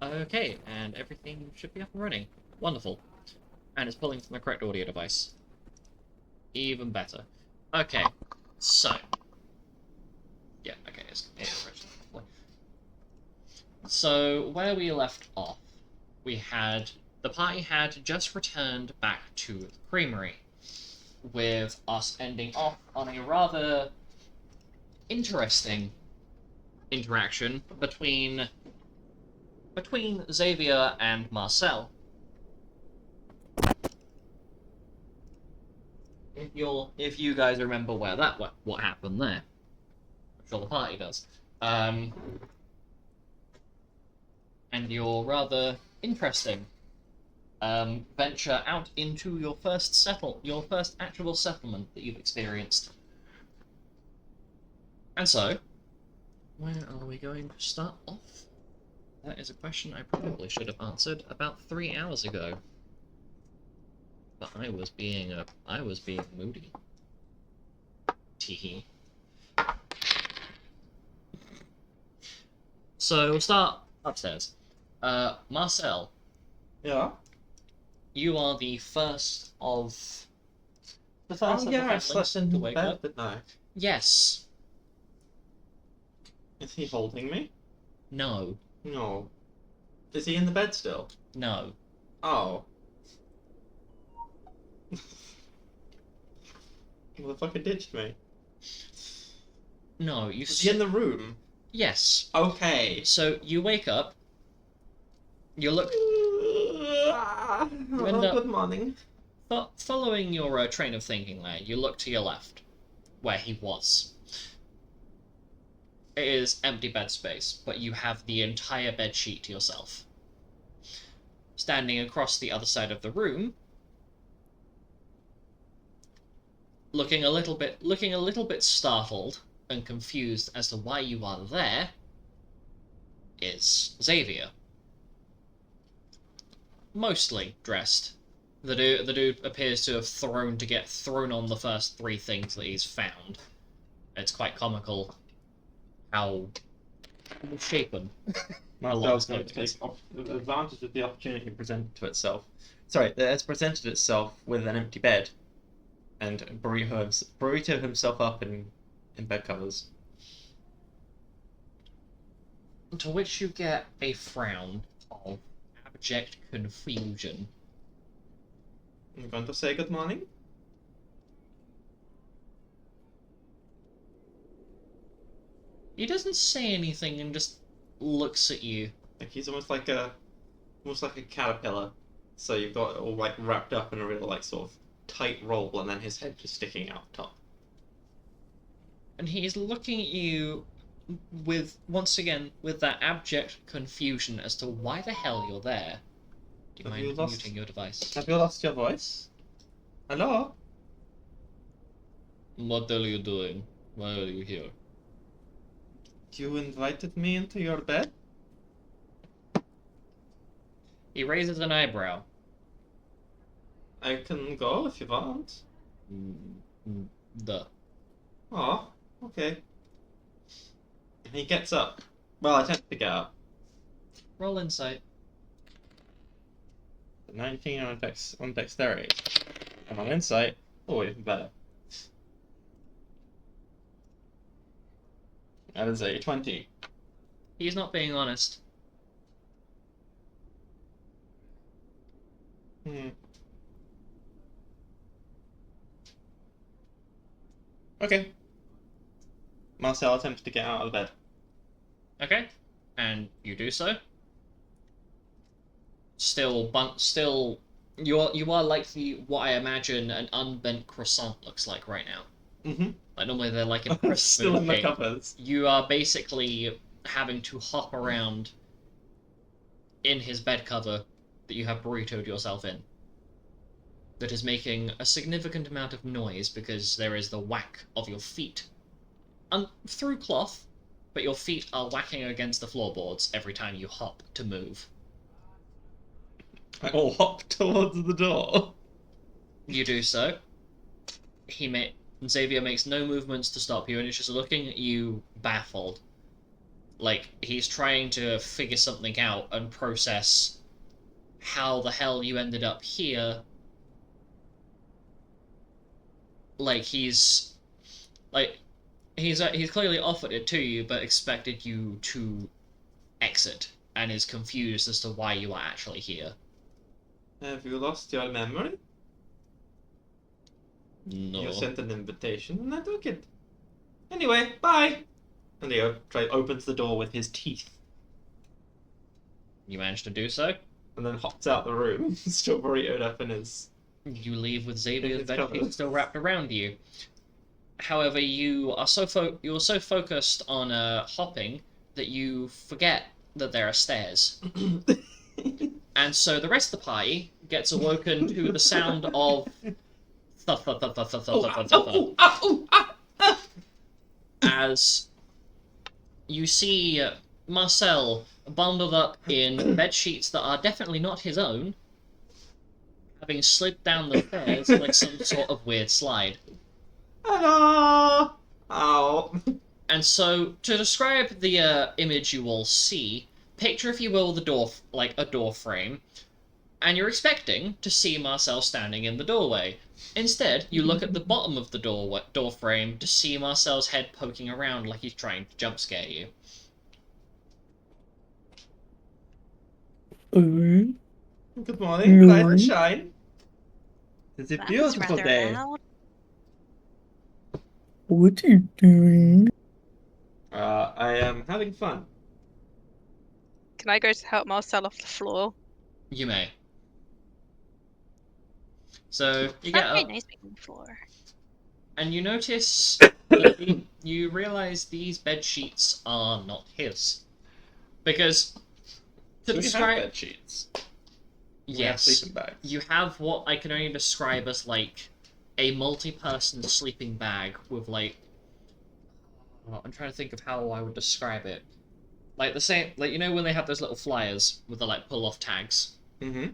Okay, and everything should be up and running. Wonderful. And it's pulling from the correct audio device. Even better. Okay, so... Yeah, okay, it's original. So, where we left off, the party had just returned back to the creamery, with us ending off on a rather interesting interaction between Xavier and Marcel. If you guys remember what happened there, I'm sure the party does. And your rather interesting venture out into your first actual settlement that you've experienced. And so, where are we going to start off? That is a question I probably should have answered about 3 hours ago. But I was being moody. Teehee. So we'll start upstairs. Marcel. Yeah. You are the first of the I slept in to wake bed up. at night. Yes. Is he holding me? No. No. Is he in the bed still? No. Oh. Motherfucker ditched me. No, you Is he in the room? Yes. Okay. So you wake up. You look. Good morning. Following your train of thinking there, you look to your left, where he was. It is empty bed space, but you have the entire bed sheet to yourself. Standing across the other side of the room, looking a little bit startled and confused as to why you are there, is Xavier. Mostly dressed. The dude appears to have thrown on the first 3 things that he's found. It's quite comical how misshapen. Marcel's going to take advantage of the opportunity presented to itself. Sorry, that has presented itself with an empty bed, and burrito himself up in bed covers. To which you get a frown of abject confusion. I'm going to say good morning. He doesn't say anything and just looks at you. Like he's almost like a caterpillar. So you've got it all like wrapped up in a real like sort of tight roll, and then his head just sticking out top. And he's looking at you with, once again, with that abject confusion as to why the hell you're there. Do you mind muting your device? Have you lost your voice? Hello? What are you doing? Why are you here? You invited me into your bed? He raises an eyebrow. I can go if you want. Duh. Oh, okay. And he gets up. Well, I tend to get up. Roll insight. 19 on dexterity. And on insight, oh, even better. That is a 20. He's not being honest. Okay. Marcel attempts to get out of bed. Okay. And you do so. Still, you are like what I imagine an unbent croissant looks like right now. Mm-hmm. Like normally they're like in crisp still in the cake. covers. You are basically having to hop around in his bed cover that you have burritoed yourself in. That is making a significant amount of noise because there is the whack of your feet through cloth, but your feet are whacking against the floorboards every time you hop to move. I will hop towards the door. You do so. Xavier makes no movements to stop you and is just looking at you baffled. Like, he's trying to figure something out and process how the hell you ended up here. Like, he's clearly offered it to you, but expected you to exit, and is confused as to why you are actually here. Have you lost your memory? No. You sent an invitation and I took it. Anyway, bye! And he opens the door with his teeth. You managed to do so? And then hops out the room, still burritoed up in his... You leave with Xavier's his bed covers. sheet still wrapped around you. However, you are so focused on hopping that you forget that there are stairs. And so the rest of the party gets awoken to the sound of as you see Marcel bundled up in bed sheets that are definitely not his own, having slid down the stairs like some sort of weird slide. Hello! Ow. And so, to describe the image you all see, picture, if you will, the door, like a door frame, and you're expecting to see Marcel standing in the doorway. Instead, you look at the bottom of the door frame to see Marcel's head poking around like he's trying to jump scare you. Good morning, rise and shine. It's a That was beautiful rather day. loud. What are you doing? I am having fun. Can I go to help Marcel off the floor? You may. So, you It's get not very up, nice being on the floor. and you notice that you realize these bed sheets are not his. Because, to So we have describe... bed sheets. We have Yes. sleeping bags. You have what I can only describe as, like, a multi-person sleeping bag with, like... Oh, I'm trying to think of how I would describe it. Like, the same... Like, you know when they have those little flyers with the, like, pull-off tags? Mm-hmm.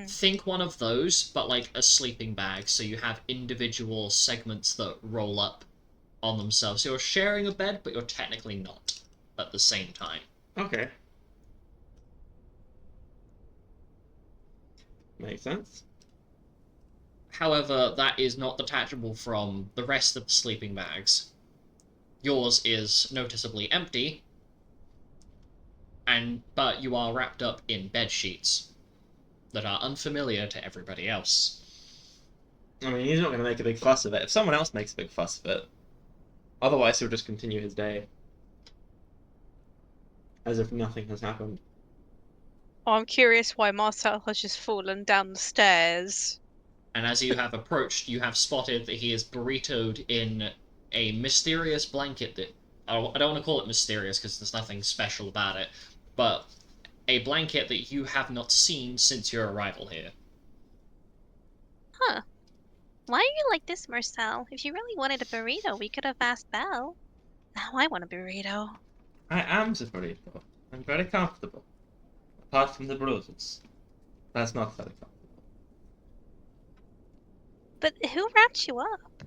Think one of those, but, like, a sleeping bag, so you have individual segments that roll up on themselves. So you're sharing a bed, but you're technically not at the same time. Okay. Makes sense. However, that is not detachable from the rest of the sleeping bags. Yours is noticeably empty, but you are wrapped up in bed sheets that are unfamiliar to everybody else. I mean, he's not going to make a big fuss of it. If someone else makes a big fuss of it, otherwise he'll just continue his day. As if nothing has happened. Oh, I'm curious why Marcel has just fallen down the stairs. And as you have approached, you have spotted that he is burritoed in a mysterious blanket that... I don't want to call it mysterious because there's nothing special about it, but a blanket that you have not seen since your arrival here. Huh. Why are you like this, Marcel? If you really wanted a burrito, we could have asked Belle. Now I want a burrito. I am the burrito. I'm very comfortable. Apart from the bruises. That's not very comfortable. But who wrapped you up?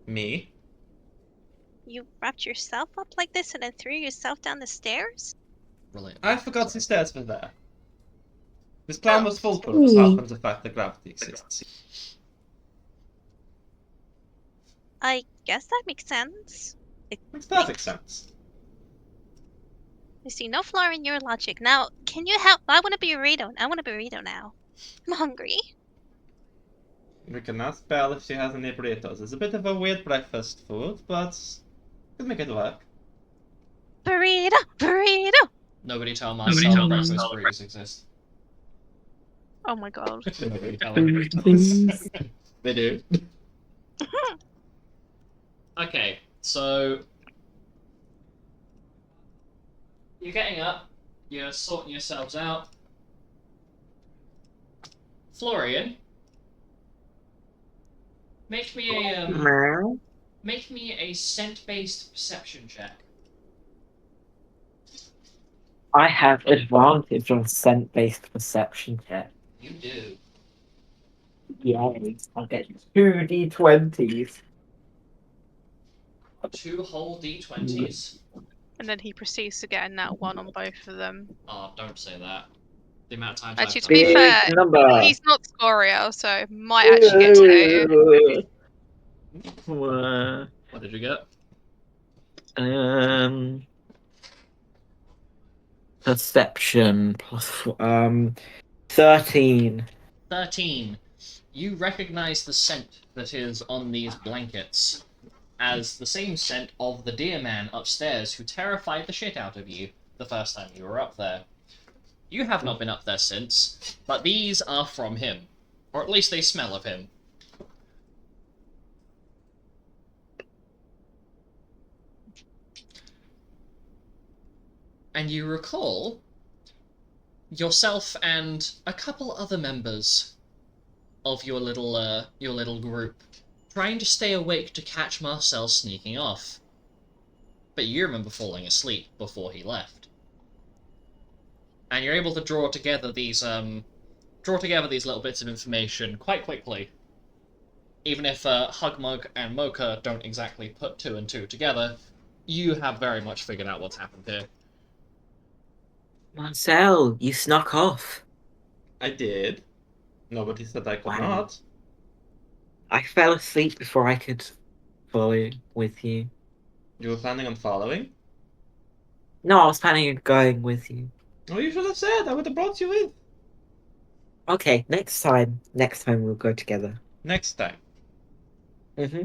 Me? You wrapped yourself up like this and then threw yourself down the stairs? Brilliant. I forgot the stairs were there. This plan Oh. was foolproof, apart from the fact that gravity exists. I guess that makes sense. Makes perfect sense. I see no flaw in your logic. Now, can you help? I want a burrito. I want a burrito now. I'm hungry. We can ask Belle if she has any burritos. It's a bit of a weird breakfast food, but we can make it work. Burrito! Burrito! Nobody tell Marcel breakfast burritos exist. Oh my god. Nobody tell him. Please. They do. Okay, so... You're getting up, you're sorting yourselves out. Florian, make me a scent-based perception check. I have advantage on scent-based perception check. You do. Yay. I'll get 2 D20s. 2 whole d20s. And then he proceeds to get a nat 1 on both of them. Oh, don't say that. The amount of times Actually, I've to done be that. fair, number. he's not Scorio, so might actually get to. What did you get? Perception plus 13. 13. You recognize the scent that is on these blankets as the same scent of the deer man upstairs who terrified the shit out of you the first time you were up there. You have not been up there since, but these are from him. Or at least they smell of him. And you recall yourself and a couple other members of your little group trying to stay awake to catch Marcel sneaking off. But you remember falling asleep before he left. And you're able to draw together these little bits of information quite quickly. Even if Hugmug and Mocha don't exactly put 2 and 2 together, you have very much figured out what's happened here. Marcel, you snuck off. I did. Nobody said I could Wow. not. I fell asleep before I could follow with you. You were planning on following? No, I was planning on going with you. Oh, you should have said. I would have brought you in. Okay, next time. Next time we'll go together. Next time. Mm-hmm.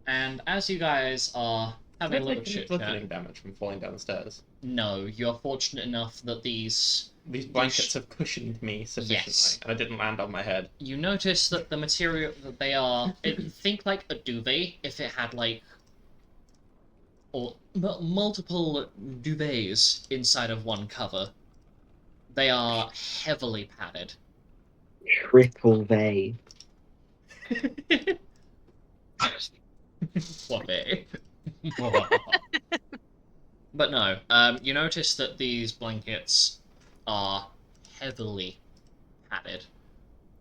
And as you guys are having a Am I little taking chit bludgeoning chat, damage from falling down the stairs? no, you're fortunate enough that These blankets have cushioned me sufficiently, Yes. and I didn't land on my head. you notice that the material that they are, think like a duvet if it had like, or multiple duvets inside of one cover. They are heavily padded. Triple V. What a. But no, you notice that these blankets are heavily padded,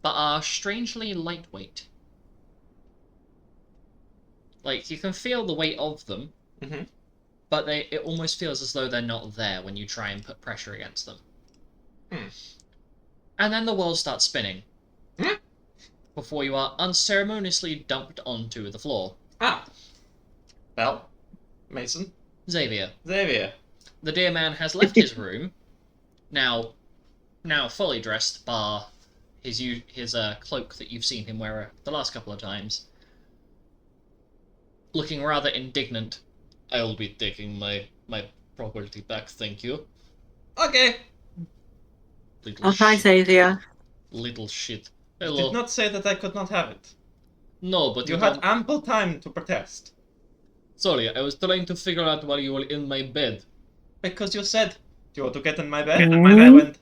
but are strangely lightweight. Like, you can feel the weight of them, Mhm. but it almost feels as though they're not there when you try and put pressure against them. Hmm. And then the world starts spinning. Hmm? Before you are unceremoniously dumped onto the floor. Ah! Well, Mason. Xavier. Xavier. The dear man has left his room, now fully dressed, bar his cloak that you've seen him wear the last couple of times. Looking rather indignant. I'll be taking my property back, thank you. Okay. Little Oh, hi, shit. Xavier. Little shit. You Hello. did not say that I could not have it. No, but You you had don't... ample time to protest. Sorry, I was trying to figure out why you were in my bed. Because you said, do you want to get in my bed? Get in And my I bed? went,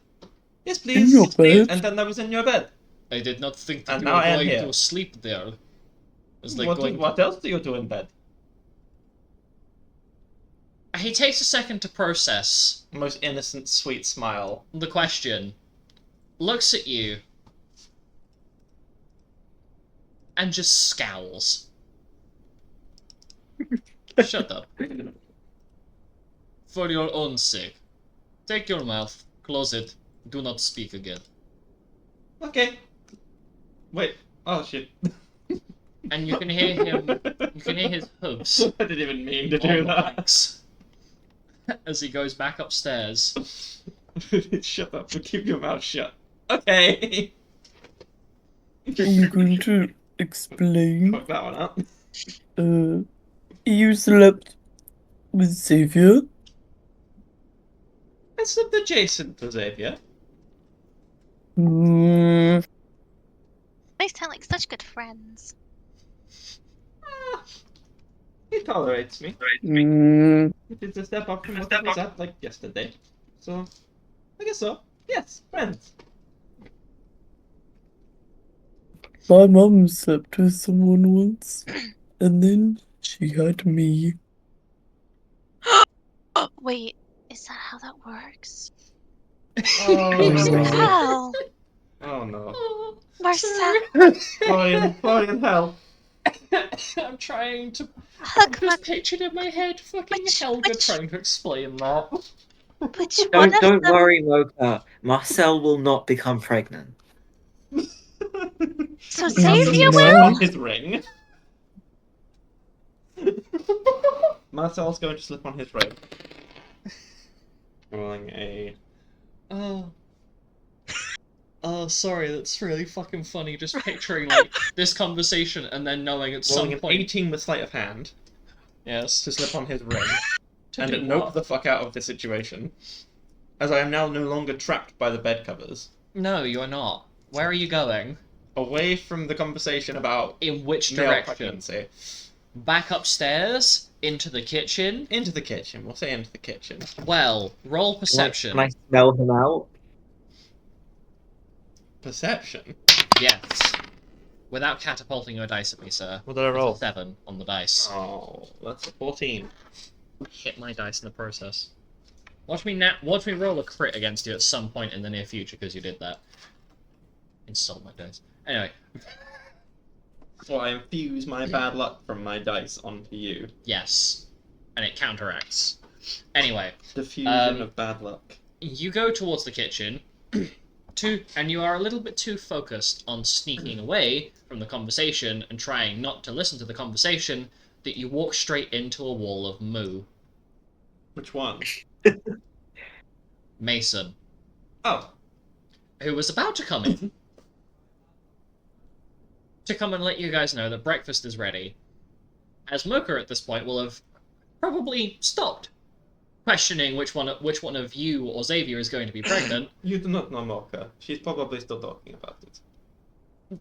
yes, please. your Yes, please. bed? And then I was in your bed. I did not think that And you now were I am going here. to sleep there. It's like What else do you do in bed? He takes a second to process Most innocent, sweet smile. the question, looks at you, and just scowls. Shut up. For your own sake. Take your mouth, close it, do not speak again. Okay. Wait. Oh, shit. And you can hear him, you can hear his hooves I didn't even mean to on do the that. planks as he goes back upstairs. Shut up. Keep your mouth shut. Okay. I'm going to explain. Fuck that one up. You slept with Xavier? I slept adjacent to Xavier. Mm, They sound like such good friends. He tolerates me. mm, It's a step up from what I was at like yesterday. So, I guess so. Yes, friends. my mum slept with someone once, and then she had me. Wait, is that how that works? Oh, Marcel! oh no. Marcel! Florian, help. I'm trying to. I'm Huck, just pictured in my head fucking Helga which- trying to explain that. which one of Don't them? worry, Mocha. Marcel will not become pregnant. So Marcel's Xavier gonna will? slip on his ring. Marcel's going to slip on his ring. Rolling a. Oh. Oh, sorry, that's really fucking funny. Just picturing like this conversation and then knowing at Rolling some an point. 18 with sleight of hand Yes. to slip on his ring. To And do nope what? the fuck out of the situation. As I am now no longer trapped by the bed covers. No, you are not. Where are you going? Away from the conversation about In which male direction? pregnancy. Back upstairs? Into the kitchen? Into the kitchen. We'll say into the kitchen. Well, roll perception. Can I smell him out? Perception? Yes. Without catapulting your dice at me, sir. What did I It's a roll? 7 on the dice. Oh, that's a 14. Hit my dice in the process. Watch me roll a crit against you at some point in the near future because you did that. Insult my dice. Anyway, So I infuse my bad luck from my dice onto you. yes. And it counteracts. Anyway, Diffusion of bad luck. you go towards the kitchen, and you are a little bit too focused on sneaking away from the conversation and trying not to listen to the conversation that you walk straight into a wall of moo. Which one? Mason, Oh. who was about to come in to come and let you guys know that breakfast is ready, as Mocha at this point will have probably stopped questioning which one of you or Xavier is going to be pregnant. You do not know Mocha. She's probably still talking about it.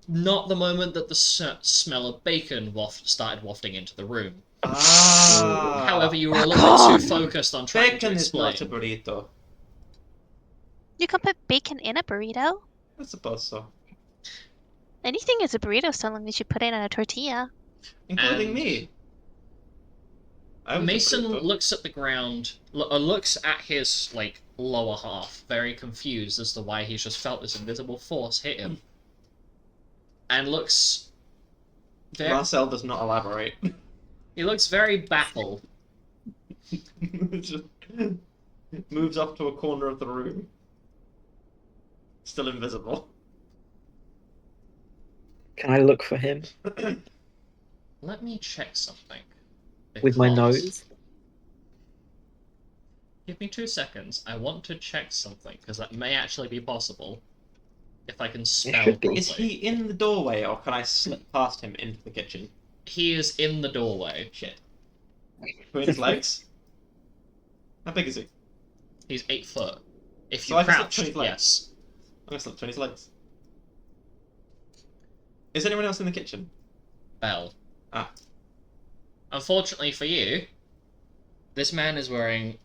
Not the moment that the smell of bacon started wafting into the room. Ah. However, you were a little bit too focused on trying Bacon to is explain. not a burrito. You can put bacon in a burrito? I suppose so. Anything is a burrito so long as you put it on a tortilla. Including And- me. I was a Mason burrito. looks at the ground, looks at his like lower half, very confused as to why he's just felt this invisible force hit him, and looks. Marcel does not elaborate. He looks very baffled. Just moves off to a corner of the room. Still invisible. Can I look for him Let me check something. with my because- nose? Give me 2 seconds. I want to check something because that may actually be possible if I can spell should be. properly. Is he in the doorway or can I slip past him into the kitchen? He is in the doorway. Shit. Between his legs? How big is he? He's 8 foot. If So you I can slip crouch, between his legs? yes. I'm gonna slip between his legs. Is anyone else in the kitchen? Bell. Ah. Unfortunately for you, this man is wearing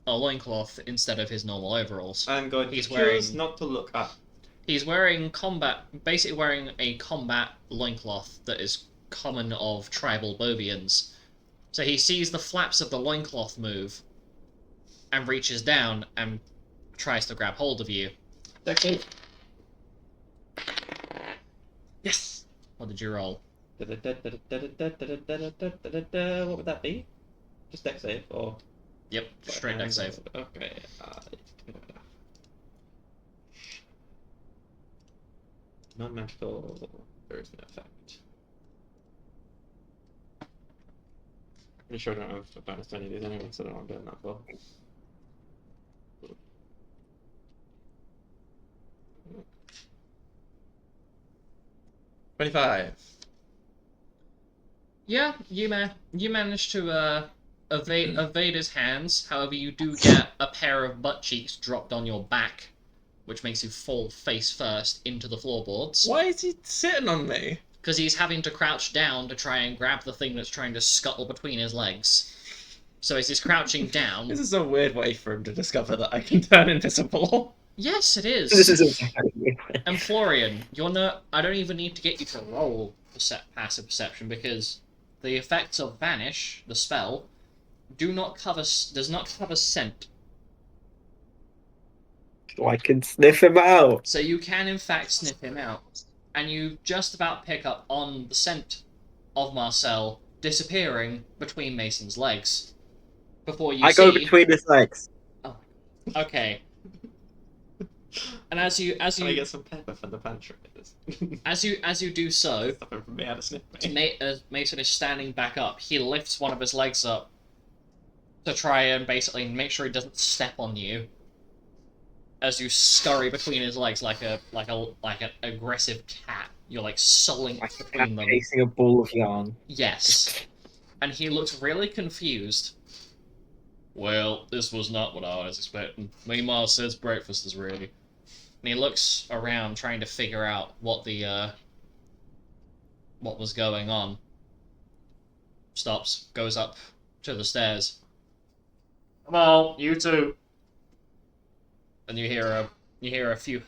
a loincloth instead of his normal overalls. I'm going to He's choose wearing- not to look up. He's basically wearing a combat loincloth that is common of tribal Bovians. So he sees the flaps of the loincloth move, and reaches down and tries to grab hold of you. Yes! What did you roll? What would that be? Just deck save or Yep, straight deck save. Okay. Non-magical. There is no effect. Pretty sure I don't have a bonus to any of these anyway, so I don't know what I'm doing that for. $25. Yeah, you manage to evade his hands. However, you do get a pair of butt cheeks dropped on your back, which makes you fall face first into the floorboards. Why is he sitting on me? Because he's having to crouch down to try and grab the thing that's trying to scuttle between his legs. So as he's crouching down, This is a weird way for him to discover that I can turn invisible. yes, it This is. is a very weird way. And Florian, you're not. I don't even need to get you to roll passive perception because the effects of vanish, the spell, does not cover scent. So I can sniff him out. So you can in fact sniff him out. and you just about pick up on the scent of Marcel disappearing between Mason's legs. Before you I see... go between his legs. Okay. And as you Can I get some pepper from the pantry? as you do so, Stop him from being able to sniff me. as Mason is standing back up, he lifts one of his legs up to try and basically make sure he doesn't step on you. As you scurry between his legs like an aggressive cat, you're like sulling Like a between cat them. chasing a ball of yarn. Yes, and he looks really confused. Well, this was not what I was expecting. Meanwhile, says breakfast is ready. And he looks around trying to figure out what was going on. Stops, goes up to the stairs. Come on, you two. And you hear a few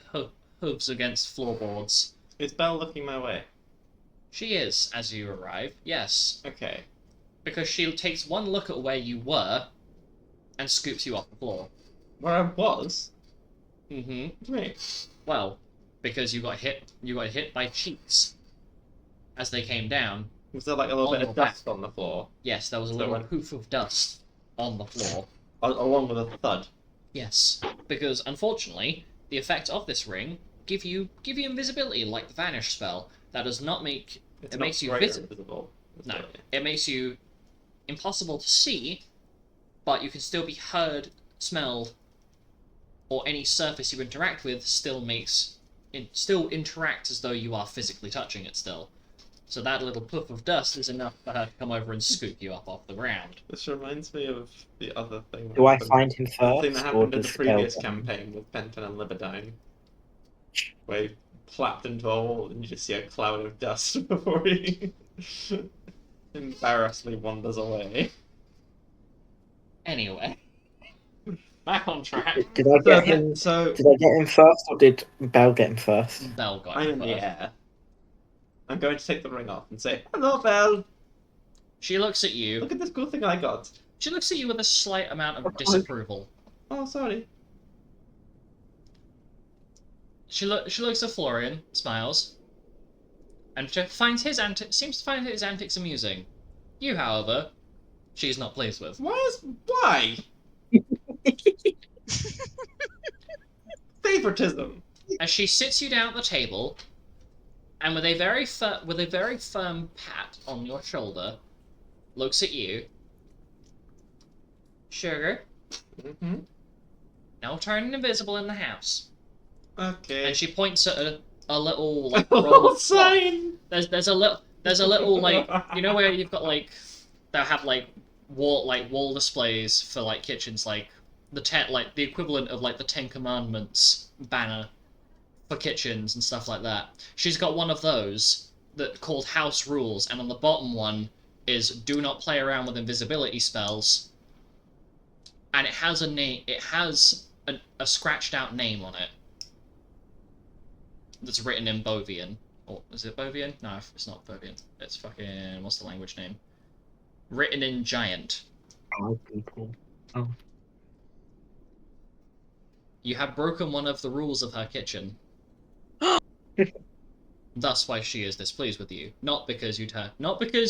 hooves against floorboards. Is Belle looking my way? She is, as you arrive, yes. Okay. Because she takes one look at where you were and scoops you off the floor. Where I was? Mm-hmm. What do you mean? Well, because you got hit by cheeks as they came down. Was there like a little On bit your of dust on the floor? Yes, there was a So little when- poof of dust on the floor. Along with a thud. Yes, because unfortunately, the effect of this ring give you invisibility like the vanish spell. That does not make It's It not makes you greater visible. invisible. No, it makes you impossible to see, but you can still be heard, smelled, or any surface you interact with still interact as though you are physically touching it still. So that little puff of dust is enough for her to come over and scoop you up off the ground. This reminds me of the other thing. Do I happened- find him The thing first, that or happened in the does previous Skeleton? campaign with Penton and Libidine. Where he plapped into a wall and you just see a cloud of dust before he embarrassingly wanders away. Anyway, back on track. Did I get him? So Did I get him first, or did Belle get him first? Belle got I'm you in the first. air. I'm going to take the ring off and say, "Hello, Belle. She looks at you. Look at this cool thing I got." She looks at you with a slight amount of Okay. disapproval. Oh, sorry. She looks at Florian, smiles, and seems to find his antics amusing. You, however, she's not pleased with. Why? Favoritism. As she sits you down at the table, and with a very firm pat on your shoulder, looks at you. Sugar, Mm-hmm. no turning invisible in the house. Okay. And she points at a little like Oh, roll of cloth. sign. There's a little like, you know where you've got like they'll have like wall displays for like kitchens, like the equivalent of like the Ten Commandments banner for kitchens and stuff like that. She's got one of those that called House Rules, and on the bottom one is do not play around with invisibility spells. And it has a name. It has a scratched out name on it that's written in Bovian. Or is it Bovian? No, it's not Bovian. It's fucking... what's the language name? Written in Giant. Oh, people. Oh. You have broken one of the rules of her kitchen. Thus why she is displeased with you. Not because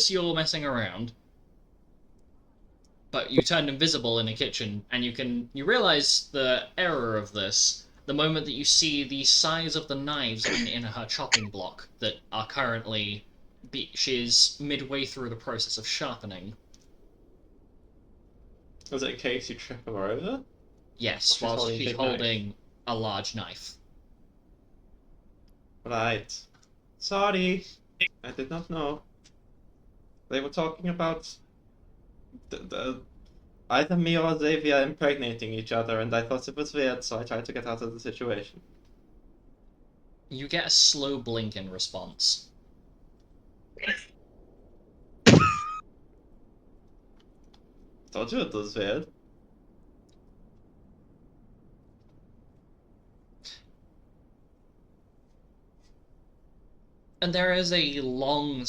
you're messing around. But you turned invisible in a kitchen, and you realize the error of this the moment that you see the size of the knives in her chopping block that are currently... she is midway through the process of sharpening. Was it in case you trip her over? Yes, While she's while holding a she's big knife. holding a large knife. Right. Sorry. I did not know. They were talking about either me or Xavier impregnating each other, and I thought it was weird, so I tried to get out of the situation. You get a slow blink in response. Told you it was weird. And there is a long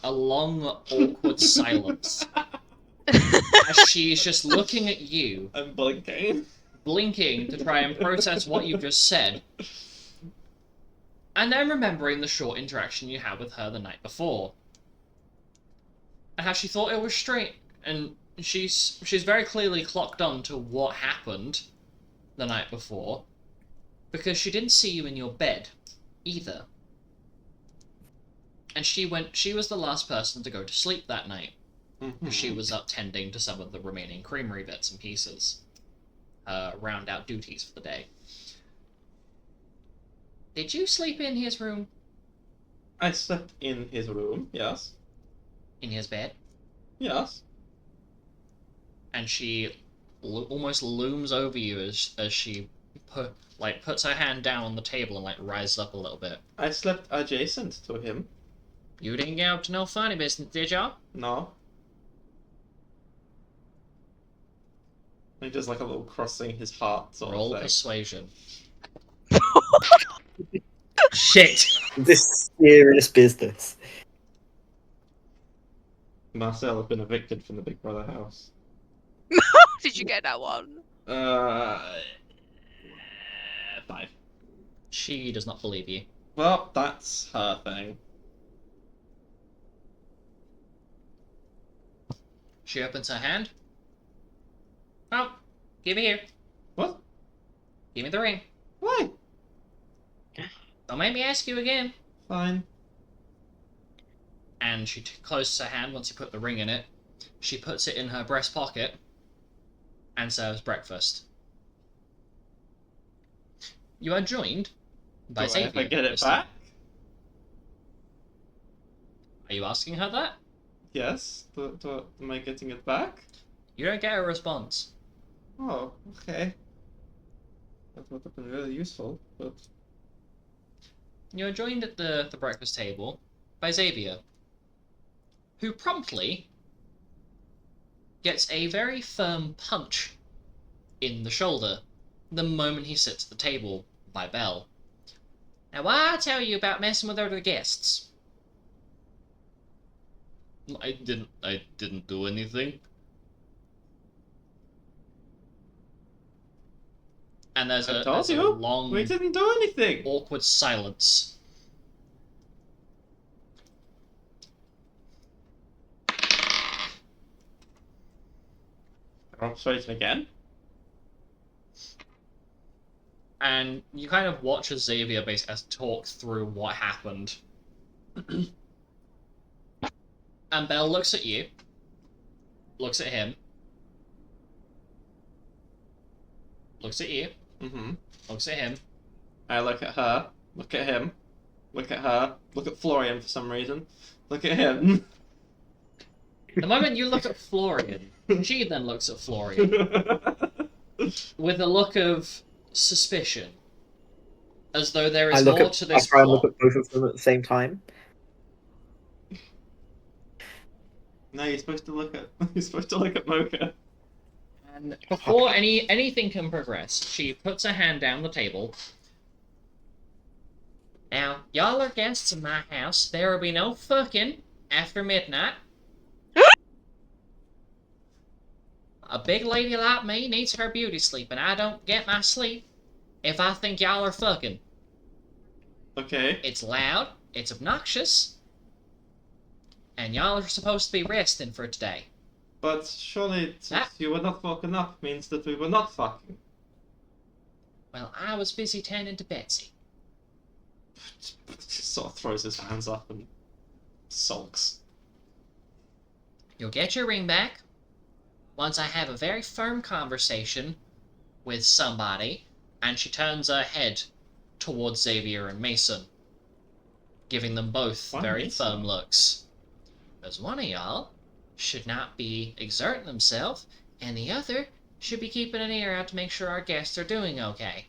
awkward silence. As she's just looking at you, I'm blinking. blinking to try and process what you've just said. And then remembering the short interaction you had with her the night before. And how she thought it was strange. And she's very clearly clocked on to what happened the night before. Because she didn't see you in your bed either. And she was the last person to go to sleep that night. She was up tending to some of the remaining creamery bits and pieces. Round out duties for the day. Did you sleep in his room? I slept in his room, yes. In his bed? Yes. And she almost looms over you as she puts her hand down on the table and rises up a little bit. I slept adjacent to him. You didn't get up to no funny business, did y'all? No. Like just like a little crossing his heart sort Roll of thing. persuasion. Shit! This is serious business. Marcel has been evicted from the Big Brother house. Did you get that one? 5. She does not believe you. Well, that's her thing. She opens her hand. Oh, give me here. What? Give me the ring. Why? Don't make me ask you again. Fine. And she closes her hand once you put the ring in it. She puts it in her breast pocket and serves breakfast. You are joined by Do I Xavier. ever get it this time. back? Are you asking her that? Yes. Am I getting it back? You don't get a response. Oh, okay. That would have been really useful, but... You are joined at the breakfast table by Xavier, who promptly gets a very firm punch in the shoulder the moment he sits at the table by Belle. Now, why I tell you about messing with other guests? I didn't do anything. And there's I a told you. long, We didn't do anything! awkward silence. I'm persuasion again. And you kind of watch as Xavier basically talk through what happened. And Belle looks at you, looks at him, looks at you, looks at him. I look at her, look at him, look at her, look at Florian for some reason, look at him. The moment you look at Florian, she then looks at Florian with a look of suspicion, as though there is more to I this try and look plot. at both of them at the same time. No, you're supposed to look at Mocha. And before anything can progress, she puts her hand down the table. Now, y'all are guests in my house. There will be no fucking after midnight. A big lady like me needs her beauty sleep, and I don't get my sleep if I think y'all are fucking. Okay. It's loud, it's obnoxious, and y'all are supposed to be resting for today. But surely Ah. you were not woken up means that we were not fucking. Well, I was busy tending to Betsy. Just sort of throws his hands up and sulks. You'll get your ring back once I have a very firm conversation with somebody, and she turns her head towards Xavier and Mason, giving them both Why very Mason? firm looks. Because one of y'all should not be exerting themselves, and the other should be keeping an ear out to make sure our guests are doing okay.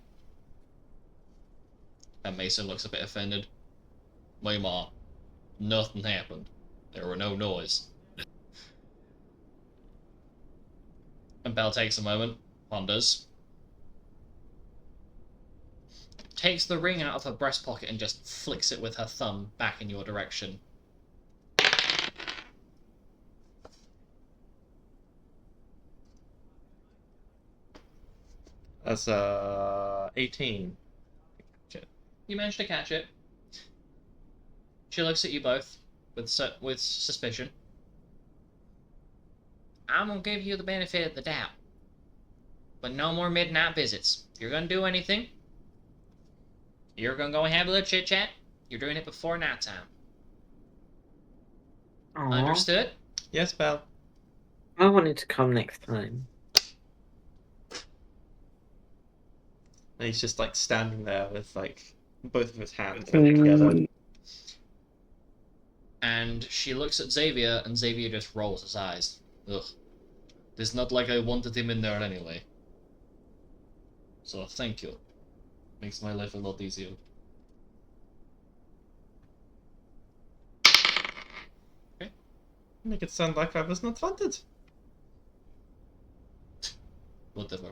And Mason looks a bit offended. My ma, nothing happened. There were no noise. And Belle takes a moment, ponders, takes the ring out of her breast pocket and just flicks it with her thumb back in your direction. That's 18. You managed to catch it. She looks at you both with suspicion. I'm gonna give you the benefit of the doubt. But no more midnight visits. If you're gonna do anything, you're gonna go and have a little chit chat. You're doing it before nighttime. Aw, Understood? Yes, pal. I wanted to come next time. And he's just like standing there with like both of his hands together. And she looks at Xavier, and Xavier just rolls his eyes. Ugh. It's not like I wanted him in there anyway. So thank you. Makes my life a lot easier. Make it sound like I was not wanted. Whatever.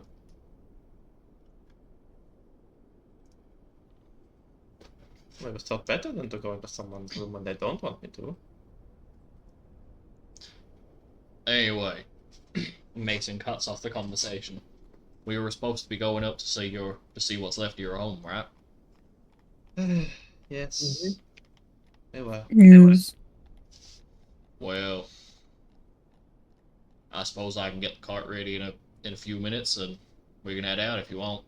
I was taught better than to go into someone's room when they don't want me to. Anyway, Mason cuts off the conversation. We were supposed to be going up to see what's left of your home, right? Yes. They were. Yes. Well, I suppose I can get the cart ready in a few minutes, and we can head out if you want.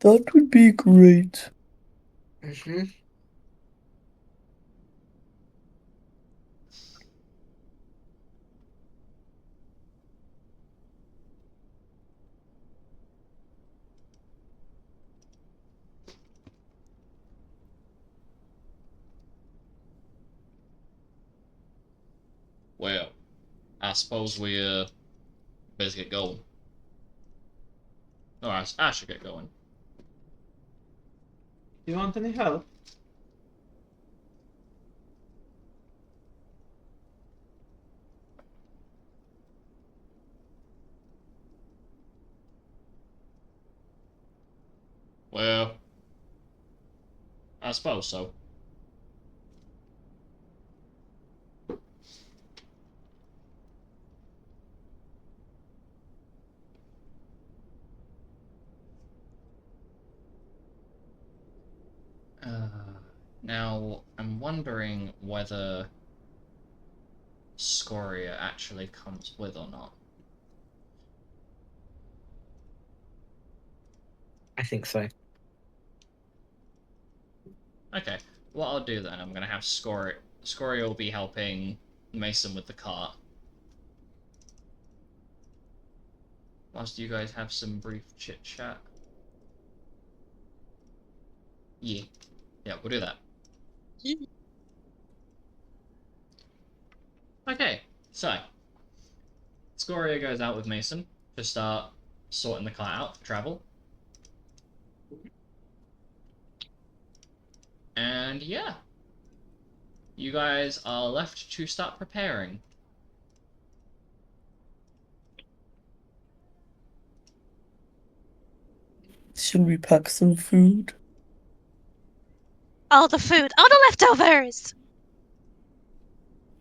That would be great. Mm-hmm. Well, I suppose we best get going. Or I should get going. Do you want any help? Well, I suppose so. Now, I'm wondering whether Scoria actually comes with or not. I think so. Okay, what I'll do then, I'm gonna have Scoria will be helping Mason with the cart. Whilst you guys have some brief chit-chat. Yeah, we'll do that. Okay, so Scoria goes out with Mason to start sorting the cart out for travel. And yeah, you guys are left to start preparing. Should we pack some food All the food, all the leftovers.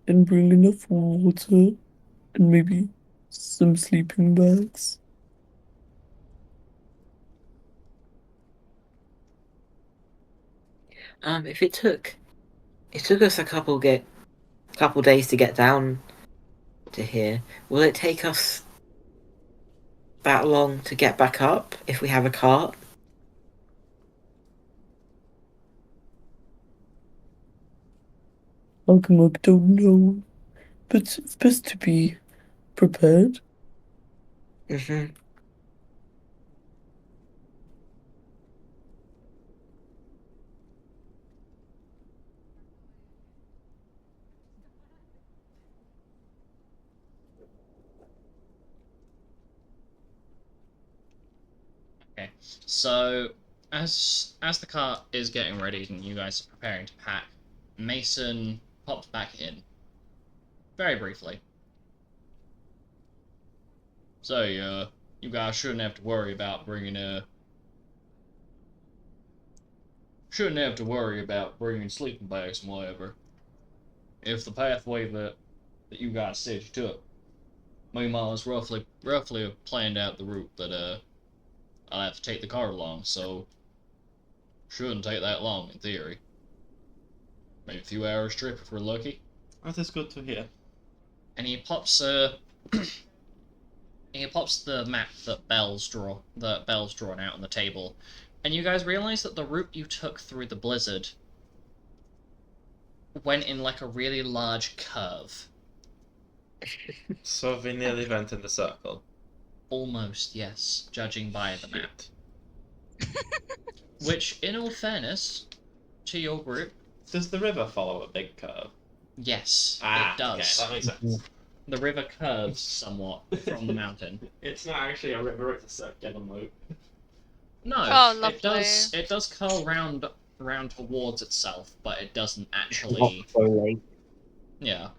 and bring enough water and maybe some sleeping bags? If it took us a couple days to get down to here, will it take us that long to get back up if we have a cart? I don't know, but it's best to be prepared. Mm-hmm. Okay, so as the cart is getting ready and you guys are preparing to pack, Mason pops back in. Very briefly. So, you guys shouldn't have to worry about bringing sleeping bags and whatever. If the pathway that you guys said you took, meanwhile, has roughly planned out the route that I'll have to take the cart along, so shouldn't take that long in theory. Maybe a few hours trip if we're lucky. That is good to hear. And he pops he pops the map that Bell's drawn out on the table, and you guys realize that the route you took through the blizzard went in like a really large curve. So we nearly went in the circle. Almost, yes, judging by the map. Which, in all fairness, to your group, Does the river follow a big curve? yes, Ah, it does. okay, that makes sense. The river curves somewhat from the mountain. It's not actually a river; it's a circular loop. No, Oh, it lovely. does. It does curl round towards itself, but it doesn't Not actually. slowly. Yeah.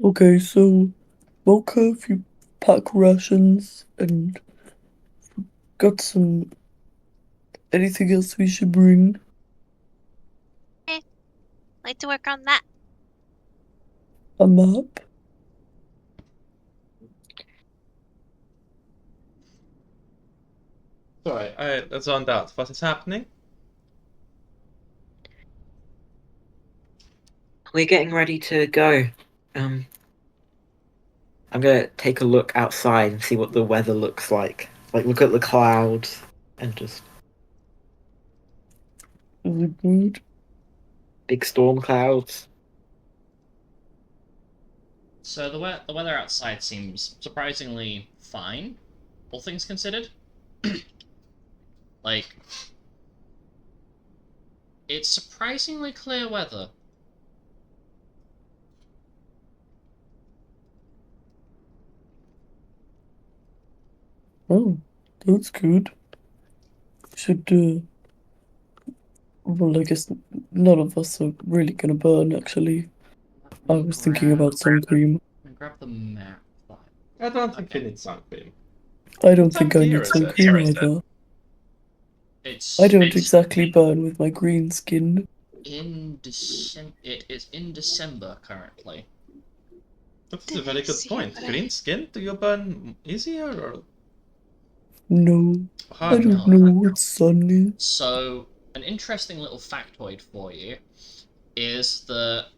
Okay, so Mocha, if you pack rations and got some anything else we should bring? Like to work on that. A map? Sorry, I was on doubt. What is happening? We're getting ready to go. I'm gonna take a look outside and see what the weather looks like. Like, look at the clouds and just Is it good? big storm clouds. So the weather outside seems surprisingly fine, all things considered. Like, it's surprisingly clear weather. Oh, that's good. Should, well, I guess none of us are really gonna burn, actually. I was thinking about sun cream. Let me grab the map. I don't think Okay. we need sun cream. I don't What time think I of year need is sun it? cream either. It's I don't exactly burn with my green skin. in December. It is in December currently. That's a very good point. Green skin? Do you burn easier or No, I harder? don't know what sun is. So, an interesting little factoid for you is that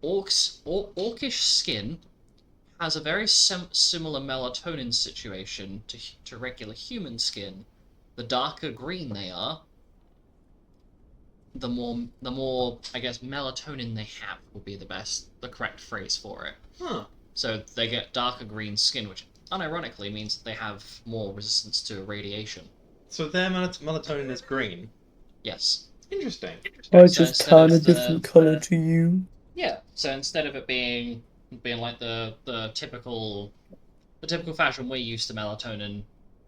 orcish skin has a very similar melatonin situation to regular human skin. The darker green they are, the more I guess melatonin they have will be the correct phrase for it. Huh. So they get darker green skin, which unironically means that they have more resistance to radiation. So their melatonin is green. Yes. Interesting. I So just instead tan of a different color to you. Yeah. So instead of it being like the typical fashion we're used to melatonin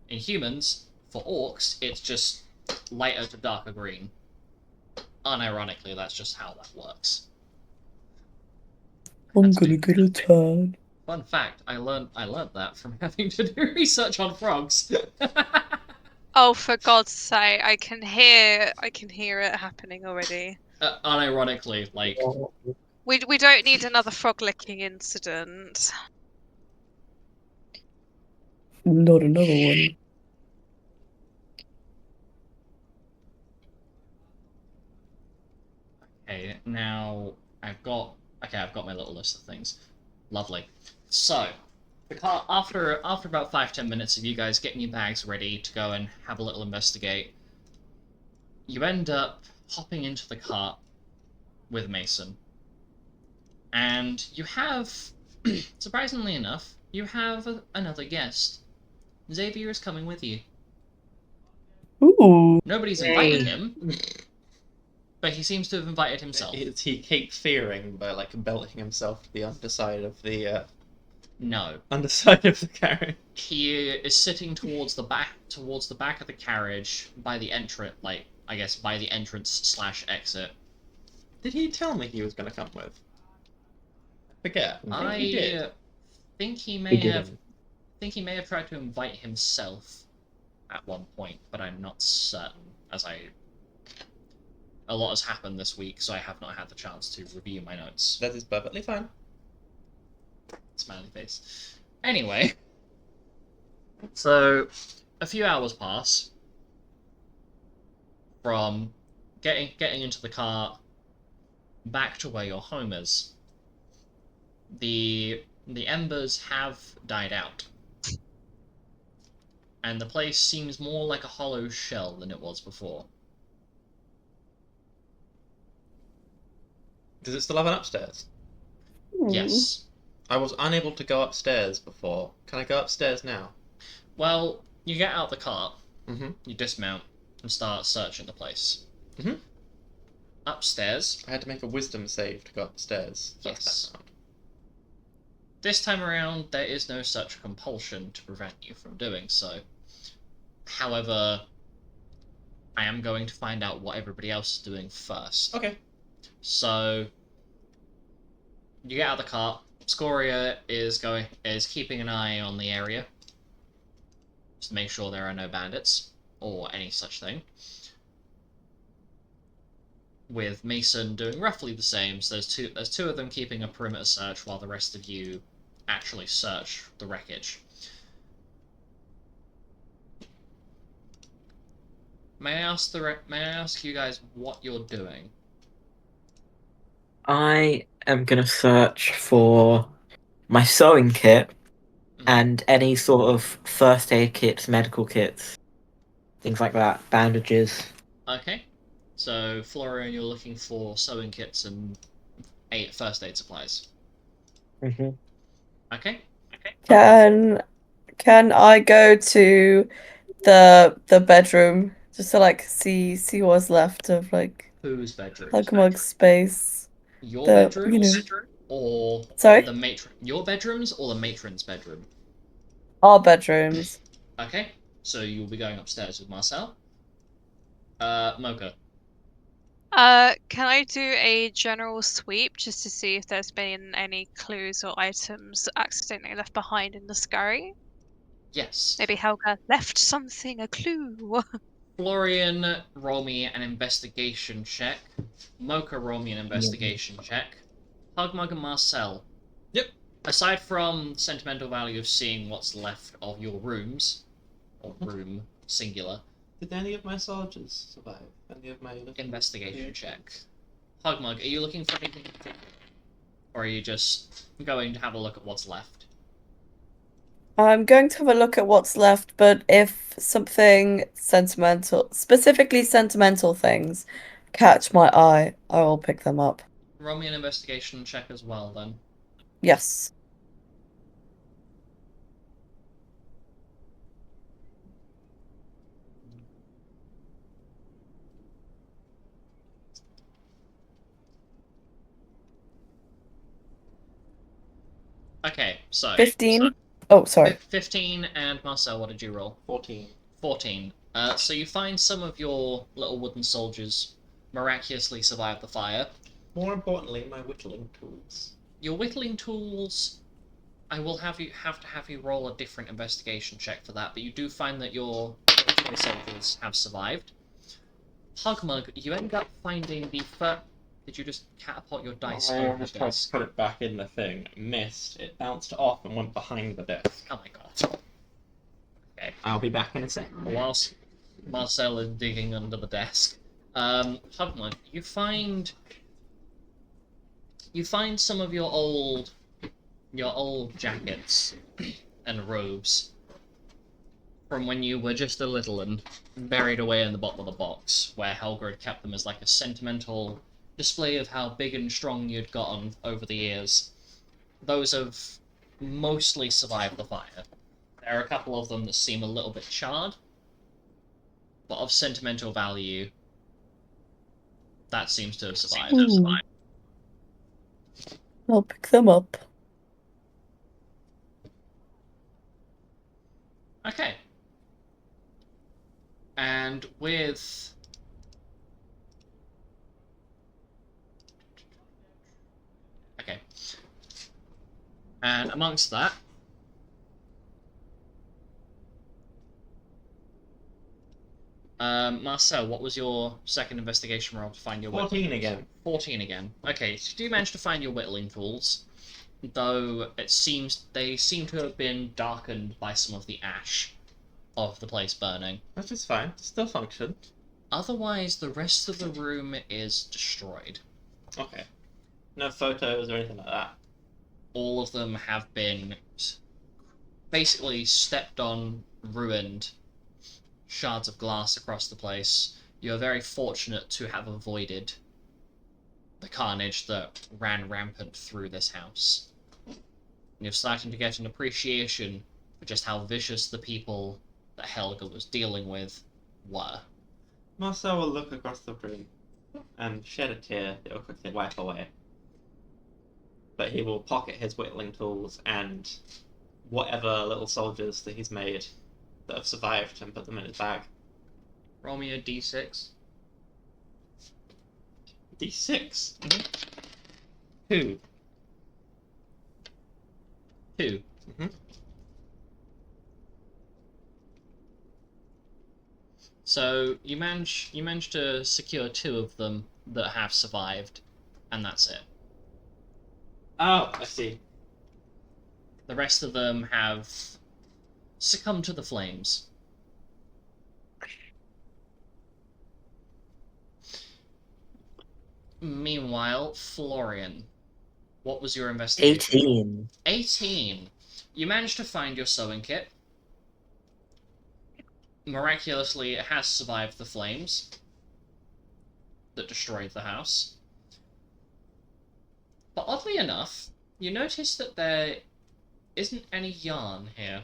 in humans, for orcs it's just lighter to darker green. Unironically, that's just how that works. I'm That's gonna get a tan. Fun fact: I learned that from having to do research on frogs. Oh, for God's sake! I can hear it happening already. Unironically, like We don't need another frog licking incident. Not another one. okay, now I've got my little list of things. Lovely. So, the car after about 5-10 minutes of you guys getting your bags ready to go and have a little investigate, you end up hopping into the cart with Mason. And you have, surprisingly enough, you have another guest. Xavier is coming with you. Ooh, Nobody's Yay. invited him, but he seems to have invited himself. Is he Cape Fearing by like belting himself to the underside of the No. underside of the carriage? He is sitting towards the back of the carriage by the entrance, like I guess by the entrance/exit. Did he tell me he was going to come with? I forget. I think he I did. think he He may didn't. have tried to invite himself at one point, but I'm not certain, as a lot has happened this week, so I have not had the chance to review my notes. That is perfectly fine. Smiley face. Anyway, so a few hours pass from getting into the car back to where your home is. The embers have died out, and the place seems more like a hollow shell than it was before. Does it still have an upstairs? Yes. I was unable to go upstairs before. Can I go upstairs now? Well, you get out the car, Mm-hmm. you dismount, and start searching the place. Mhm. Upstairs, I had to make a wisdom save to go upstairs. Yes. That's that this time around, there is no such compulsion to prevent you from doing so. However, I am going to find out what everybody else is doing first. Okay. So, you get out of the car. Scoria is keeping an eye on the area, just to make sure there are no bandits or any such thing. With Mason doing roughly the same, so there's two of them keeping a perimeter search while the rest of you actually search the wreckage. May I ask you guys what you're doing? I am gonna search for my sewing kit and any sort of first aid kits, medical kits, things like that, bandages. Okay. So, Florian, you're looking for sewing kits and first aid supplies. Mm-hmm. Okay. Can I go to the bedroom just to like see what's left of like Whose bedroom? Hugmug's space? Your The bedrooms? Or Sorry? the matron? Your bedrooms or the matron's bedroom? Our bedrooms. Okay. So you'll be going upstairs with Marcel. Mocha. Can I do a general sweep just to see if there's been any clues or items accidentally left behind in the scurry? Yes. Maybe Helga left something, a clue. Florian, roll me an investigation check. Mocha, roll me an investigation check. Hugmug and Marcel. Yep. Aside from sentimental value of seeing what's left of your rooms, or room, singular, Did any of my soldiers survive? Any of my investigation check. Hugmug, are you looking for anything in particular? Or are you just going to have a look at what's left? I'm going to have a look at what's left, but if something sentimental, specifically sentimental things, catch my eye, I will pick them up. Roll me an investigation check as well, then. Yes. Okay, so 15. Oh, sorry. 15, and Marcel, what did you roll? 14. 14. So you find some of your little wooden soldiers miraculously survive the fire. More importantly, my whittling tools. Your whittling tools, I will have to have you roll a different investigation check for that, but you do find that your toy soldiers have survived. Hugmug, you end up finding the first. Did you just catapult your dice I over the just tried to desk? put it back in the thing. Missed. It bounced off and went behind the desk. Oh my god. Okay. I'll be back in a second. Whilst Marcel is digging under the desk, Hugmug, you find some of your old jackets and robes from when you were just a little and buried away in the bottom of the box, where Helga had kept them as like a sentimental display of how big and strong you'd gotten over the years. Those have mostly survived the fire. There are a couple of them that seem a little bit charred, but of sentimental value, that seems to have survived. Ooh. I'll pick them up. Okay. And with... Okay. And amongst that... Marcel, what was your second investigation roll to find your 14 again. 14 again. Okay, so you do manage to find your whittling tools. though they seem to have been darkened by some of the ash of the place burning. Which is fine. Still function. Otherwise, the rest of the room is destroyed. Okay. No photos or anything like that. All of them have been basically stepped on, ruined, shards of glass across the place. You're very fortunate to have avoided the carnage that ran rampant through this house. You're starting to get an appreciation for just how vicious the people that Helga was dealing with were. Marcel will look across the room and shed a tear that will quickly wipe away. But he will pocket his whittling tools and whatever little soldiers that he's made that have survived and put them in his bag. Roll me a d6. D6? Mm-hmm. 2. 2. Mm-hmm. So you manage to secure 2 of them that have survived, and that's it. Oh, I see. The rest of them have succumbed to the flames. Meanwhile, Florian, what was your investigation? 18. 18. You managed to find your sewing kit. Miraculously, it has survived the flames that destroyed the house. But oddly enough, you notice that there isn't any yarn here.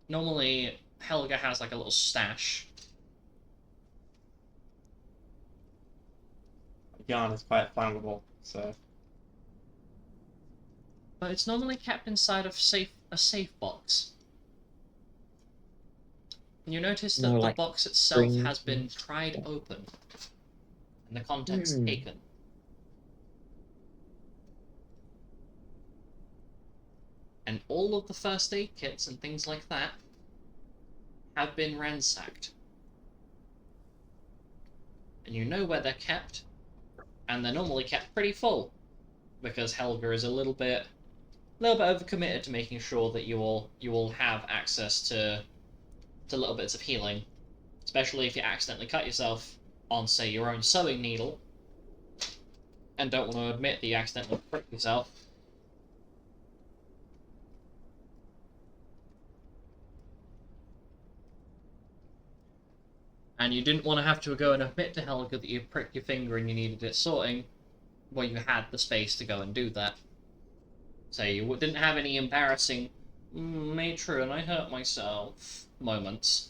Normally, Helga has like a little stash. Yarn is quite flammable, so... But it's normally kept inside of a safe box. And you notice that No, the like box itself spring- has been pried open, and the contents Hmm. taken. And all of the first aid kits and things like that have been ransacked. And you know where they're kept, and they're normally kept pretty full, because Helga is a little bit overcommitted to making sure that you all have access to little bits of healing, especially if you accidentally cut yourself on, say, your own sewing needle, and don't want to admit that you accidentally prick yourself. And you didn't want to have to go and admit to Helga that you pricked your finger and you needed it sorting, well, you had the space to go and do that. So you didn't have any embarrassing, matron, I hurt myself moments.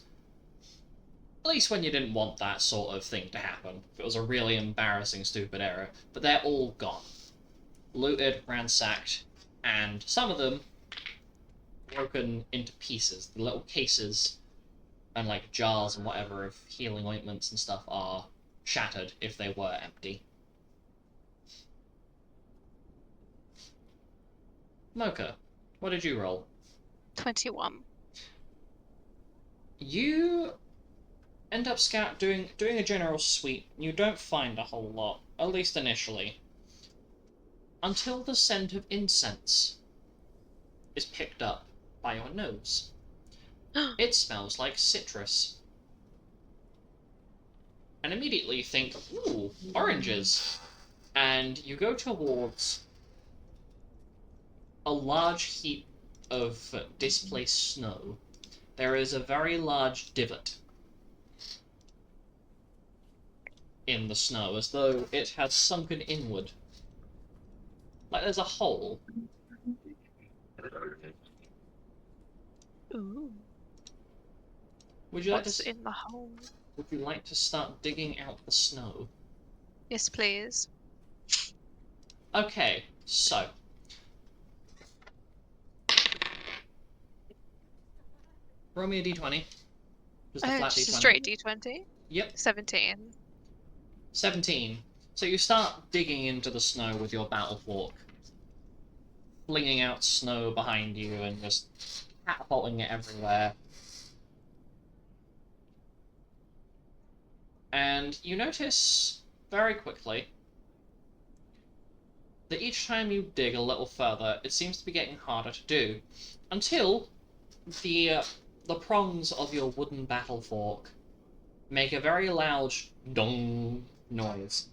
At least when you didn't want that sort of thing to happen. If it was a really embarrassing, stupid error. But they're all gone. Looted, ransacked, and some of them broken into pieces. The little cases and like jars and whatever of healing ointments and stuff are shattered if they were empty. Mocha, what did you roll? 21. You end up doing a general sweep. You don't find a whole lot, at least initially, until the scent of incense is picked up by your nose. It smells like citrus. And immediately you think, ooh, oranges. And you go towards a large heap of displaced snow. There is a very large divot in the snow, as though it has sunken inward. Like there's a hole. Ooh, Would you like what's to in the hole? Would you like to start digging out the snow? Yes, please. Okay, so roll me a d20. Just a flat Just a d20. straight D20. Yep, 17. 17. So you start digging into the snow with your battle fork, flinging out snow behind you and just catapulting it everywhere. And you notice very quickly that each time you dig a little further, it seems to be getting harder to do, until the prongs of your wooden battle fork make a very loud dong noise,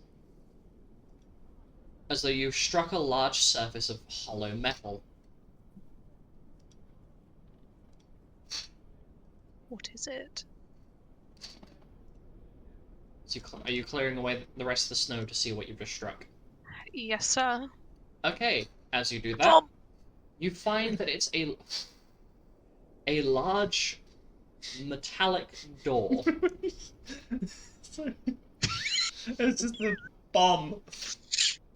as though you've struck a large surface of hollow metal. What is it? So are you clearing away the rest of the snow to see what you've just struck? Yes, sir. Okay, as you do that, Tom! you find that it's a large metallic door. Sorry. It's just a bomb.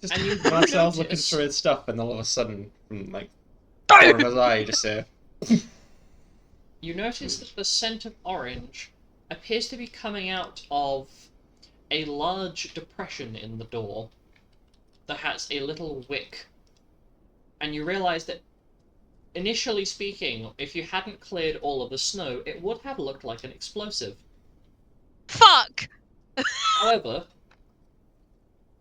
Just And you Marcel's looking notice- through his stuff, and all of a sudden, from like corner of his eye, you just say, You notice that the scent of orange appears to be coming out of a large depression in the door that has a little wick. And you realize that, initially speaking, if you hadn't cleared all of the snow, it would have looked like an explosive. Fuck! However,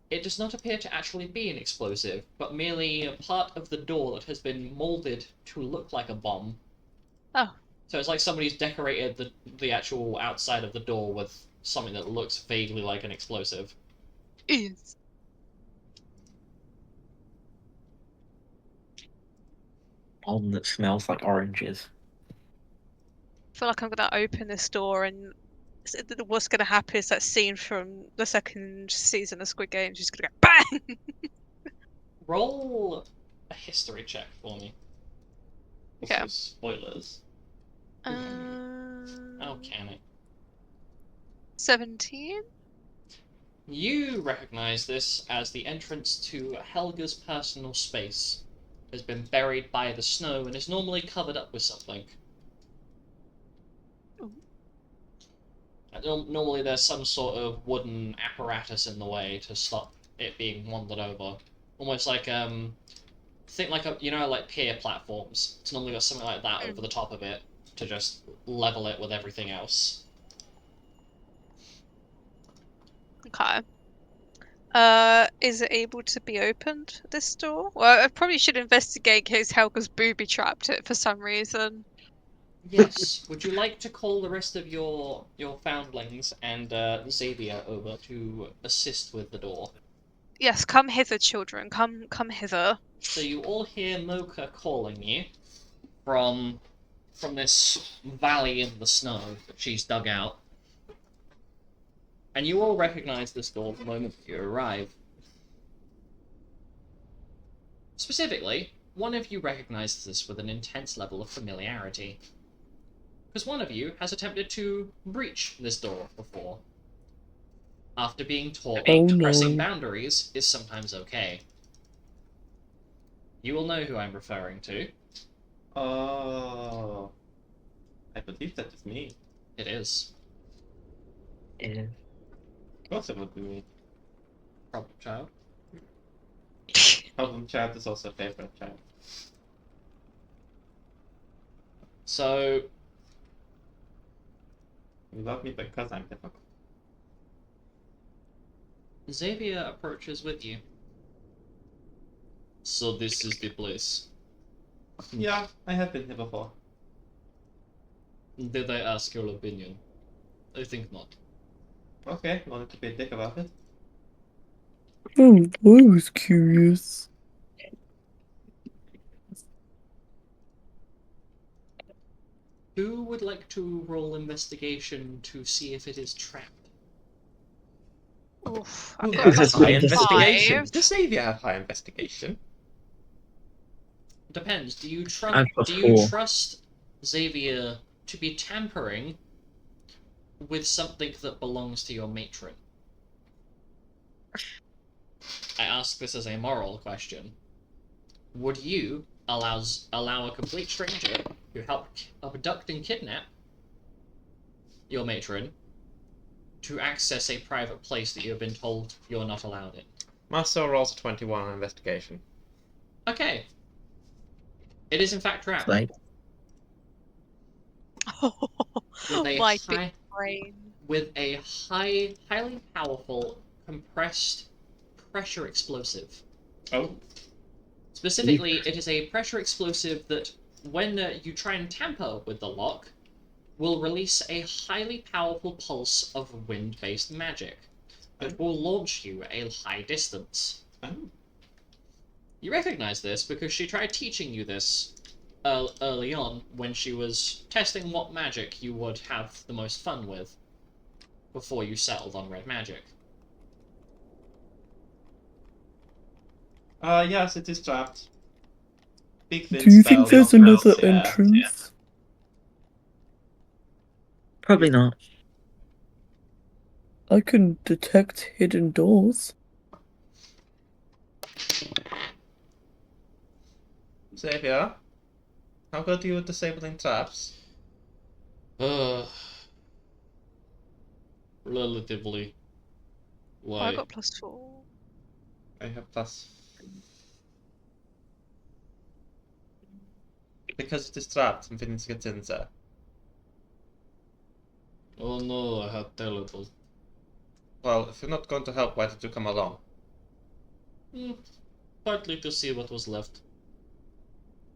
it does not appear to actually be an explosive, but merely a part of the door that has been molded to look like a bomb. Oh. So it's like somebody's decorated the actual outside of the door with something that looks vaguely like an explosive. Is. Bomb that smells like oranges. I feel like I'm gonna open this door and what's gonna happen is that scene from the second season of Squid Game. She's gonna go BANG! Roll a history check for me. Okay. Also spoilers. How can it? 17? You recognize this as the entrance to Helga's personal space. Has been buried by the snow and is normally covered up with something. Ooh. Normally there's some sort of wooden apparatus in the way to stop it being wandered over. Almost like, think like, like pier platforms. It's normally got something like that over the top of it to just level it with everything else. Okay. Is it able to be opened, this door? Well, I probably should investigate in case Helga's booby trapped it for some reason. Yes. Would you like to call the rest of your foundlings and Xavier over to assist with the door? Yes, come hither, children. Come hither. So you all hear Mocha calling you from this valley in the snow that she's dug out. And you all recognize this door the moment that you arrive. Specifically, one of you recognizes this with an intense level of familiarity. Because one of you has attempted to breach this door before, after being taught Oh, that no. pressing boundaries is sometimes okay. You will know who I'm referring to. "Oh, I believe that is me." It is. Yeah. Of course, it would be me. Problem child. Problem child is also favorite child. So, You love me because I'm difficult. Xavier approaches with you. So this is the place. Yeah, I have been here before. Did I ask your opinion? I think not. Okay, wanted to be a dick about it. Oh, I was curious. Who would like to roll investigation to see if it is trapped? Oof, Who I've has got a high Five. investigation? Does Xavier have high investigation? Depends. Do you I've got Do you 4. trust Xavier to be tampering with something that belongs to your matron? I ask this as a moral question. Would you allow a complete stranger who helped abduct and kidnap your matron to access a private place that you have been told you're not allowed in? Marcel rolls a 21 on investigation. Okay. It is in fact trapped. Like, With a My high, big brain. with a highly powerful, compressed pressure explosive Oh. Specifically, it is a pressure explosive that, when you try and tamper with the lock, will release a highly powerful pulse of wind-based magic that will launch you a high distance. Oh. You recognize this because she tried teaching you this early on when she was testing what magic you would have the most fun with before you settled on red magic. Yes, it is trapped. Big Do wind you spell, think there's nothing else, another yeah. entrance? Probably not. I can detect hidden doors. Xavier, how good are you at disabling traps? Relatively. Oh, I got +4. I have plus. Because it is trapped and things get in there. Oh no, I have terrible. Well, if you're not going to help, why did you come along? Partly to see what was left.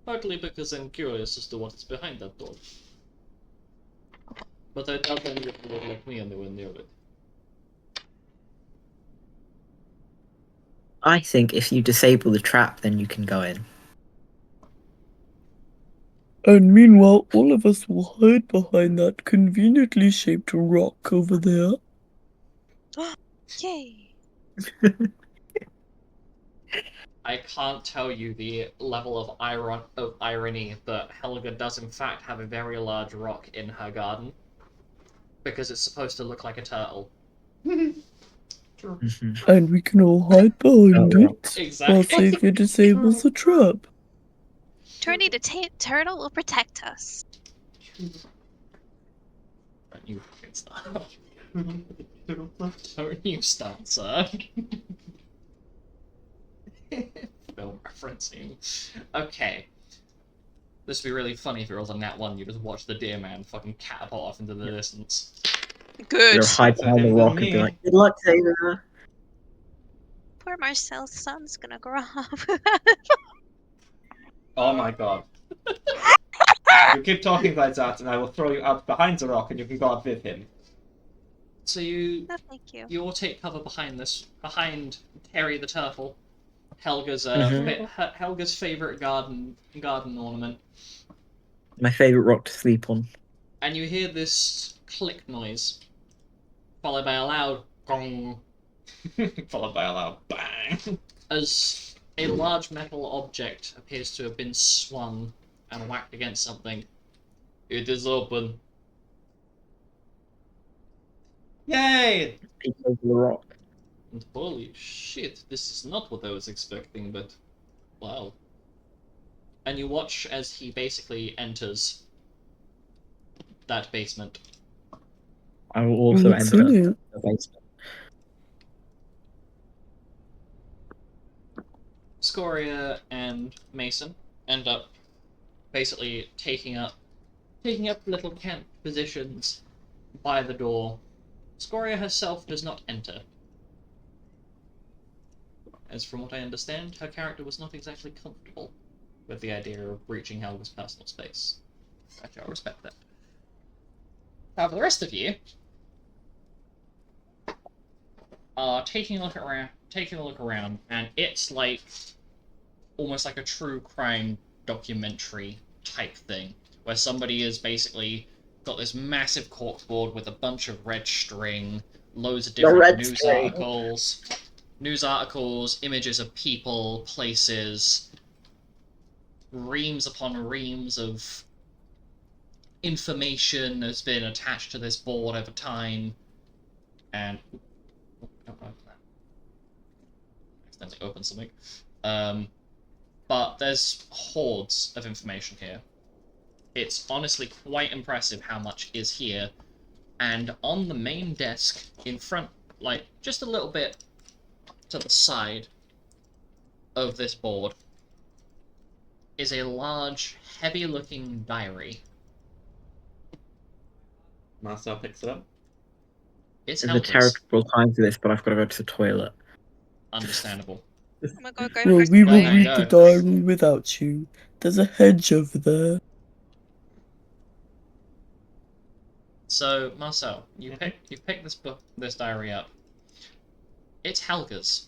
Partly because I'm curious as to what is behind that door. But I doubt anyone would let me anywhere near it. I think if you disable the trap, then you can go in. And meanwhile, all of us will hide behind that conveniently shaped rock over there. Yay! I can't tell you the level of irony that Helga does in fact have a very large rock in her garden. Because it's supposed to look like a turtle. Mhm. And we can all hide behind Oh, it while Exactly. Xavier disables the trap. Do I need a turtle will protect us? Don't you fucking start. Don't you start, sir. Film referencing. Okay. This would be really funny if it was on that one. You just watch the deer man fucking catapult off into the distance. Good. You'll hide behind the rock and be like, "Good luck, Xavier." Poor Marcel's son's gonna grow up. Oh my god. You keep talking like that, and I will throw you out behind the rock, and you can go out with him. So you No, thank you. all take cover behind Terry the turtle, Helga's Mhm. Helga's favorite garden ornament, My favorite rock to sleep on. and you hear this click noise, followed by a loud gong, Followed by a loud bang. as a large metal object appears to have been swung and whacked against something. It is open. Yay! Peek over the rock. And holy shit, this is not what I was expecting, but wow. And you watch as he basically enters that basement. I will also What's enter in it? the basement. Scoria and Mason end up basically taking up little camp positions by the door. Scoria herself does not enter, as from what I understand, her character was not exactly comfortable with the idea of breaching Helga's personal space. I shall respect that. However, the rest of you are taking a look around, and it's like almost like a true crime documentary type thing, where somebody has basically got this massive corkboard with a bunch of red string, loads of different red news string. articles, images of people, places, reams upon reams of information has been attached to this board over time, and accidentally opened something. But there's hordes of information here. It's honestly quite impressive how much is here. And on the main desk, in front, like, just a little bit to the side of this board, is a large, heavy-looking diary. Marcel picks it up. It's There's a Helga's. terrible time for this, but I've got to go to the toilet. Understandable. Oh my god, go Well, press we the will There button. you read the go. diary without you. There's a hedge over there. So, Marcel, you pick this diary up. It's Helga's.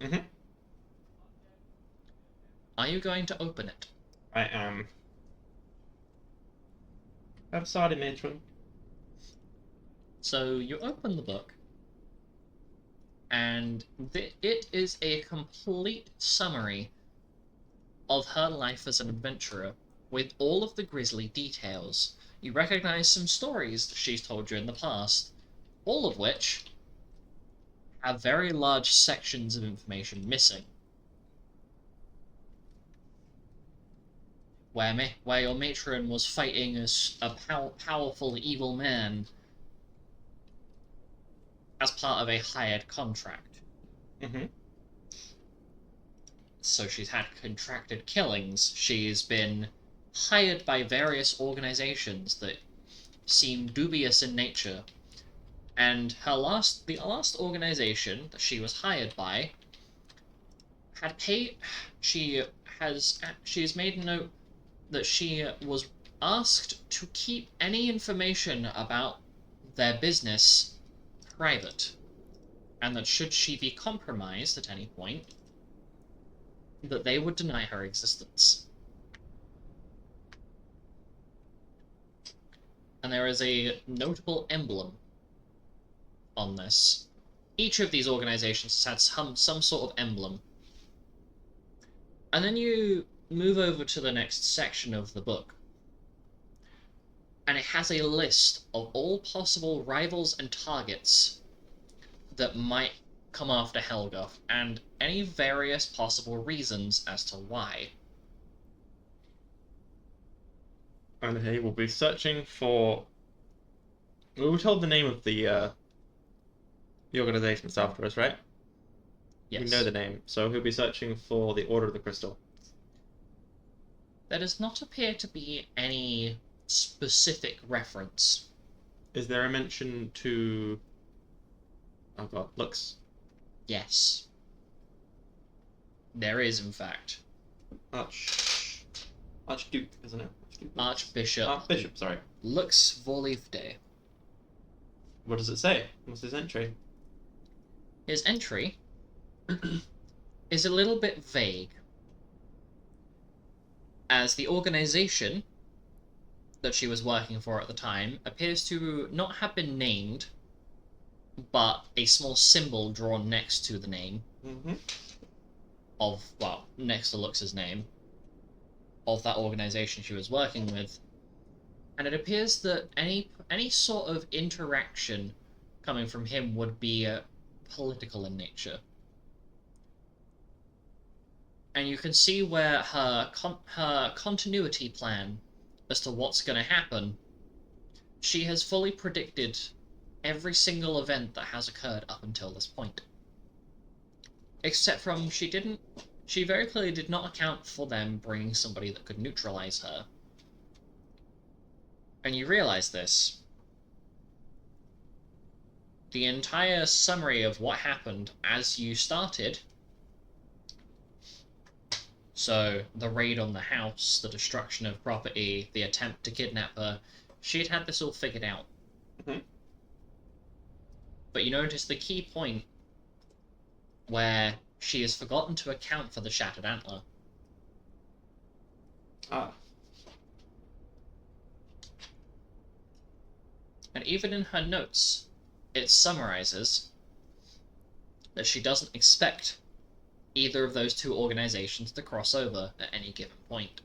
Mhm. Are you going to open it? I am. I'm sorry, matron. So you open the book, and it is a complete summary of her life as an adventurer, with all of the grisly details. You recognize some stories that she's told you in the past, all of which have very large sections of information missing. Where your matron was fighting as a powerful evil man as part of a hired contract. Mhm. So she's had contracted killings. She's been hired by various organizations that seem dubious in nature. And the last organization that she was hired by had paid. She's made note that she was asked to keep any information about their business private, and that should she be compromised at any point, that they would deny her existence. And there is a notable emblem on this. Each of these organizations has some sort of emblem. And then you move over to the next section of the book, and it has a list of all possible rivals and targets that might come after Helga, and any various possible reasons as to why. And he will be searching for. We were told the name of the organizations afterwards, right? Yes. We know the name, so he'll be searching for the Order of the Crystal. There does not appear to be any specific reference. Is there a mention to? Oh god, Lux. Yes. There is, in fact. Archduke, isn't it? Archbishop. Archbishop, sorry. Lux Volifde. What does it say? What's his entry? His entry is a little bit vague, as the organization that she was working for at the time appears to not have been named, but a small symbol drawn next to the name Mm-hmm. next to Lux's name, of that organization she was working with. And it appears that any sort of interaction coming from him would be political in nature. And you can see where her continuity plan as to what's going to happen, she has fully predicted every single event that has occurred up until this point. Except from she very clearly did not account for them bringing somebody that could neutralize her. And you realize this. The entire summary of what happened as you started, so the raid on the house, the destruction of property, the attempt to kidnap her, she'd had this all figured out. Mm-hmm. But you notice the key point where she has forgotten to account for the shattered antler. Ah. And even in her notes, it summarizes that she doesn't expect either of those two organizations to cross over at any given point.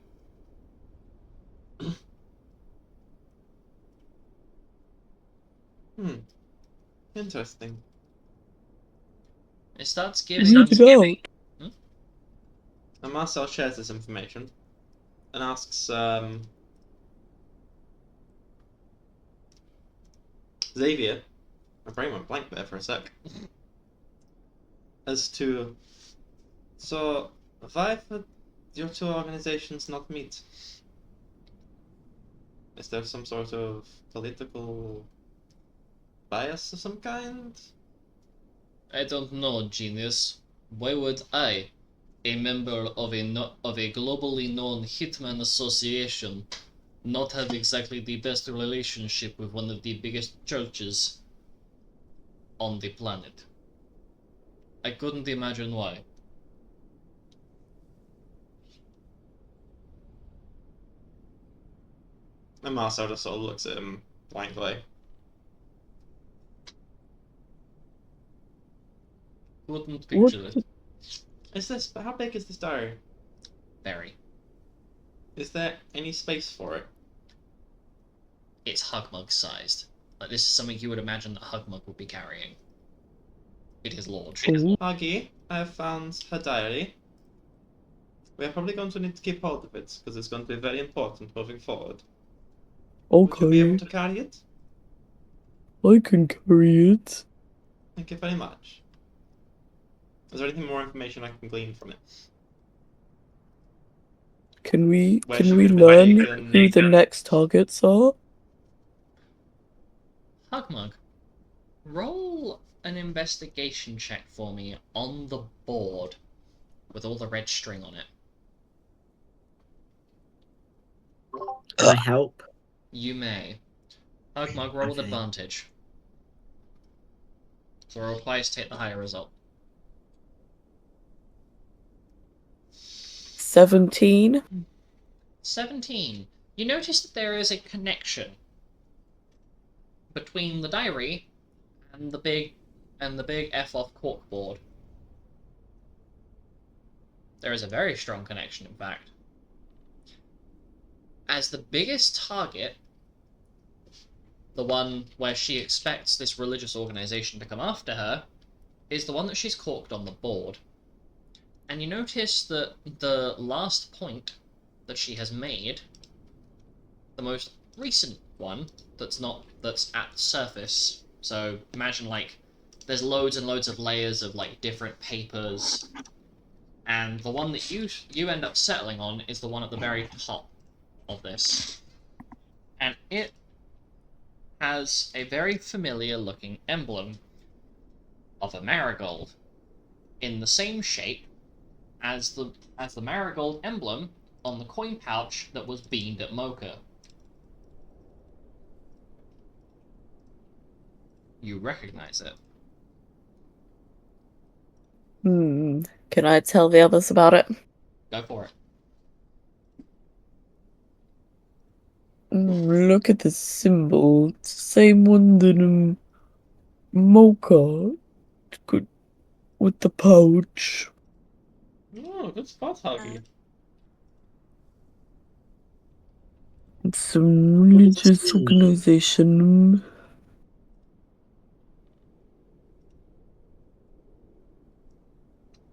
Interesting. It starts Check giving it out. And Marcel shares this information and asks Xavier, my brain went blank there for a sec, as to, so why would your two organizations not meet? Is there some sort of political bias of some kind? I don't know, genius. Why would I, a member of of a globally known hitman association, not have exactly the best relationship with one of the biggest churches on the planet? I couldn't imagine why. And Marcel just sort of looks at him blankly. Couldn't What? picture it. How big is this diary? Very. Is there any space for it? It's Hugmug sized. Like, this is something you would imagine that Hugmug would be carrying. It is large. Huggy, I have found her diary. We are probably going to need to keep hold of it, because it's going to be very important moving forward. Would you be able Okay, to carry it? I can carry it. Thank you very much. Is there anything more information I can glean from it? Can we Where can she we could have been learn taken- who the next targets are? Hugmug, roll an investigation check for me on the board with all the red string on it. Can I help? You may. Hugmug, roll with Okay. advantage. So roll twice, take the higher result. 17. 17. You notice that there is a connection between the diary and the big F off corkboard. There is a very strong connection, in fact. As the biggest target, the one where she expects this religious organization to come after her, is the one that she's corked on the board. And you notice that the last point that she has made, the most recent one that's at the surface, so imagine like there's loads and loads of layers of like different papers, and the one that you end up settling on is the one at the very top of this, and it has a very familiar looking emblem of a marigold in the same shape as the marigold emblem on the coin pouch that was beamed at Mocha. You recognize it. Can I tell the others about it? Go for it. Look at the symbol. It's the same one that Mocha could with the pouch. Oh, good spot, Huggy. It's some religious organization.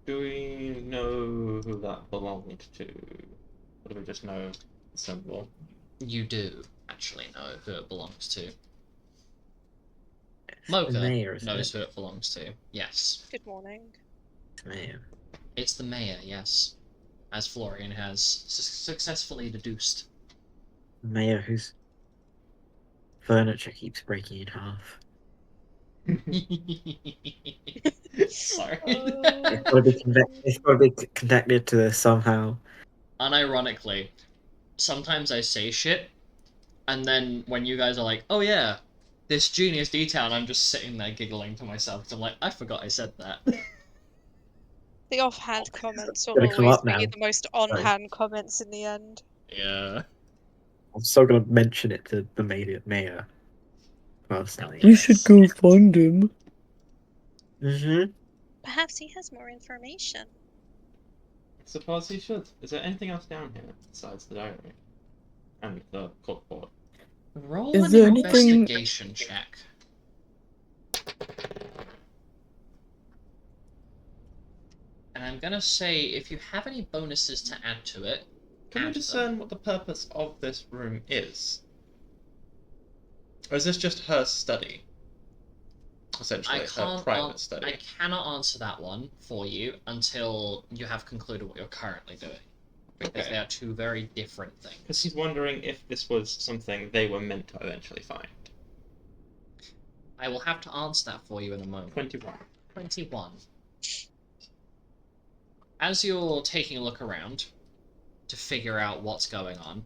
Do we know who that belonged to? Or do we just know the symbol? You do actually know who it belongs to. The Mocha mayor, isn't knows it? who it belongs to. Yes. Good morning. The mayor. It's the mayor, yes. As Florian has successfully deduced. The mayor whose furniture keeps breaking in half. Sorry. It's got to be connected to this somehow. Unironically, sometimes I say shit, and then when you guys are like, oh yeah, this genius detail, and I'm just sitting there giggling to myself, because I'm like, I forgot I said that. The offhand comments will Gonna come always up be now. the most on-hand comments in the end. Yeah. I'm still gonna mention it to the mayor personally. We should go find him. Mm-hmm. Perhaps he has more information. Suppose he should. Is there anything else down here besides the diary? And the corkboard? Roll Is an there anything- investigation check. And I'm gonna say, if you have any bonuses to add to it, Can we add them. discern what the purpose of this room is? Or is this just her study? Essentially, her private study. I cannot answer that one for you until you have concluded what you're currently doing. Because Okay. they are two very different things. Because he's wondering if this was something they were meant to eventually find. I will have to answer that for you in a moment. 21. 21. As you're taking a look around to figure out what's going on,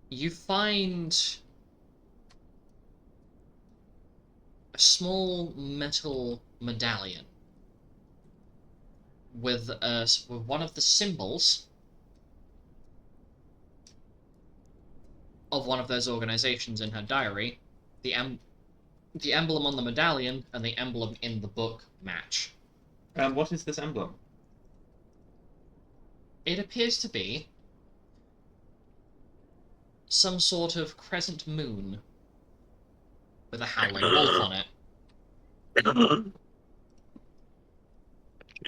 you find a small metal medallion with one of the symbols of one of those organizations in her diary. The emblem on the medallion and the emblem in the book match. What is this emblem? It appears to be some sort of crescent moon with a howling wolf on it. I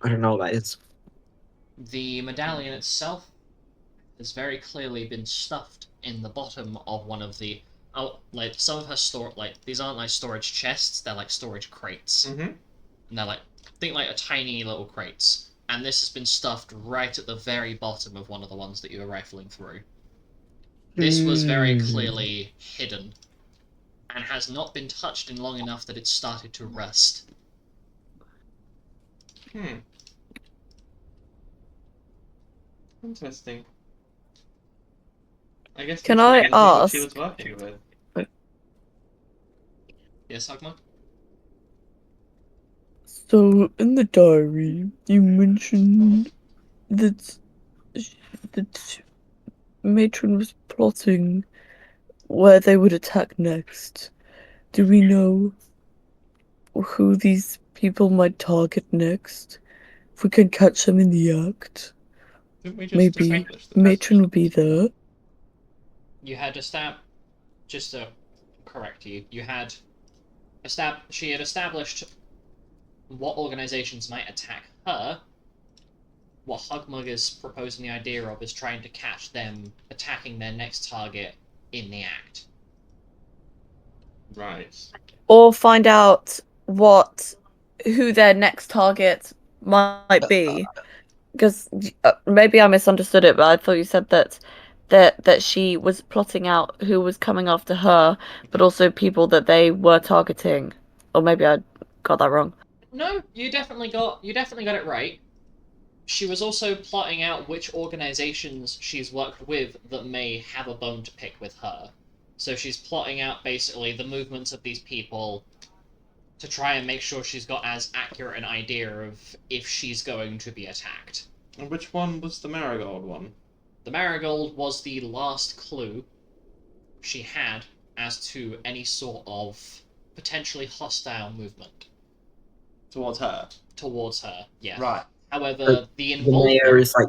don't know what that is. The medallion itself has very clearly been stuffed in the bottom of one of the like some of her these aren't like storage chests, they're like storage crates. Mm-hmm. And they're like, think like a tiny little crates. And this has been stuffed right at the very bottom of one of the ones that you were rifling through. This was very clearly hidden and has not been touched in long enough that it's started to rust. Interesting. I guess Can this I might be what she ask- was working with. Yes, Hugma? So, in the diary, you mentioned that that Matron was plotting where they would attack next. Do we know who these people might target next? If we can catch them in the act, Didn't we just maybe establish that? Matron will be there. You had just to correct you, she had established what organizations might attack her. What Hugmug is proposing the idea of is trying to catch them attacking their next target in the act. Right. Or find out who their next target might be. Because maybe I misunderstood it, but I thought you said that she was plotting out who was coming after her, but also people that they were targeting. Or maybe I got that wrong. No, you definitely got it right. She was also plotting out which organizations she's worked with that may have a bone to pick with her. So she's plotting out basically the movements of these people to try and make sure she's got as accurate an idea of if she's going to be attacked. And which one was the marigold one? The marigold was the last clue she had as to any sort of potentially hostile movement Towards her. towards her. Yeah. Right. However, the The involvement. mayor is like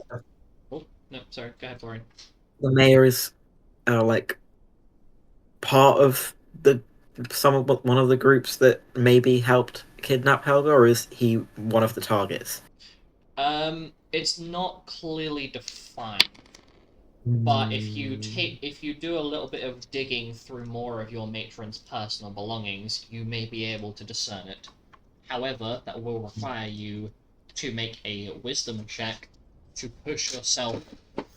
Oh no, sorry. Go ahead, Florian. the mayor is like part of the one of the groups that maybe helped kidnap Helga, or is he one of the targets? It's not clearly defined. But if you do a little bit of digging through more of your matron's personal belongings, you may be able to discern it. However, that will require you to make a wisdom check to push yourself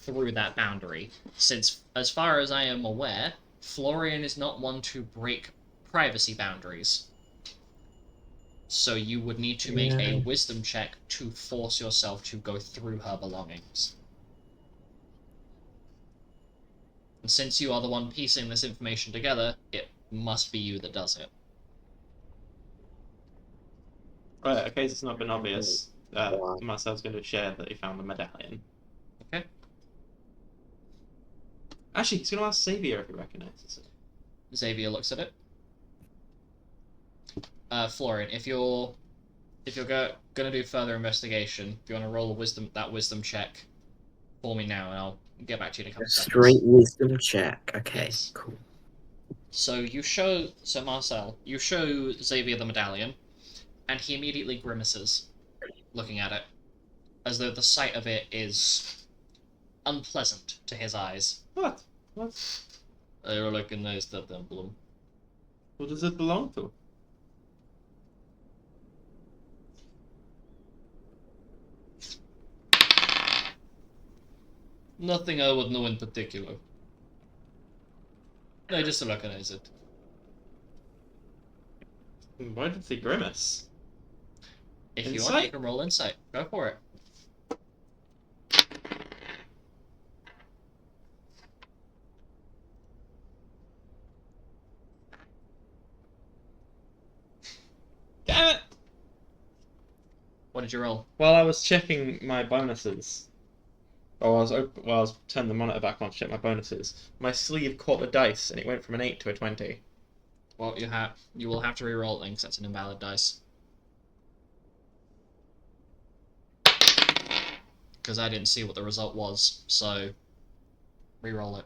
through that boundary. Since, as far as I am aware, Florian is not one to break privacy boundaries. So you would need to make a wisdom check to force yourself to go through her belongings. And since you are the one piecing this information together, it must be you that does it. Right, in case it's not been obvious, Marcel's going to share that he found the medallion. Okay. Actually, he's going to ask Xavier if he recognizes it. Xavier looks at it. Florian, if you're gonna do further investigation, if you want to roll that wisdom check for me now, and I'll get back to you in a couple of seconds. Straight wisdom check. Okay, Yes. cool. So Marcel, you show Xavier the medallion, and he immediately grimaces, looking at it, as though the sight of it is unpleasant to his eyes. What? I recognize that emblem. Who does it belong to? Nothing I would know in particular. I just recognize it. Why did they grimace? If you want, Insight? you can roll insight. Go for it. Damn it! What did you roll? While I was checking my bonuses, while I was turning the monitor back on to check my bonuses, my sleeve caught the dice and it went from an 8 to a 20. Well, you will have to re-roll it then, 'cause that's an invalid dice. Because I didn't see what the result was, so re-roll it.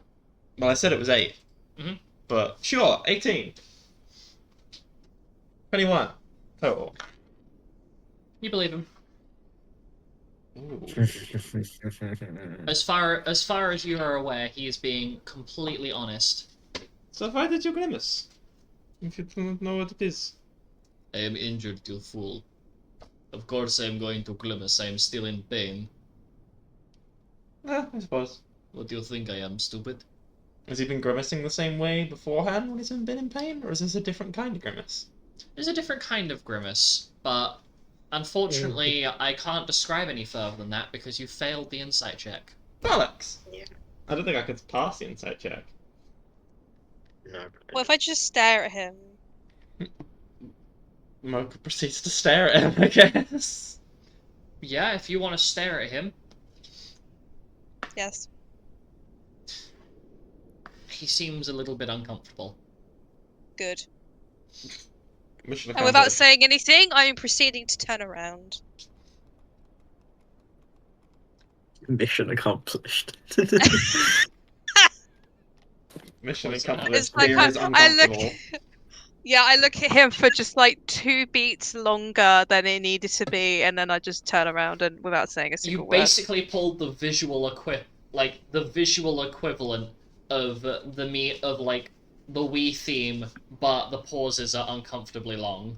Well, I said it was 8. Mhm. But sure, 18. 21 total. You believe him. Ooh. As far as you are aware, he is being completely honest. So why did you grimace? If you don't know what it is. I am injured, you fool. Of course I am going to grimace. I am still in pain. I suppose. What do you think I am, stupid? Has he been grimacing the same way beforehand when he's been in pain, or is this a different kind of grimace? There's a different kind of grimace, but unfortunately I can't describe any further than that because you failed the insight check. Bollocks! Yeah. I don't think I could pass the insight check. No. Well, if I just stare at him, Mocha proceeds to stare at him, I guess. Yeah, if you want to stare at him, yes. he seems a little bit uncomfortable. Good. Mission And without accomplished. saying anything, I am proceeding to turn around. Mission accomplished. Mission What's that? accomplished. It's like Beer is I uncomfortable. look. Yeah, I look at him for just like 2 beats longer than it needed to be, and then I just turn around and without saying a You single word. basically pulled the visual equivalent of the meat of like the Wii theme, but the pauses are uncomfortably long.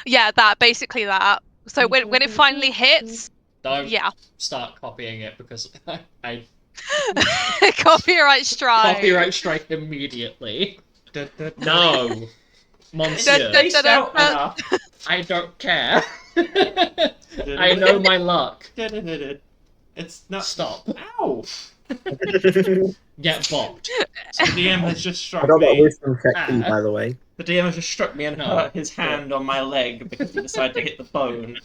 Yeah, basically that. So when it finally hits, Don't yeah, start copying it because I copyright strike. copyright strike immediately. No. No, Monsieur. Spaced out enough. I don't care. I know my luck. It's not. Stop. Ow! Get bopped. The DM has just struck I got that me. wisdom check too, by the way. The DM has just struck me and No. hurt his hand on my leg because he decided to hit the phone.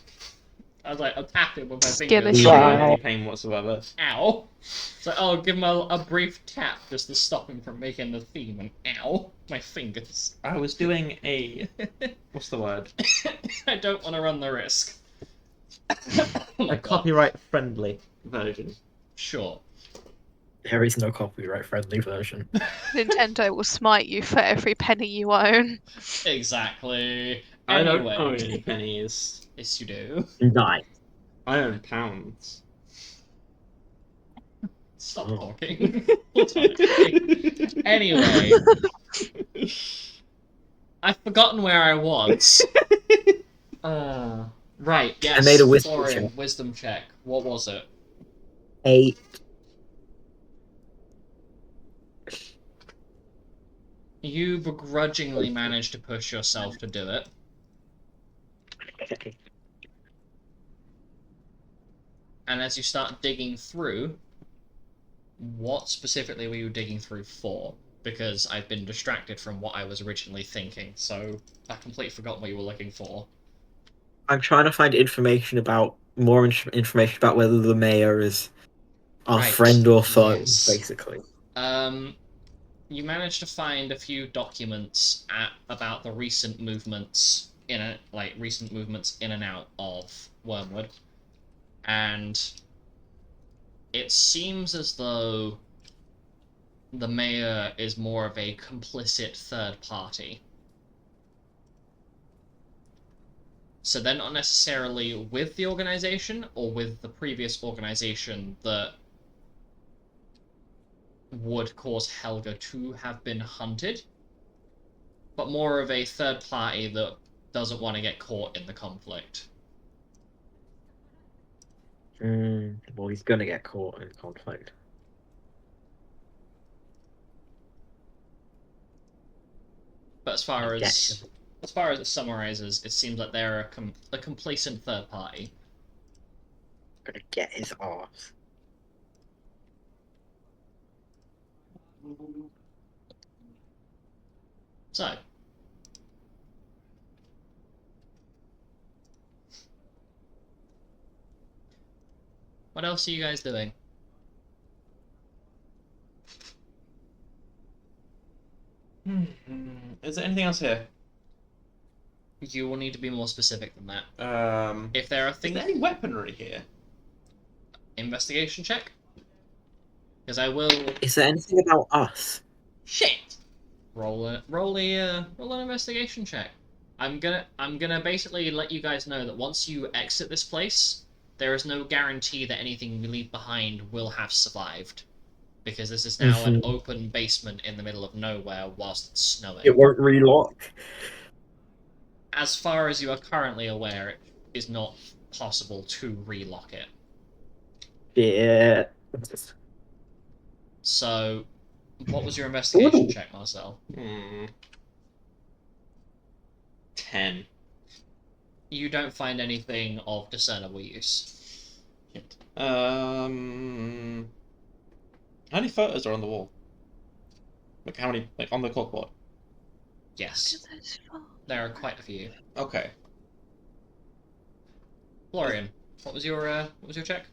I was like, I'll tap him with my Skin fingers. is Not Wow. in any pain whatsoever. Ow. So I'll give him a brief tap just to stop him from making the theme, and ow, my fingers. I was doing a. What's the word? I don't want to run the risk. Oh my A God. copyright friendly version. Sure. There is no copyright friendly version. Nintendo will smite you for every penny you own. Exactly. I don't Anyway. own any pennies. Yes, you do. Nice. I own pounds. Stop Oh. talking. Anyway. I've forgotten where I was. Right, yes. I made a wisdom Florian, check. wisdom check. What was it? 8. You begrudgingly managed to push yourself to do it. And as you start digging through, what specifically were you digging through for? Because I've been distracted from what I was originally thinking, so I completely forgot what you were looking for. I'm trying to find information about information about whether the mayor is our Right, friend or foe, yes. basically. You managed to find a few documents about the recent movements in and out of Wormwood, and it seems as though the mayor is more of a complicit third party. So they're not necessarily with the organization or with the previous organization that would cause Helga to have been hunted, but more of a third party that doesn't want to get caught in the conflict. Well, he's gonna get caught in conflict. But as far I as as far as it summarizes, it seems like they're a complacent third party. Gonna get his arse. So, what else are you guys doing? Is there anything else here? You will need to be more specific than that. Is If there are there things, any weaponry here? investigation check. Because I will Is there anything about us? shit. Roll an investigation check. I'm gonna basically let you guys know that once you exit this place, there is no guarantee that anything you leave behind will have survived. Because this is now an open basement in the middle of nowhere whilst it's snowing. It won't relock. As far as you are currently aware, it is not possible to relock it. Yeah. So, what was your investigation check, Marcel? 10. You don't find anything of discernible use. Shit. How many photos are on the wall? Like how many, like on the corkboard? Yes, there are quite a few. Okay. Florian, what was your check?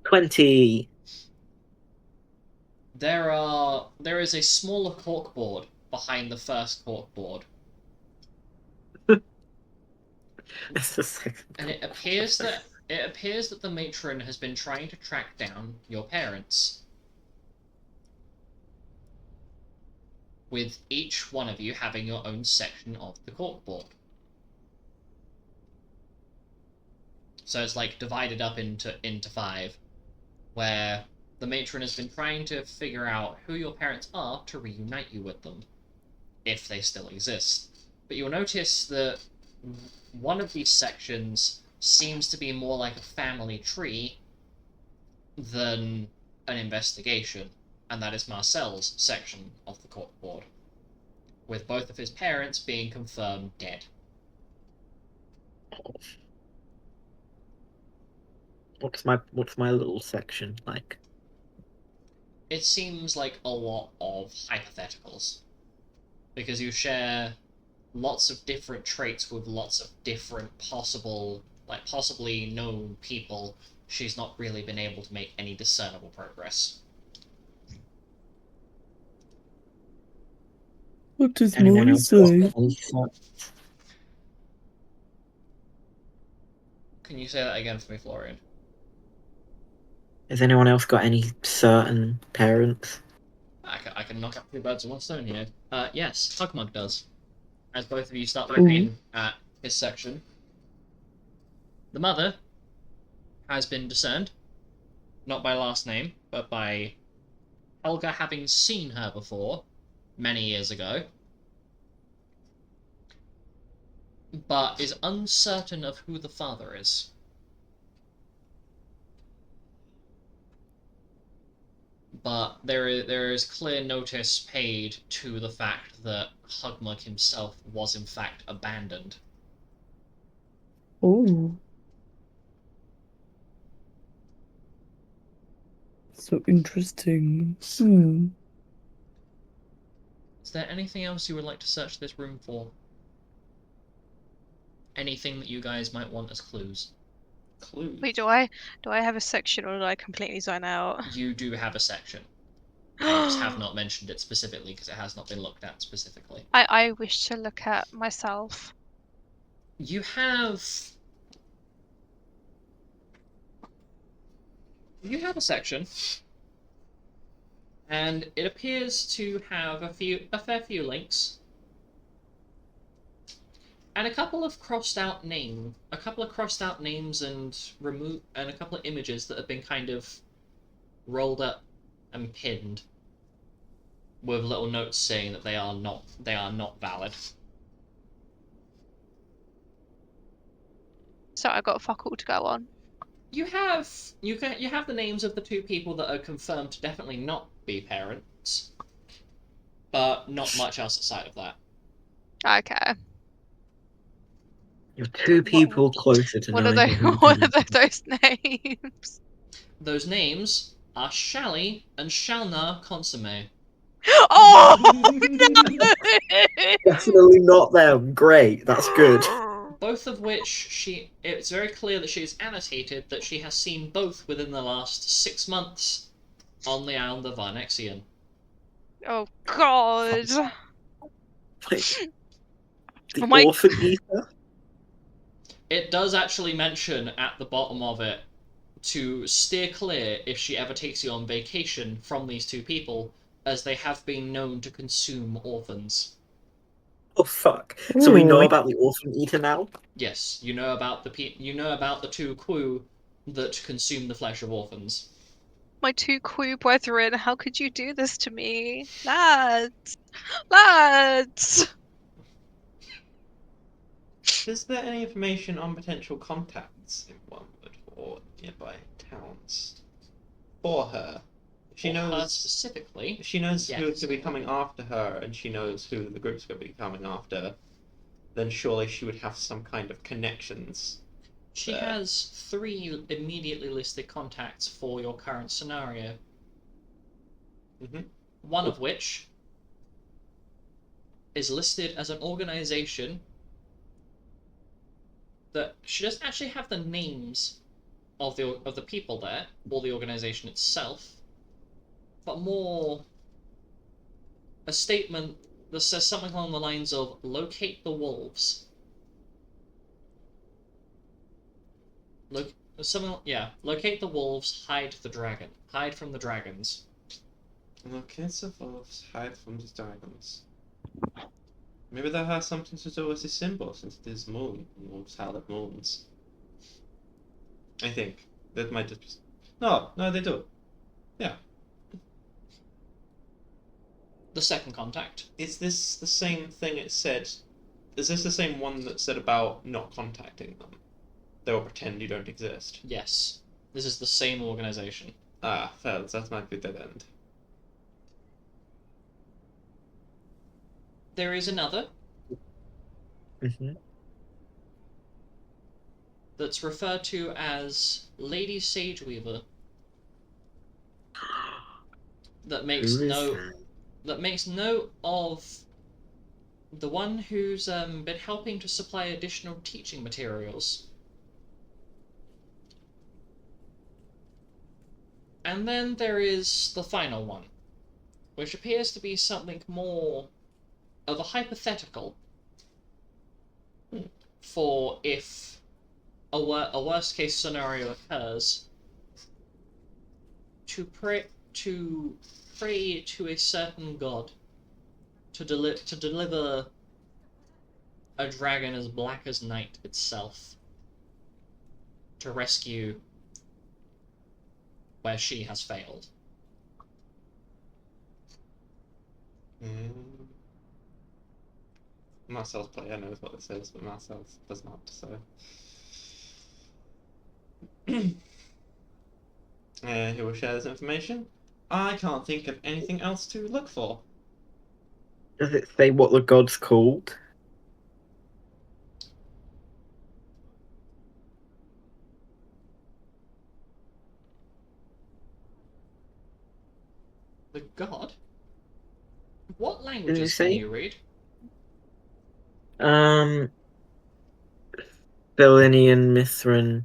20. There is a smaller corkboard behind the first corkboard, That's the second. and it appears that the matron has been trying to track down your parents, with each one of you having your own section of the corkboard. So it's like divided up into 5, where the matron has been trying to figure out who your parents are to reunite you with them, if they still exist. But you'll notice that one of these sections seems to be more like a family tree than an investigation, and that is Marcel's section of the corkboard, with both of his parents being confirmed dead. What's my little section like? It seems like a lot of hypotheticals, because you share lots of different traits with lots of different possibly known people. She's not really been able to make any discernible progress. What does Anyone Molly else got say? any certs? Can you say that again for me, Florian? Has anyone else got any certain parents? I can knock out 2 birds with 1 stone here. Yes, Hugmug does. As both of you start looking at his section, the mother has been discerned, not by last name, but by Helga having seen her before, many years ago, but is uncertain of who the father is. But there is clear notice paid to the fact that Hugmug himself was in fact abandoned. Oh. So interesting. Is there anything else you would like to search this room for? Anything that you guys might want as clues? Clues. Wait, do I have a section or did I completely zone out? You do have a section. I just have not mentioned it specifically because it has not been looked at specifically. I wish to look at myself. You have a section, and it appears to have a fair few links, and a couple of crossed out names and a couple of images that have been kind of rolled up and pinned with little notes saying that they are not valid. So I got fuck all to go on. You have the names of the 2 people that are confirmed to definitely not be parents, but not much else aside of that. Okay. You're two people closer to What are knowing they? who What did are it. those names? Those names are Shally and Shalna Consomme. Oh no! Definitely not them. Great, that's good. Both of which it's very clear that she has annotated that she has seen both within the last 6 months on the island of Varnexian. Oh god. Wait, the Oh my. orphan eater? It does actually mention at the bottom of it to steer clear if she ever takes you on vacation from these two people, as they have been known to consume orphans. Oh fuck. So we know Ooh, about the orphan eater now? Yes, you know about the two Quu that consume the flesh of orphans. My two Queen brethren, how could you do this to me? Lads! Lads! Is there any information on potential contacts in Wormwood or nearby towns for her? She For her knows. specifically, She knows who's yes. going to be coming after her, and she knows who the group's going to be coming after. Then surely she would have some kind of connections. She there. has 3 immediately listed contacts for your current scenario. Mhm. One of which is listed as an organization that she doesn't actually have the names of the people there or the organization itself, but more a statement that says something along the lines of "Locate the wolves." Locate the wolves. Hide the dragon. Hide from the dragons. Kids of wolves hide from the dragons. Maybe that has something to do with the symbol, since it is moon. Wolves have moons. I think. That might just be... No, they do. Yeah. The second contact. Is this the same thing it said? Is this the same one that said about not contacting them? They will pretend you don't exist. Yes, this is the same organization. Ah, fair. That might be dead end. There is another Mm-hmm. that's referred to as Lady Sageweaver that makes Who is note of the one who's been helping to supply additional teaching materials. And then there is the final one, which appears to be something more of a hypothetical for if a worst case scenario occurs, to pray to a certain god to deliver a dragon as black as night itself to rescue where she has failed. Marcel's player knows what this is, but Marcel does not, so... Who will share this information? I can't think of anything else to look for. Does it say what the god's called? The god? What Did it languages can say? you read? Bellinian, Mithrin,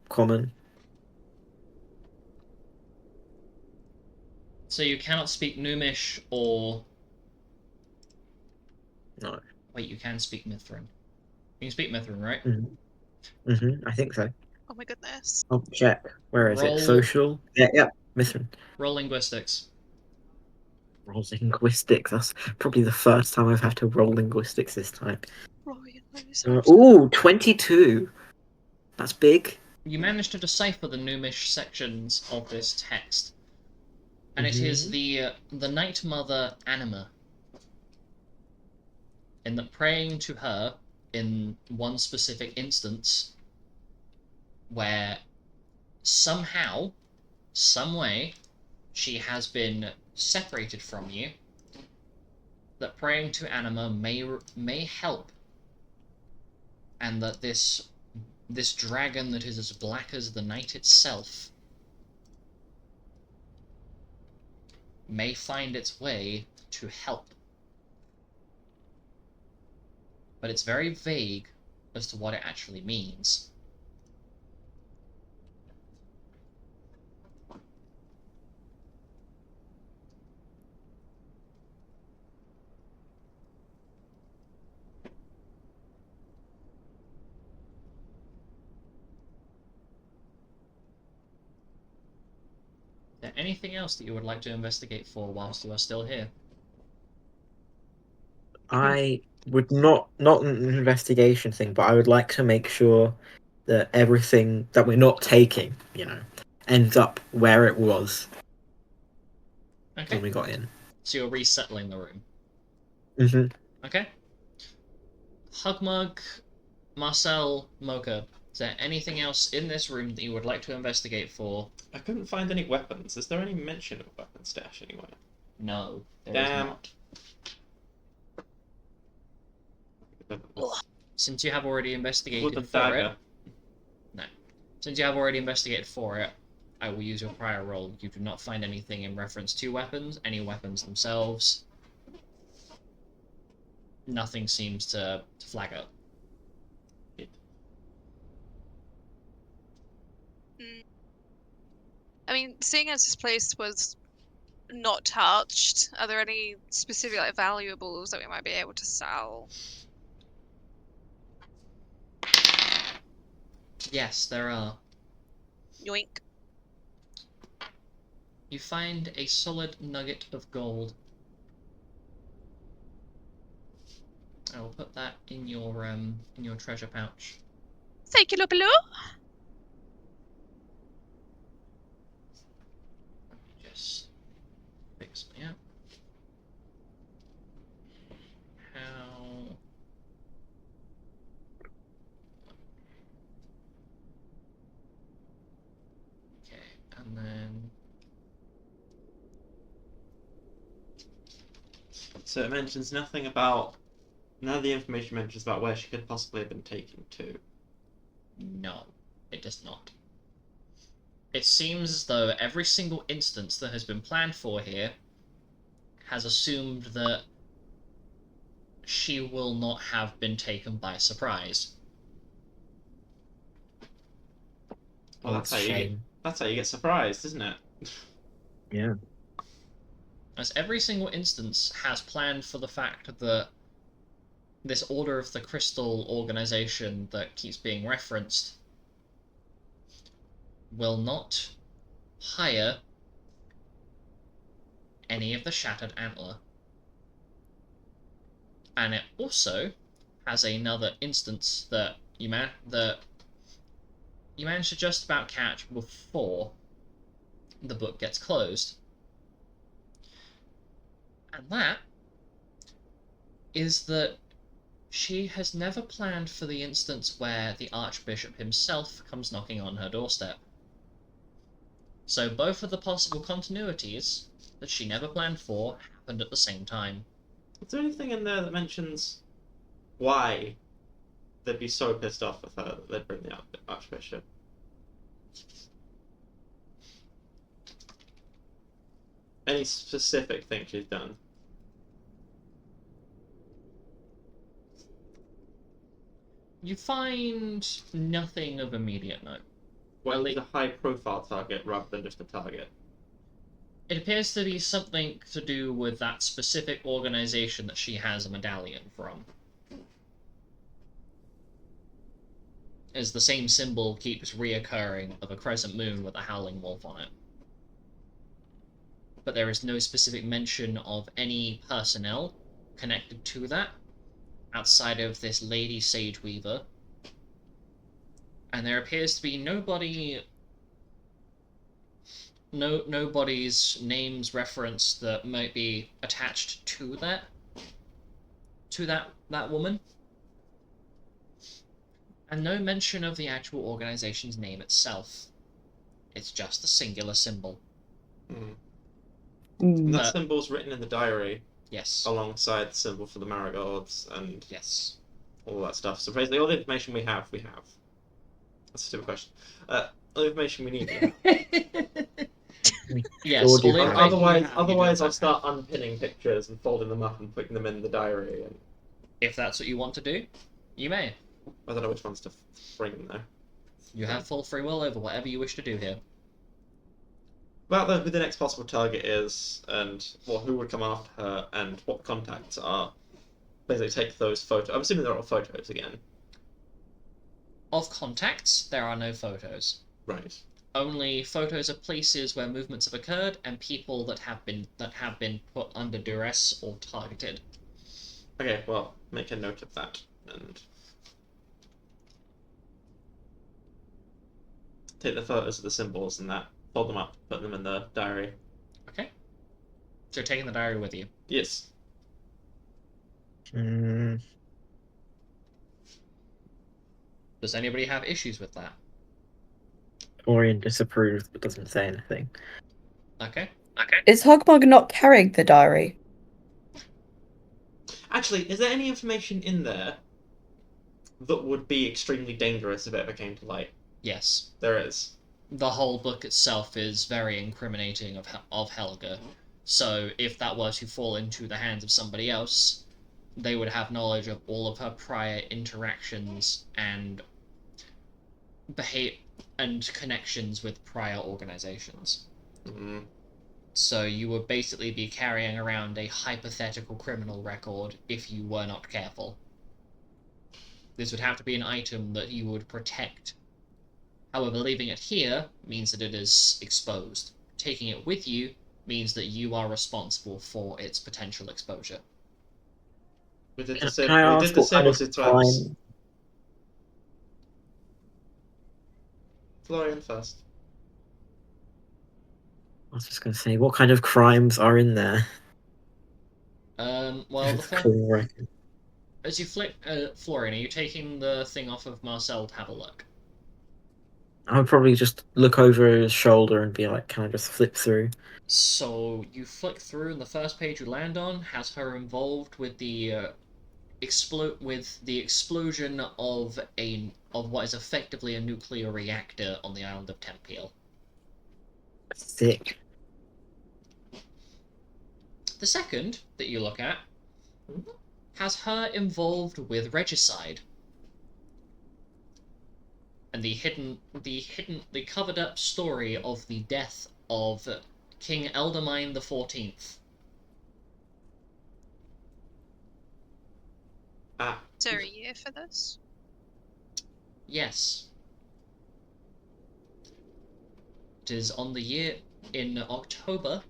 Common. So you cannot speak Numish or... No. Wait, you can speak Mithrin. You can speak Mithrin, right? I think so. Oh my goodness. I'll check. Where is it? Roll- Social? Yeah, Mithrin. Roll linguistics. Roll linguistics. That's probably the first time I've had to roll linguistics this time. Rory knows. Ooh, 22. That's big. You manage to decipher the Numish sections of this text, and it is the Night Mother Anima. In that praying to her in one specific instance, where somehow, some way, she has been separated from you. that praying to anima may help, and that this dragon that is as black as the night itself may find its way to help. But it's very vague as to what it actually means. Is there anything else that you would like to investigate for whilst you are still here? I would not an investigation thing, but I would like to make sure that everything that we're not taking, ends up where it was Okay. when we got in. So you're resettling the room. Mm-hmm. Okay. Hugmug, Marcel, Mocha, is there anything else in this room that you would like to investigate for? I couldn't find any weapons. Is there any mention of a weapon stash anywhere? No, there is Damn. not. Since you have already investigated With the for dagger. it... No. Since you have already investigated for it, I will use your prior roll. You do not find anything in reference to weapons, any weapons themselves. Nothing seems to flag up. I mean, seeing as this place was not touched, are there any specific valuables that we might be able to sell? Yes, there are. Yoink. You find a solid nugget of gold. I will put that in your treasure pouch. Thank you, Lupilou. Just fix me up. How? Okay, and then So it mentions nothing about... None of the information mentions about where she could possibly have been taken to. no, it does not. It seems as though every single instance that has been planned for here has assumed that she will not have been taken by surprise. Well, That's a shame. That's how you get surprised, isn't it? Yeah. As every single instance has planned for the fact that this Order of the Crystal organization that keeps being referenced will not hire any of the Shattered Antler. And it also has another instance that you managed to just about catch before the book gets closed. And that is that she has never planned for the instance where the Archbishop himself comes knocking on her doorstep. So both of the possible continuities that she never planned for happened at the same time. Is there anything in there that mentions why they'd be so pissed off with her that they'd bring the Archbishop? Any specific thing she's done? You find nothing of immediate note. Well, he's a high-profile target rather than just a target. It appears to be something to do with that specific organization that she has a medallion from. As the same symbol keeps reoccurring of a crescent moon with a howling wolf on it. But there is no specific mention of any personnel connected to that, outside of this Lady Sage Weaver. And there appears to be nobody's names referenced that might be attached to that woman. And no mention of the actual organization's name itself. It's just a singular symbol. And that But symbol's written in the diary. Yes. alongside the symbol for the marigolds and Yes. all that stuff. So basically, all the information we have. That's a stupid question. All the information we need, we have. Yes. Sure do All the have. information you Otherwise, have, you do otherwise in I'll fact start have. unpinning pictures and folding them up and putting them in the diary. And If that's what you want to do, you may. I don't know which ones to bring though. You have full free will over whatever you wish to do here. About who the next possible target is, and who would come after her, and what the contacts are. Basically, take those photos. I'm assuming they're all photos again. Of contacts, there are no photos. Right. Only photos of places where movements have occurred and people that have been put under duress or targeted. Okay, well, make a note of that and take the photos of the symbols and that, fold them up, put them in the diary. Okay. So you're taking the diary with you. Yes. Does anybody have issues with that? Orion disapproves but doesn't say anything. Okay. Is Hogmog not carrying the diary? Actually, is there any information in there that would be extremely dangerous if it ever came to light? Yes. There is. The whole book itself is very incriminating of Helga. So if that were to fall into the hands of somebody else, they would have knowledge of all of her prior interactions and connections with prior organizations. Mm. So you would basically be carrying around a hypothetical criminal record if you were not careful. This would have to be an item that you would protect. However, leaving it here means that it is exposed. Taking it with you means that you are responsible for its potential exposure. We did Can the I we ask did the what kind same of with traps. crime? Florian first. I was just going to say, what kind of crimes are in there? Well, It's a criminal record. as you flick, Florian, are you taking the thing off of Marcel to have a look? I would probably just look over his shoulder and be like, can I just flip through? So you flick through, and the first page you land on has her involved with the explosion of what is effectively a nuclear reactor on the island of Tempiel. Sick. The second that you look at has her involved with regicide. And the covered up story of the death of King Eldamine the 14th. Ah. Is there a year for this? Yes. It is on the year in October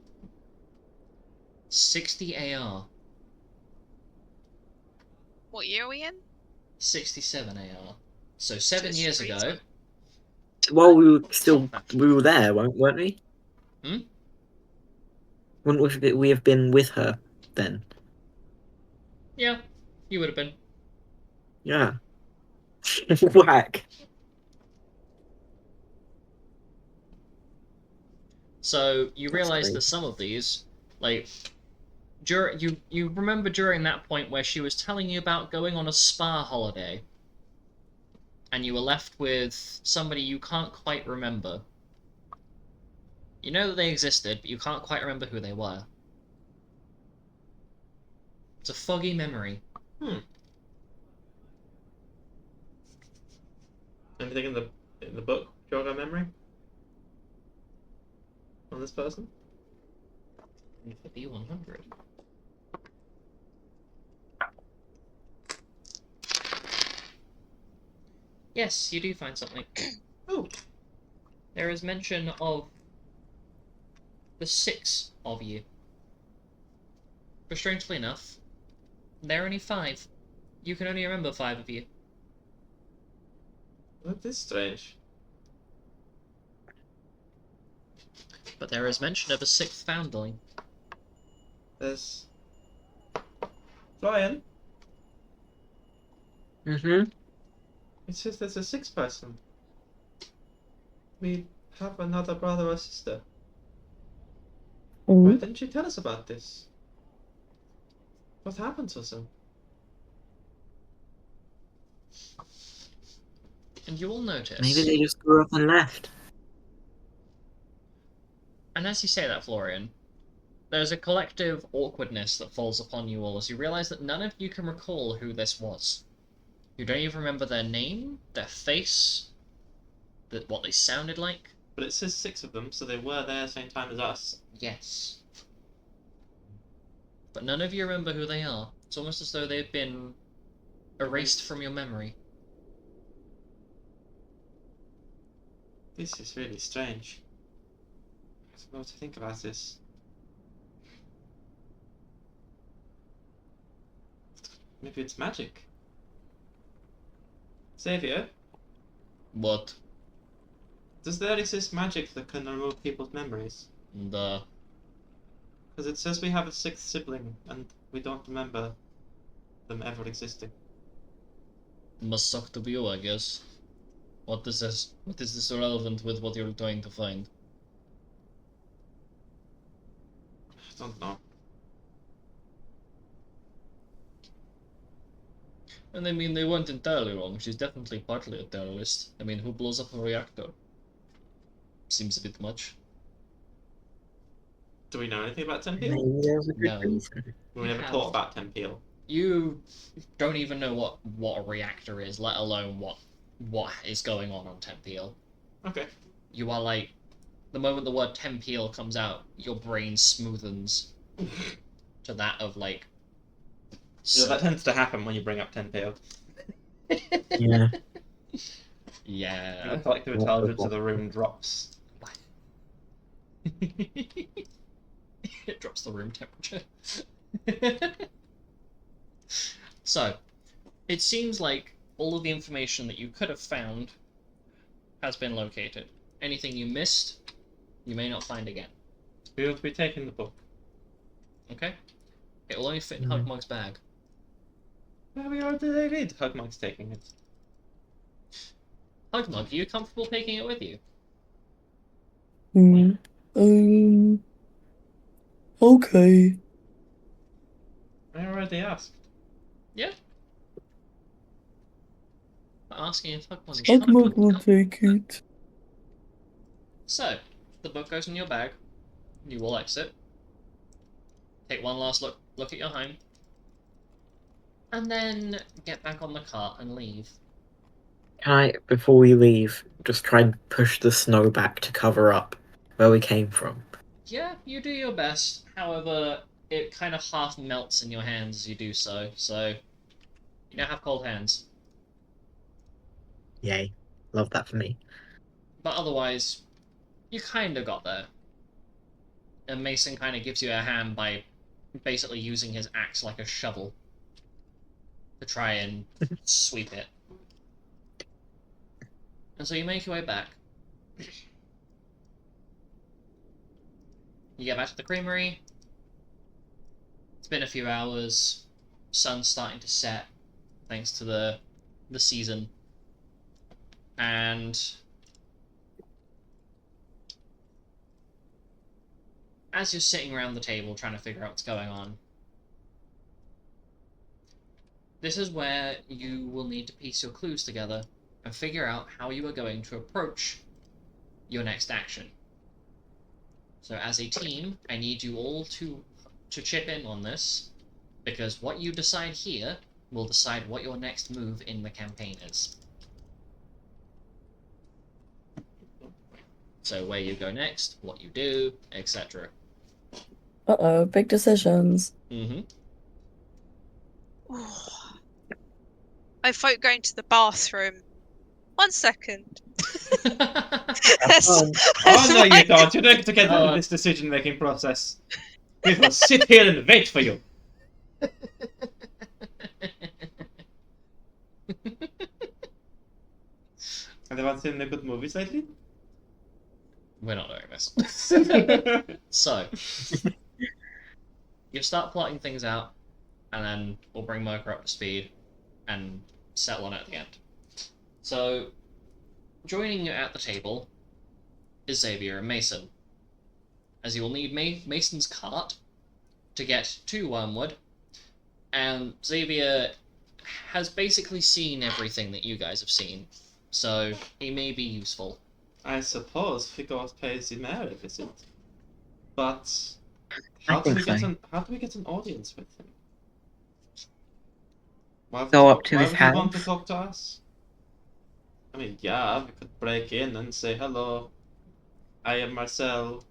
60 AR. What year are we in? 67 AR. So 7 Just years free ago. time. Well, we were there, weren't we? Hmm? Wouldn't we have been with her then? Yeah, you would have been. Yeah. Whack. So you That's realise great. that some of these, like, you remember during that point where she was telling you about going on a spa holiday, and you were left with somebody you can't quite remember. You know that they existed, but you can't quite remember who they were. It's a foggy memory. Anything in the book jog our memory on this person? For B100. Yes, you do find something. Oh. There is mention of the 6 of you. But strangely enough, there are only 5. You can only remember 5 of you. That is strange. But there is mention of a 6th foundling. There's Florian. Mm-hmm. It says there's a 6th person. We have another brother or sister. Why Oh, didn't you tell us about this? What happened to them? And you will notice. Maybe they just grew up and left. And as you say that, Florian, there's a collective awkwardness that falls upon you all as you realize that none of you can recall who this was. You don't even remember their name, their face, what they sounded like. But it says 6 of them, so they were there same time as us. Yes. But none of you remember who they are. It's almost as though they've been erased from your memory. This is really strange. I don't know what to think about this. Maybe it's magic. Xavier, What? does there exist magic that can remove people's memories? The... Because it says we have a 6th sibling, and we don't remember them ever existing. Must suck to be you, I guess. What is this? What is this relevant with what you're trying to find? I don't know. And I mean, they weren't entirely wrong. She's definitely partly a terrorist. I mean, who blows up a reactor? Seems a bit much. Do we know anything about Tempeal? Maybe there's a good No. reason. We never have- thought about Tempeal. You don't even know what a reactor is, let alone what is going on Tempeal. Okay. You are like, the moment the word Tempeal comes out, your brain smoothens to that of like. Yeah, that tends to happen when you bring up Tempeal. Yeah. Yeah. The collective intelligence of the room drops. It drops the room temperature. So, it seems like all of the information that you could have found has been located. Anything you missed, you may not find again. We will be taking the book. Okay? It will only fit in Hugmug's bag. Where we are today, read. Hugmug's taking it. Hugmug, are you comfortable taking it with you? Okay. I already asked. Yeah. I'm asking if Hugmug is Hugmug comfortable. will take it. So, the book goes in your bag. You will exit. Take one last look at your home. And then get back on the cart and leave. Can I, before we leave, just try and push the snow back to cover up where we came from? Yeah, you do your best. However, it kind of half melts in your hands as you do so. So, you now have cold hands. Yay. Love that for me. But otherwise, you kind of got there. And Mason kind of gives you a hand by basically using his axe like a shovel to try and sweep it. And so you make your way back. You get back to the creamery. It's been a few hours. Sun's starting to set, thanks to the season. And as you're sitting around the table trying to figure out what's going on, this is where you will need to piece your clues together and figure out how you are going to approach your next action. So as a team, I need you all to chip in on this, because what you decide here will decide what your next move in the campaign is. So where you go next, what you do, etc. Uh-oh, big decisions. Mm-hmm. I vote going to the bathroom. 1 second. fun. Oh no, you don't. You don't get to get into this decision-making process. We will sit here and wait for you. Have you seen any good movies lately? We're not doing this. So, you start plotting things out, and then we'll bring Mocha up to speed and settle on it at the end. So, joining you at the table is Xavier and Mason, as you will need Mason's cart to get to Wormwood, And Xavier has basically seen everything that you guys have seen, so he may be useful. I suppose Figos pays the mayor a visit. But I how do think we get so. an audience with him? Go up to why his would he want to house? talk to us? I mean, yeah, we could break in and say, hello, I am Marcel.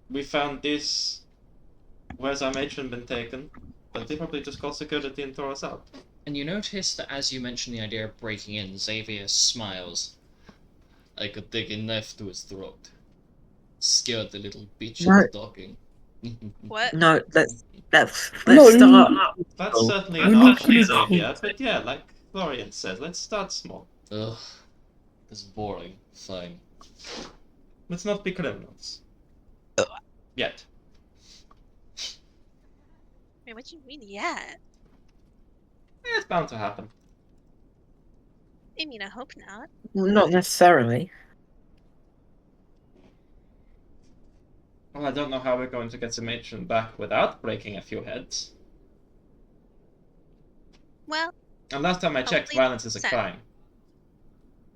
We found this. Where's our matron been taken? But they probably just call security and throw us out. And you notice that as you mention the idea of breaking in, Xavier smiles. I could take a knife to his throat. Scared the little bitch No. into talking. What? No, let's No, start. That's Oh, certainly we're an not option, gonna Xavier. But yeah, like Florian said, let's start small. Ugh, this is boring. Fine. Let's not be criminals. Yet. Wait, what do you mean yet? It's bound to happen. I mean, I hope not. Not necessarily. Well, I don't know how we're going to get the matron back without breaking a few heads. Well, And last time I checked, Only violence is a consent. crime.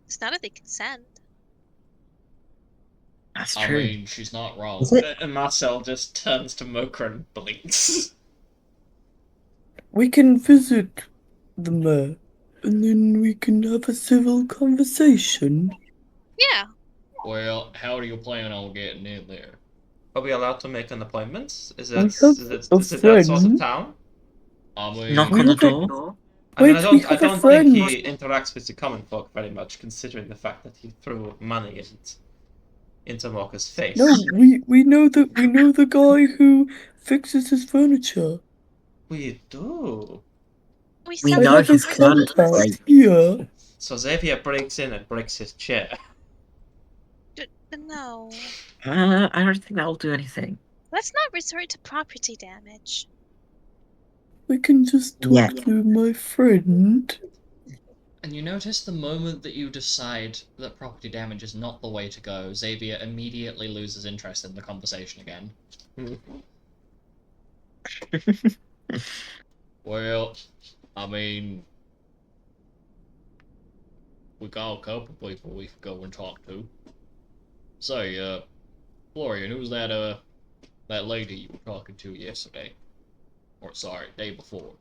it's not if they consent. That's I true. mean, she's not wrong. Is it? And Marcel just turns to Mocha and blinks. We can visit the mayor, and then we can have a civil conversation. Yeah. Well, how do you plan on getting in there? Are we allowed to make an appointment? Is We it have is a it that sort of friend. town? I mean, Knock We on the have a- door. I mean, Wait, I we don't have a think friend. he interacts with the common folk very much, considering the fact that he threw money into Mocha's face. No, we know the guy who fixes his furniture. We do. We We said I know have his his we're not- contact here. So Xavier breaks in and breaks his chair. No. I don't think that'll do anything. Let's not resort to property damage. We can just talk Yeah. to my friend. and you notice the moment that you decide that property damage is not the way to go, Xavier immediately loses interest in the conversation again. Well, I mean, we got a couple people we could go and talk to. Say, Florian, who's that lady you were talking to yesterday? Or, sorry, day before.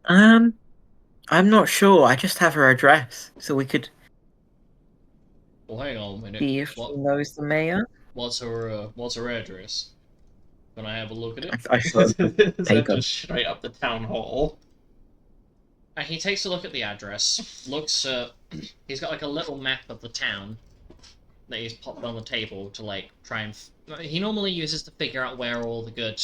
I'm not sure. I just have her address, so we could Well, hang on a minute. see if What, she knows the mayor. what's her address? Can I have a look at it? I saw Is that paper. just straight up the town hall? And he takes a look at the address, looks, he's got like a little map of the town that he's popped on the table to like try and. He normally uses to figure out where all the good,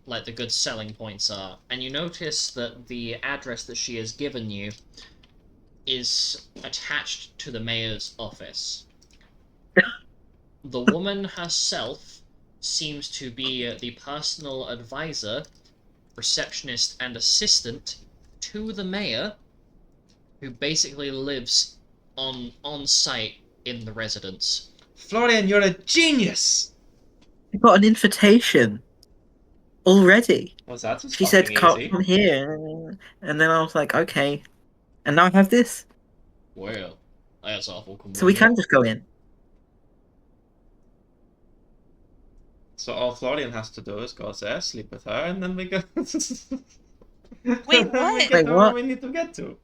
like the good selling points are. And you notice that the address that she has given you is attached to the mayor's office. The woman herself seems to be the personal advisor, receptionist, and assistant to the mayor, who basically lives on site in the residence. Florian, you're a genius! I got an invitation already. Was that just She said, fucking "Come easy? from here," and then I was like, "Okay," and now I have this, Well, that's awful convenient. so we can just go in. So all Florian has to do is go there, sleep with her, and then we go. Wait, We what? get Wait, to where what? we need to get to.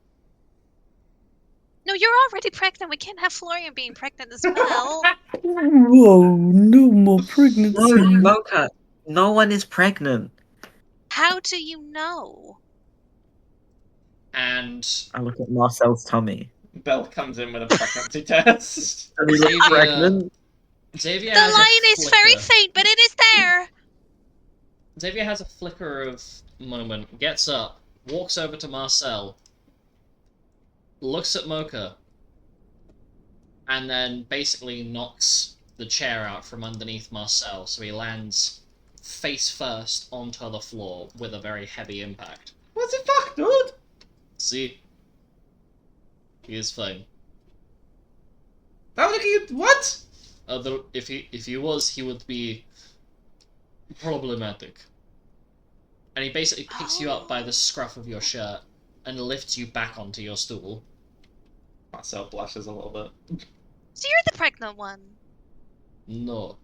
No, you're already pregnant. We can't have Florian being pregnant as well. Whoa, no more pregnancy. No, Mocha, no one is pregnant. How do you know? And I look at Marcel's tummy. Belle comes in with a pregnancy test. Are we Xavier- pregnant? Xavier The has a line is very flicker. faint, but it is there. Xavier has a flicker of moment, gets up, walks over to Marcel, looks at Mocha, and then basically knocks the chair out from underneath Marcel, so he lands face first onto the floor with a very heavy impact. What the fuck, dude? See? He is fine. How did you what? If he was, he would be problematic. And he basically picks you up by the scruff of your shirt and lifts you back onto your stool. Myself blushes a little bit. So you're the pregnant one. No.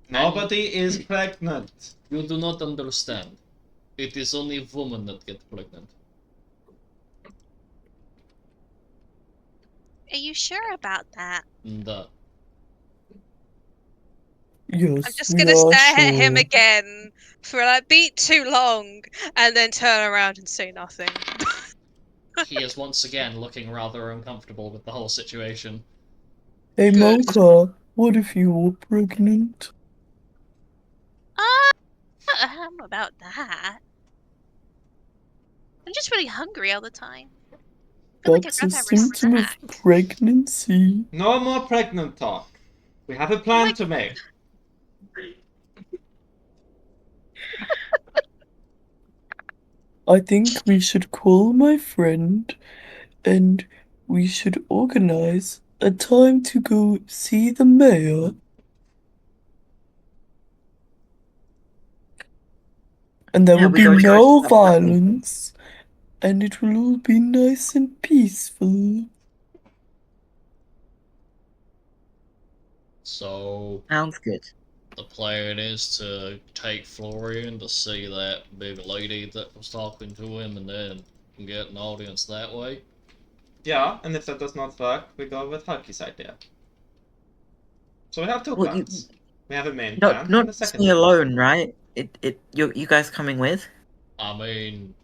Nobody is pregnant. You do not understand. It is only women that get pregnant. Are you sure about that? Duh. Yes, I'm just we gonna are stare at him sure. again for like beat too long, and then turn around and say nothing. He is once again looking rather uncomfortable with the whole situation. Hey, Good. Mocha, what if you were pregnant? I don't know about that. I'm just really hungry all the time. I feel like I'd That's a rather have a symptom of snack. pregnancy. No more pregnant talk. We have a plan to make. I think we should call my friend and we should organize a time to go see the mayor. And there Yeah, will we be go try no to stop that thing. violence. And it will all be nice and peaceful. So, Sounds good. the plan is to take Florian to see that big lady that was talking to him and then get an audience that way. Yeah, and if that does not work, we go with Hulky's idea. So we have two Well, you plans. We have a main plan not and a just second me plan. alone, right? You guys coming with? I mean,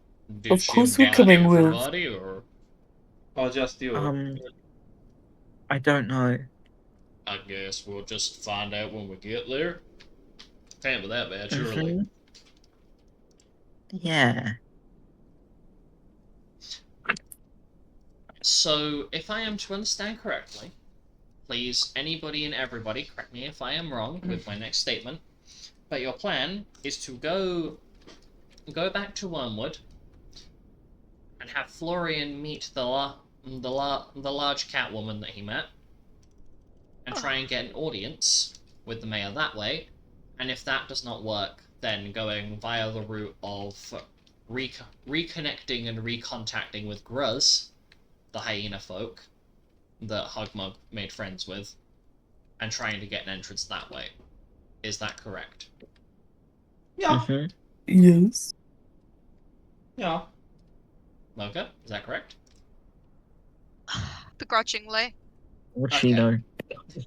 did Of she course we're got coming with. everybody, or Or just you. I don't know. I guess we'll just find out when we get there. Can't be that bad, surely. Mhm. Yeah. So, if I am to understand correctly, please, anybody and everybody, correct me if I am wrong with my next statement, but your plan is to go back to Wormwood and have Florian meet the large Catwoman that he met, and try and get an audience with the mayor that way. And if that does not work, then going via the route of reconnecting and recontacting with Gruz, the hyena folk that Hugmug made friends with, and trying to get an entrance that way. Is that correct? Yeah, Mhm. Yes. yeah. Mocha, is that correct? Begrudgingly. What's she Okay.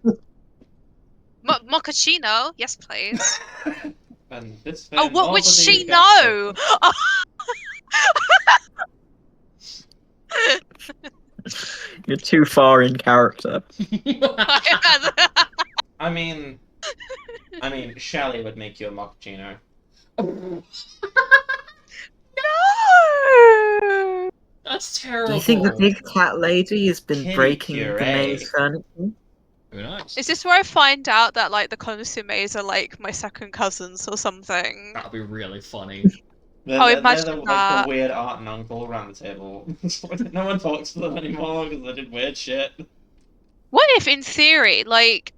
know? Mochaccino? Yes, please. And this Oh, way what would nobody she gets know? You're too far in character. I mean, Shelley would make you a mochaccino. No! That's Do terrible. you think the big cat lady has been Kitty breaking the puree. mayor's furniture? Who knows? Is this where I find out that like the consummates are like my second cousins or something? That'd be really funny. They're imagine like that. the weird aunt and uncle around the table. No one talks to them anymore because they did weird shit. What if, in theory, like,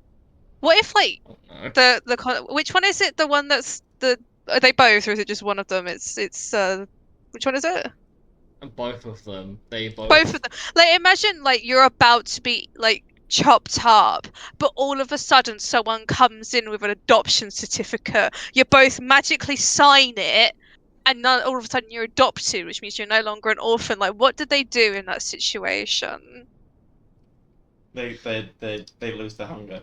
what if like I don't know. which one is it? The one that's the are they both, or is it just one of them? It's which one is it? Both of them. They both. Both of them. Like, imagine like you're about to be like chopped up, but all of a sudden someone comes in with an adoption certificate. You both magically sign it, and then all of a sudden you're adopted, which means you're no longer an orphan. Like, what did they do in that situation? They lose their hunger.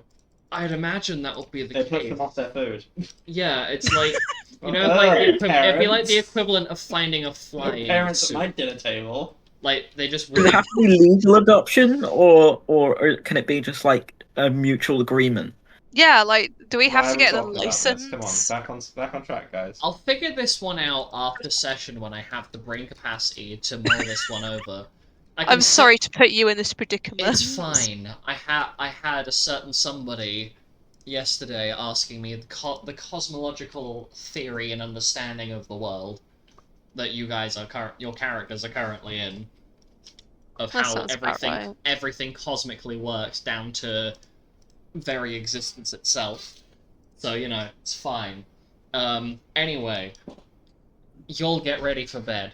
I'd imagine that would be the They push case. them off their food. Yeah, it's like you know, like it'd be like the equivalent of finding a fly in Parents at soup. my dinner table. Like they just Does it really have to be legal adoption, or can it be just like a mutual agreement? Yeah, like, do we have Why to are we get a talking about this? Come on, license? back on track, guys. I'll figure this one out after session when I have the brain capacity to mull this one over. I'm sorry to put you in this predicament. It's fine. I had a certain somebody yesterday asking me the cosmological theory and understanding of the world that you guys are your characters are currently in, of That how sounds about right. everything cosmically works down to very existence itself. So you know it's fine. Anyway, you'll get ready for bed,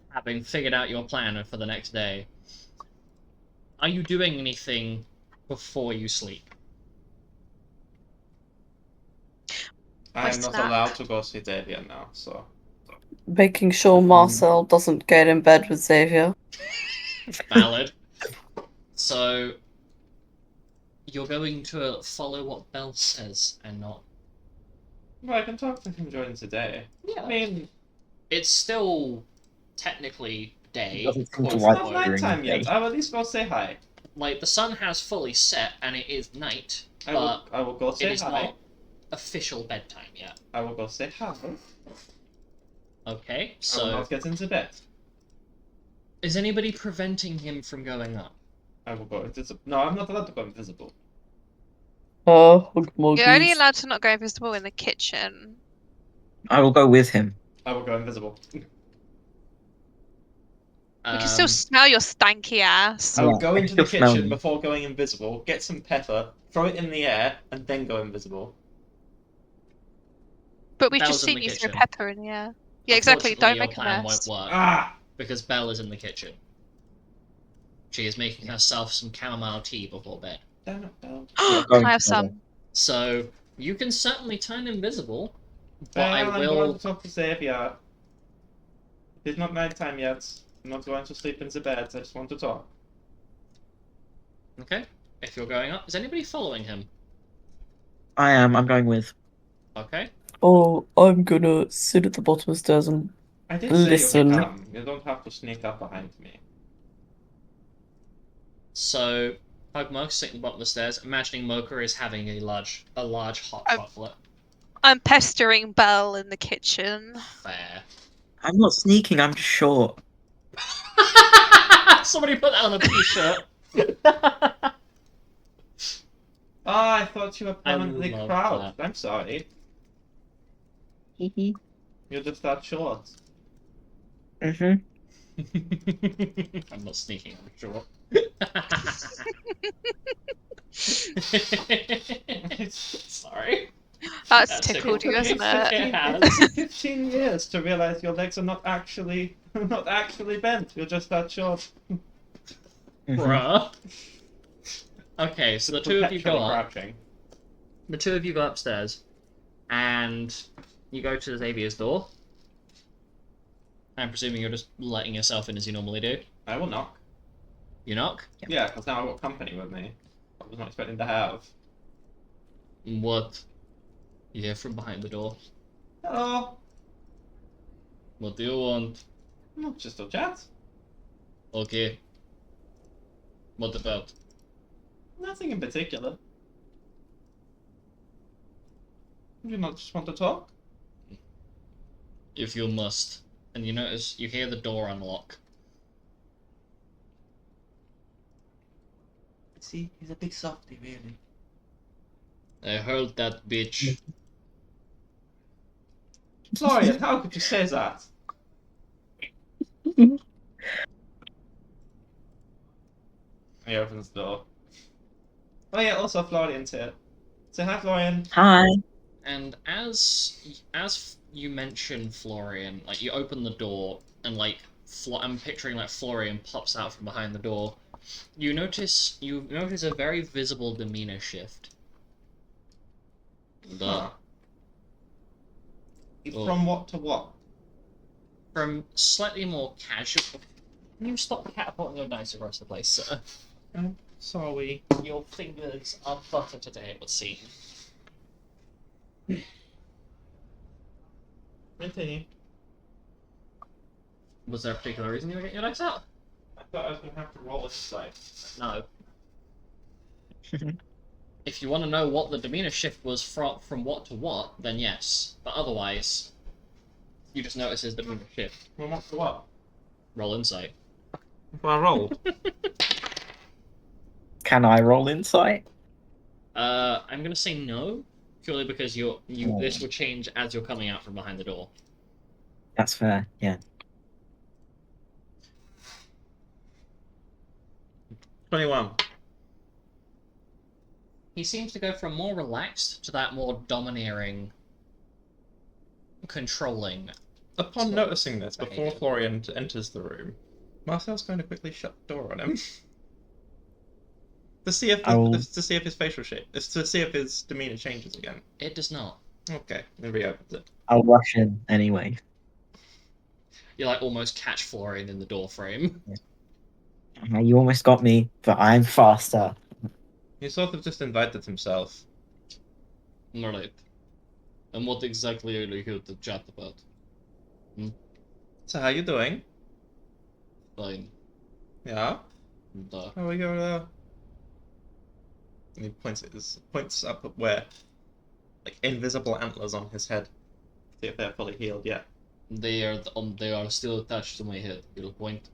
having figured out your plan for the next day. Are you doing anything before you sleep? I'm not snack. allowed to go see Xavier now, so. Making sure Marcel doesn't get in bed with Xavier. Valid. So, you're going to follow what Belle says and not. Well, I can talk to him during the day. Yeah. I mean, It's still technically day. Doesn't seem to it's like not during nighttime the yet. day. I'll at least go say hi. Like, the sun has fully set and it is night, I but will go it say is hi. not official bedtime yet. I will go say hi. Okay, I will so not get into bed. is anybody preventing him from going up? I will go invisible. No, I'm not allowed to go invisible. Hug You're only monkeys. allowed to not go invisible in the kitchen. I will go with him. I will go invisible. We can still smell your stanky ass. I will Yeah, go I into the still smell kitchen you. before going invisible, get some pepper, throw it in the air, and then go invisible. But we've Belle's just in seen the you throw kitchen. pepper in the air. Yeah, exactly. Unfortunately, Don't your make a plan mess. won't work Ah! because Belle is in the kitchen. She is making herself some chamomile tea before bed. Damn it, Belle. Can I have some? So you can certainly turn invisible, but Belle, I I'm going will. to talk to Xavier. It's not nighttime yet. I'm not going to sleep in the bed. I just want to talk. Okay, if you're going up, is anybody following him? I am. I'm going with. Okay. Oh, I'm gonna sit at the bottom of the stairs and I did say listen. you can come. You don't have to sneak up behind me. So Pugmug's sitting at the bottom of the stairs, imagining Mocha is having a large hot Oh. chocolate. I'm pestering Belle in the kitchen. Fair. I'm not sneaking. I'm just short. Somebody put that on a t-shirt. Ah, I thought you were I permanently love crouched. I'm sorry. Hee You're just that short. Mhm. I'm not sneaking, I'm sure. Sorry. That's tickled you, tickled isn't me. it? It has. It took 15 years to realize your legs are not actually bent. You're just that short. Mhm. Bruh. Okay, so the two of you go Perpetually up. crouching. The two of you go upstairs, and you go to Xavier's door. I'm presuming you're just letting yourself in as you normally do. I will knock. You knock. Yeah, because now I've got company with me. I was not expecting to have. What? You hear from behind the door. Hello. What do you want? No, just a chat. Okay. What about? Nothing in particular. Do you not just want to talk? If you must. And you notice, you hear the door unlock. See, he's a big softy, really. I heard that bitch. Florian, how could you say that? He opens the door. Oh yeah, also Florian's here. Say hi, Florian. Hi. And as you mention Florian, like you open the door and like I'm picturing like Florian pops out from behind the door. You notice a very visible demeanor shift. Huh. Oh. From what to what? From slightly more casual. Can you stop catapulting your dice across the place, sir? I'm sorry. Your fingers are butter today, it would seem. Continue. Was there a particular reason you were getting your dice out? I thought I was going to have to roll a side. No. If you want to know what the demeanor shift was from what to what, then yes. But otherwise, you just notice his demeanor shift. From what to what? Roll insight. Well, I rolled. Can I roll insight? I'm gonna say no, purely because this Oh. will change as you're coming out from behind the door. That's fair. Yeah. 21. He seems to go from more relaxed to that more domineering, controlling Upon It's not noticing this, before behaviour. Florian enters the room, Marcel's going to quickly shut the door on him. to see if I will. to see if his facial shape, to see if his demeanor changes again. It does not. Okay, then reopens it. I'll rush in anyway. You like almost catch Florian in the door frame. You almost got me, but I'm faster. He sort of just invited himself. Right. And what exactly are you here to chat about? So how you doing? Fine. Yeah. Duh. How are your And he points up at where, like, invisible antlers on his head. See if they're fully healed yet. They are still attached to my head. You'll point.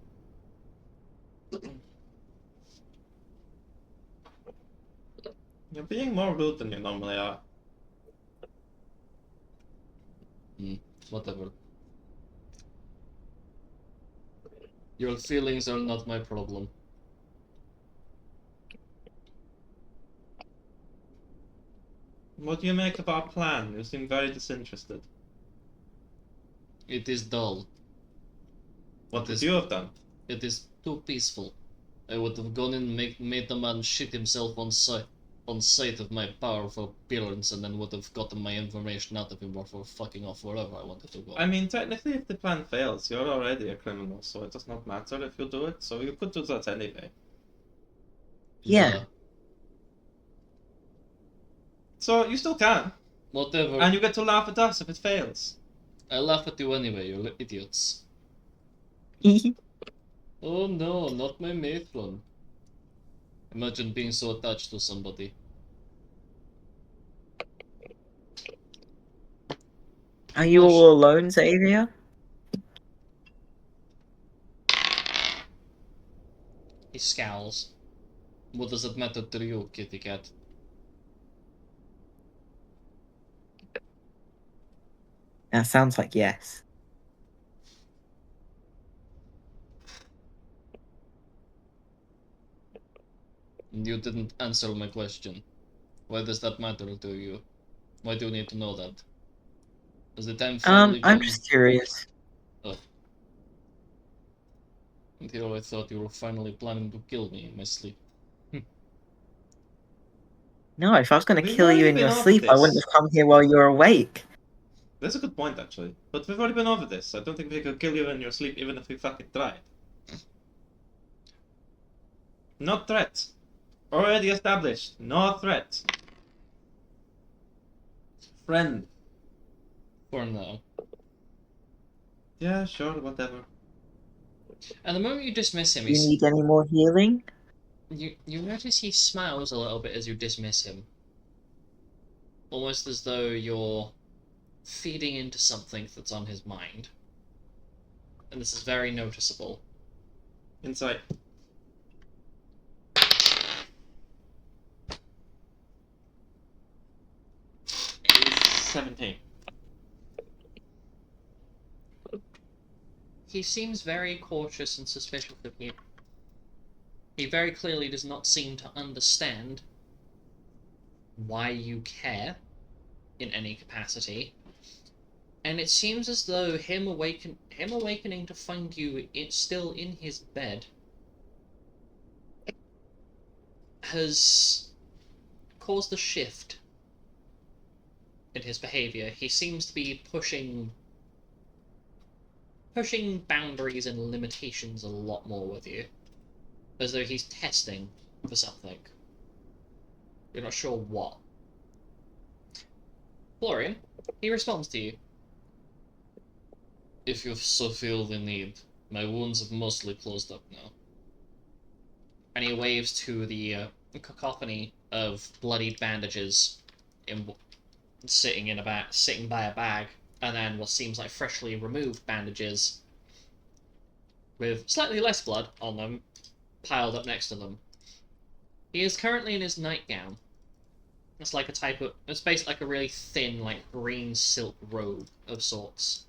You're being more rude than you normally are. Whatever. Your feelings are not my problem. What do you make of our plan? You seem very disinterested. It is dull. What It would is- you have done? It is too peaceful. I would have gone in and made the man shit himself on sight of my powerful appearance, and then would have gotten my information out of him before fucking off wherever I wanted to go. I mean, technically, if the plan fails, you're already a criminal, so it does not matter if you do it. So you could do that anyway. Yeah. Duh. So you still can, Whatever. and you get to laugh at us if it fails. I laugh at you anyway, you idiots. Oh no, not my matron. Imagine being so attached to somebody. Are you all alone, Xavier? He scowls. What does it matter to you, kitty cat? That sounds like yes. You didn't answer my question. Why does that matter to you? Why do you need to know that? Has the time finally I'm come? just curious. Until I thought you were finally planning to kill me in my sleep. No, if I was gonna We've kill you already in been your over sleep, I wouldn't this. have come here while you're awake. That's a good point, actually. But we've already been over this. I don't think we could kill you in your sleep even if we fucking tried. Not threat. Already established. No threat. Friend. For now. Yeah, sure, whatever. And the moment you dismiss him, Do you need any more healing? you notice he smiles a little bit as you dismiss him. Almost as though you're feeding into something that's on his mind. And this is very noticeable. Insight. Is 17. He seems very cautious and suspicious of you. He very clearly does not seem to understand why you care in any capacity. And it seems as though him awakening to find you still in his bed has caused a shift in his behavior. He seems to be pushing boundaries and limitations a lot more with you. As though he's testing for something. You're not sure what. Florian, he responds to you. If you so feel the need, my wounds have mostly closed up now. And he waves to the cacophony of bloodied bandages sitting by a bag, and then what seems like freshly removed bandages with slightly less blood on them piled up next to them. He is currently in his nightgown. It's basically like a really thin, like green silk robe of sorts.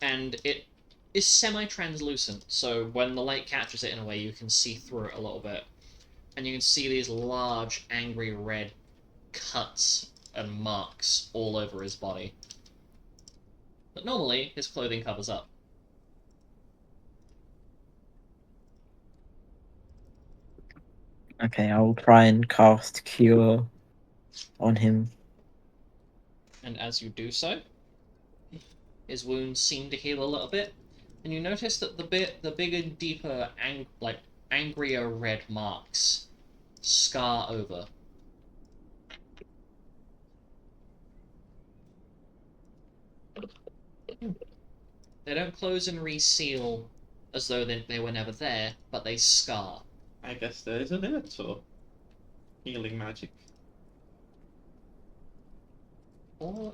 And it is semi-translucent, so when the light catches it in a way, you can see through it a little bit. And you can see these large, angry red cuts and marks all over his body. But normally, his clothing covers up. Okay, I'll try and cast Cure on him. And as you do so, his wounds seem to heal a little bit, and you notice that the bigger, deeper, angrier red marks scar over. They don't close and reseal as though they were never there, but they scar. I guess there is a limit to healing magic. Or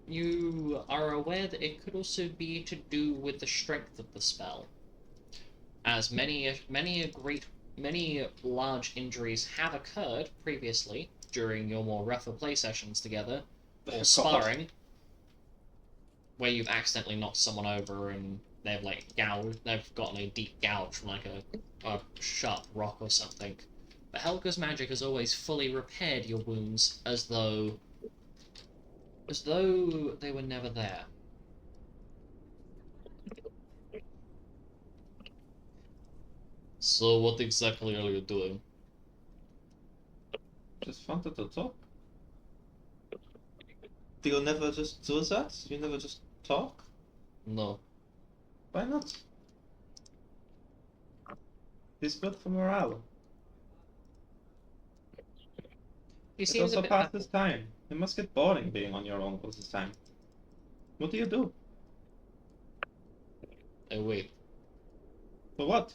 you are aware that it could also be to do with the strength of the spell. As many large injuries have occurred previously during your more rougher play sessions together, or sparring, where you've accidentally knocked someone over and they've gotten a deep gouge from a sharp rock or something. But Helga's magic has always fully repaired your wounds as though they were never there. So what exactly are you doing? Just wanted to talk. Do you never just do that? You never just talk? No. Why not? It's good for morale. He It seems a also bit passes time. It must get boring being on your own all the time. What do you do? wait. For what?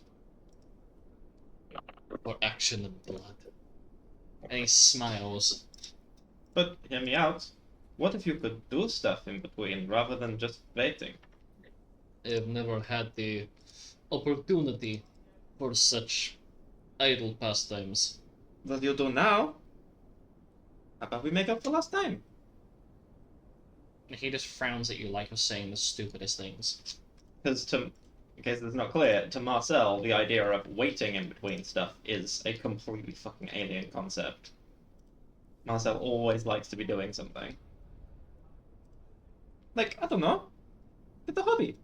For action and blood. And he smiles. But hear me out. What if you could do stuff in between rather than just waiting? I've never had the opportunity for such idle pastimes. What you do now? How about we make up for last time? He just frowns at you like you're saying the stupidest things. Because in case it's not clear, to Marcel, the idea of waiting in between stuff is a completely fucking alien concept. Marcel always likes to be doing something. Like, I don't know. It's a hobby.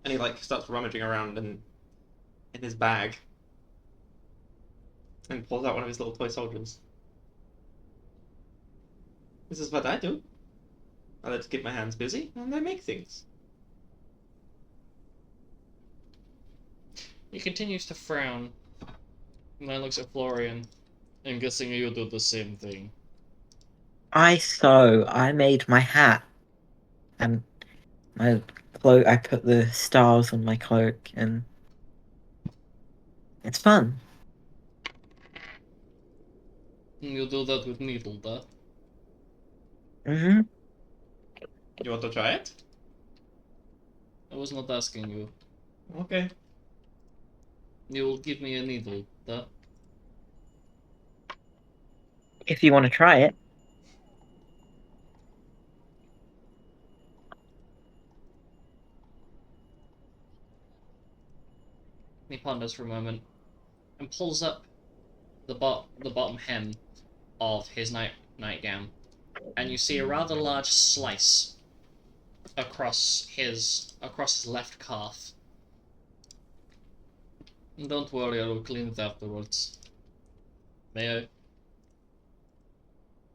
And he starts rummaging around in his bag. And pulls out one of his little toy soldiers. This is what I do. I like to keep my hands busy, and I make things. He continues to frown, and then looks at Florian. I'm guessing you do the same thing. I made my hat. And my cloak, I put the stars on my cloak, and it's fun. You do that with needle, duh? Mm-hmm. You want to try it? I was not asking you. Okay. You will give me a needle, duh? If you want to try it. He ponders for a moment, and pulls up the bottom hem of his nightgown, and you see a rather large slice across his left calf. Don't worry, I will clean it afterwards. May I?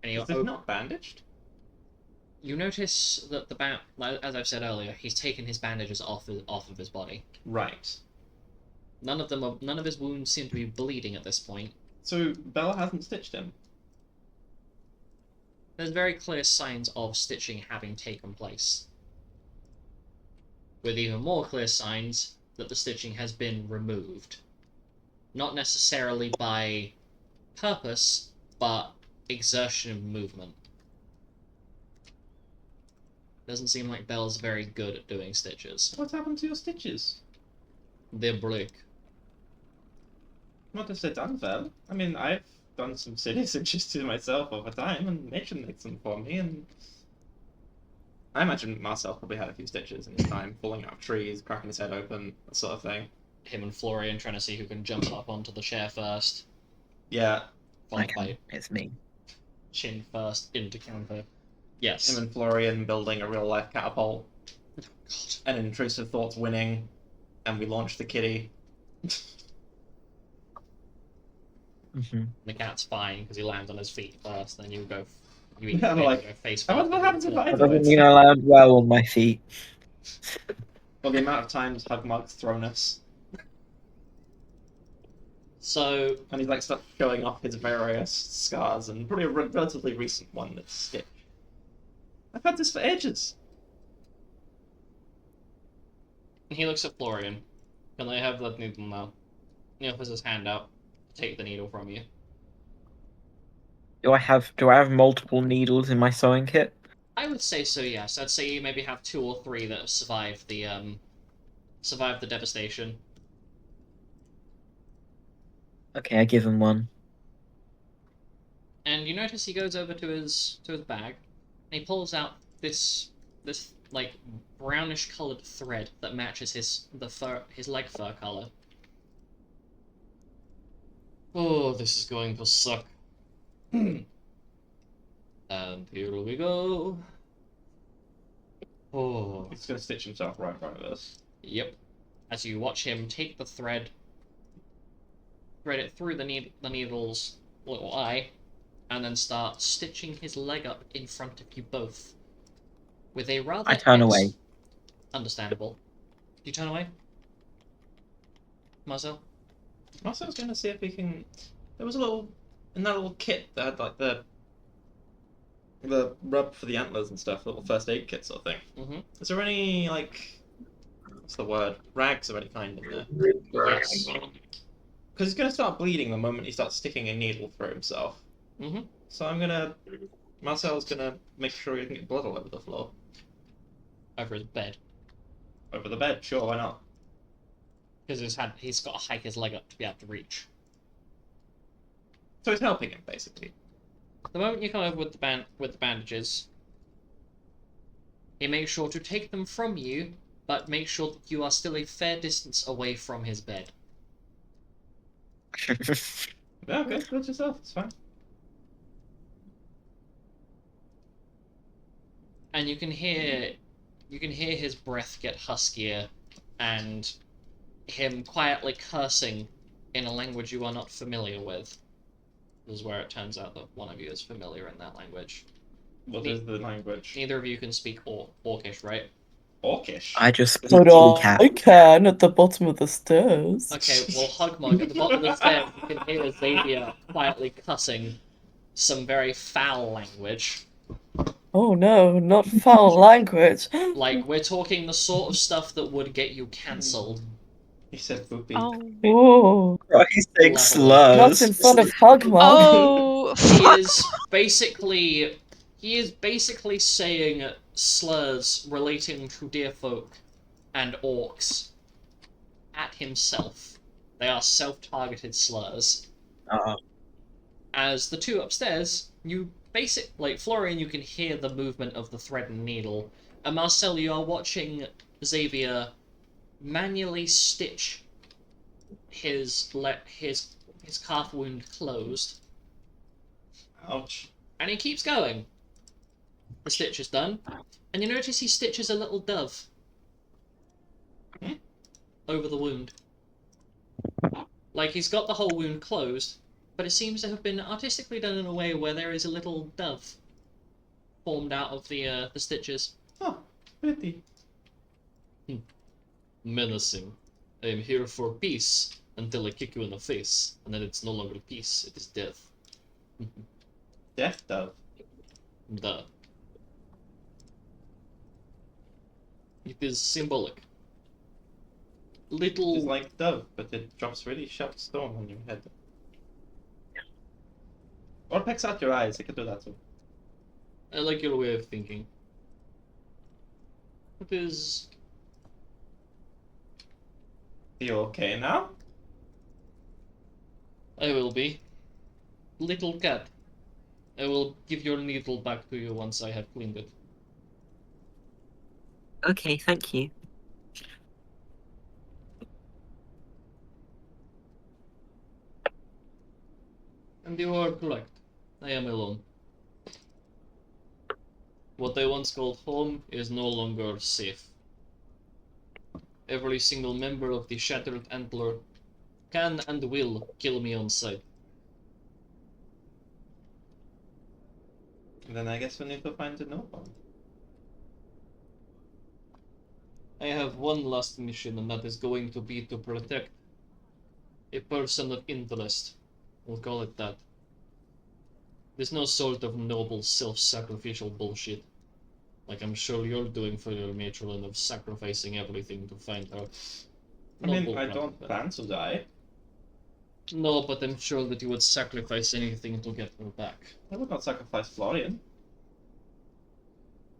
And Is this not bandaged? you notice that as I've said earlier, he's taken his bandages off of his body. Right. None of his wounds seem to be bleeding at this point. So Bella hasn't stitched him. There's very clear signs of stitching having taken place, with even more clear signs that the stitching has been removed. Not necessarily by purpose, but exertion of movement. Doesn't seem like Belle's very good at doing stitches. What happened to your stitches? They break. What if they're done well? I mean, I've done some silly stitches to myself over time, and nature makes them for me, and I imagine Marcel probably had a few stitches in his time, falling out of trees, cracking his head open, that sort of thing. Him and Florian trying to see who can jump up onto the chair first. Yeah. Followed by It's me. chin first into counter. Yes. Him and Florian building a real life catapult. And intrusive thoughts winning, and we launch the kitty. The cat's fine because he lands on his feet first. Then you go. You Yeah, go like, face What first. happens if I That do doesn't it? mean I land well on my feet. Well, the amount of times Hugmug's thrown us, So and he's like starts showing off his various scars, and probably a relatively recent one that's Stitch. I've had this for ages. he looks at Florian. Can I have that needle now? He offers his hand out to take the needle from you. Do I have multiple needles in my sewing kit? I would say so. Yes, I'd say you maybe have 2 or 3 that have survived the devastation. Okay, I give him one. And you notice he goes over to his bag, and he pulls out this like brownish coloured thread that matches his leg fur colour. Oh, this is going to suck. And here we go. Oh, He's gonna stitch himself right in front of us. yep. As you watch him take the thread it through the needle's little eye, and then start stitching his leg up in front of you both. With a rather... I turn away. Understandable. Do you turn away? Marcel? Also, I was gonna see if we can. There was a little in that little kit that had like the rub for the antlers and stuff, little first aid kit sort of thing. Mm-hmm. Is there any like what's the word? Rags of any kind in there? Yes. Because he's gonna start bleeding the moment he starts sticking a needle through himself. Mm-hmm. So Marcel's gonna make sure he doesn't get blood all over the floor. Over his bed. Over the bed, sure, why not? Because he's got to hike his leg up to be able to reach. So he's helping him, basically. The moment you come over with the bandages, he makes sure to take them from you, but make sure that you are still a fair distance away from his bed. Yeah, okay, do it yourself, it's fine. And you can hear his breath get huskier, and him quietly cursing in a language you are not familiar with. This is where it turns out that one of you is familiar in that language. What is the language? Neither of you can speak Orcish, right? Orcish. I just speak But cat. I can at the bottom of the stairs. Okay, well, Hugmug, at the bottom of the stairs, you can hear Xavier quietly cussing some very foul language. Oh no, not foul language. Like, we're talking the sort of stuff that would get you cancelled. He said boopy. Oh. Oh, He's saying Level. not slurs. in front of Hugmug. Oh, He fuck. is basically saying slurs relating to deerfolk and orcs at himself. They are self-targeted slurs. As the two upstairs, Florian, you can hear the movement of the thread and needle, and Marcel, you are watching Xavier manually stitch his calf wound closed, Ouch. and he keeps going. The stitch is done, and you notice he stitches a little dove over the wound. Like, he's got the whole wound closed, but it seems to have been artistically done in a way where there is a little dove formed out of the stitches. Oh, pretty. Menacing. I am here for peace until I kick you in the face, and then it's no longer peace, it is death. Death dove. Duh. It is symbolic. Little... It's like dove, but it drops really sharp stone on your head. Or pecks out your eyes, it can do that too. I like your way of thinking. It is... You okay now? I will be. Little cat. I will give your needle back to you once I have cleaned it. Okay, thank you. And you are correct. I am alone. What I once called home is no longer safe. Every single member of the Shattered Antler can and will kill me on sight. Then I guess we need to find the nobody. I have one last mission, and that is going to be to protect a person of interest. We'll call it that. There's no sort of noble self-sacrificial bullshit, like I'm sure you're doing for your matron of sacrificing everything to find her. I mean, Noble I crap, don't but- plan to die. No, but I'm sure that you would sacrifice anything to get her back. I would not sacrifice Florian.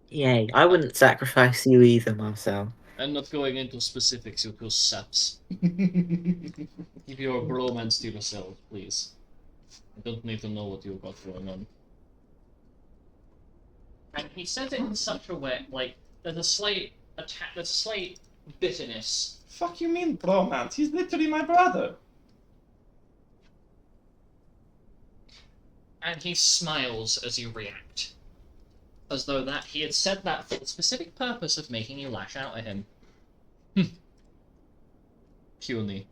Yay, I wouldn't sacrifice you either, Marcel. I'm not going into specifics, you two saps. Keep your bromance to yourself, please. I don't need to know what you've got going on. And he says it in such a way, like, there's a slight there's a slight bitterness. Fuck you mean bromance? He's literally my brother. And he smiles as you react. As though that he had said that for the specific purpose of making you lash out at him. Puny.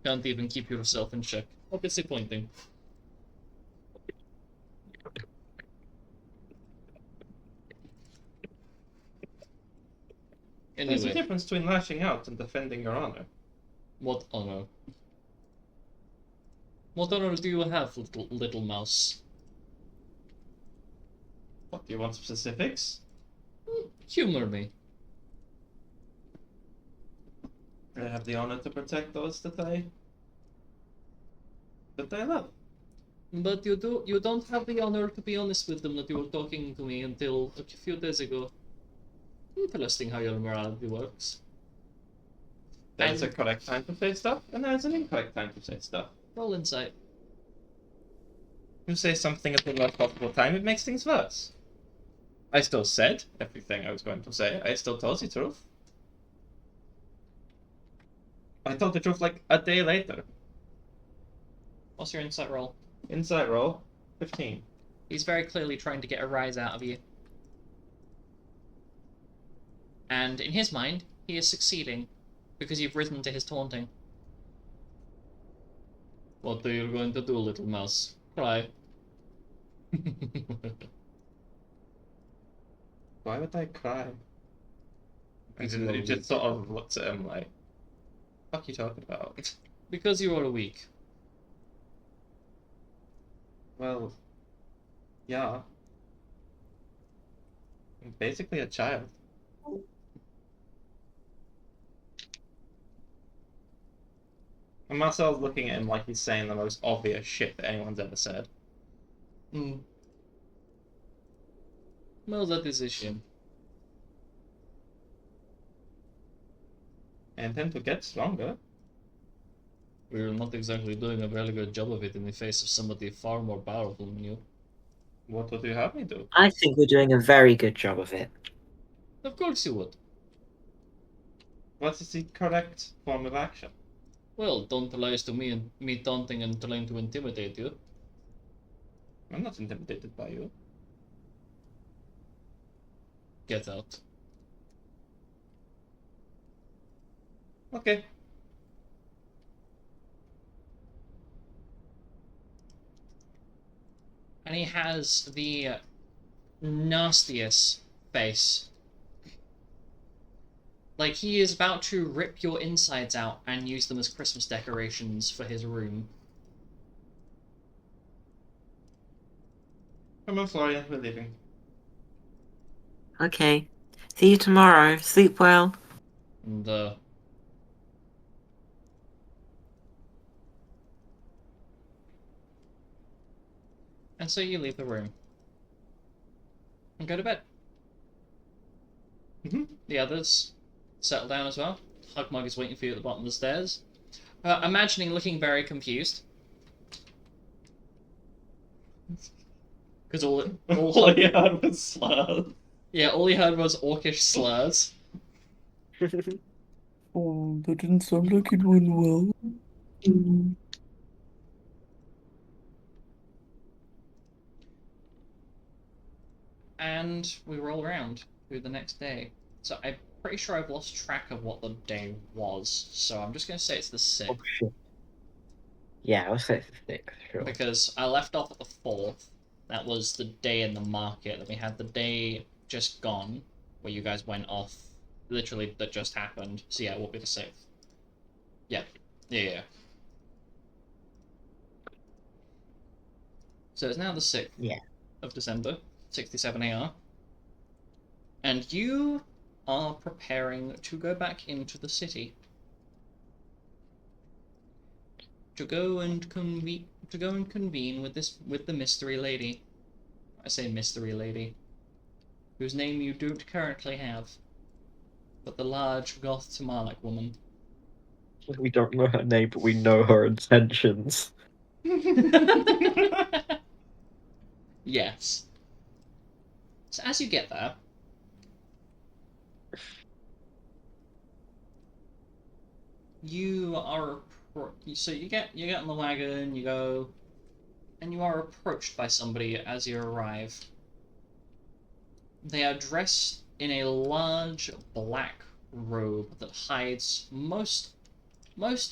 Can't even keep yourself in check. How disappointing. There's a Anyway, difference between lashing out and defending your honor. what honor? What honor do you have, little mouse? What, do you want specifics? Humor me. I have the honor to protect those that I love. But you don't have the honor to be honest with them that you were talking to me until a few days ago. Interesting how your morality works. There's a And- correct time to say stuff, and there's an incorrect time to say stuff. Roll insight. You say something at the worst possible time, it makes things worse. I still said everything I was going to say. I still told the truth. I told the truth like a day later. What's your insight roll? Insight roll, 15. He's very clearly trying to get a rise out of you. And in his mind, he is succeeding, because you've risen to his taunting. What are you going to do, little mouse? Cry. Why would I cry? Because And you are it just weak. sort of looks at him like, what are you talking about? Because you are weak. Well, yeah. I'm basically a child. And Marcel's looking at him like he's saying the most obvious shit that anyone's ever said. Hmm. Well, that is a shame. I intend to get stronger. We're not exactly doing a very good job of it in the face of somebody far more powerful than you. What would you have me do? I think we're doing a very good job of it. Of course you would. What is the correct form of action? Well, don't lie to me and me taunting and trying to intimidate you. I'm not intimidated by you. Get out. Okay. And he has the nastiest face. Like he is about to rip your insides out and use them as Christmas decorations for his room. Come on, Florian, we're leaving. Okay. See you tomorrow. Sleep well. And, and so you leave the room. And go to bed. Mhm. The others settle down as well. Hugmug is waiting for you at the bottom of the stairs. Imagining looking very confused. Because all All he had was slurs. yeah, all he heard was orcish slurs. Oh, that didn't sound like it went well. Mm. And we roll around through the next day. So I'm pretty sure I've lost track of what the day was, so I'm just going to say it's the 6th. Oh, shit. Yeah, I'll say it's the 6th, sure. Because I left off at the 4th. That was the day in the market. Then we had the day just gone, where you guys went off. Literally, that just happened. So yeah, it will be the 6th. Yeah. Yeah. So it's now the 6th of December, 67 AR. And you are preparing to go back into the city. To go and convene with the mystery lady. I say mystery lady, whose name you don't currently have, but the large goth Tamalic woman. We don't know her name, but we know her intentions. Yes. So as you get there, you are so you get on the wagon, you go, and you are approached by somebody as you arrive. They are dressed in a large black robe that hides most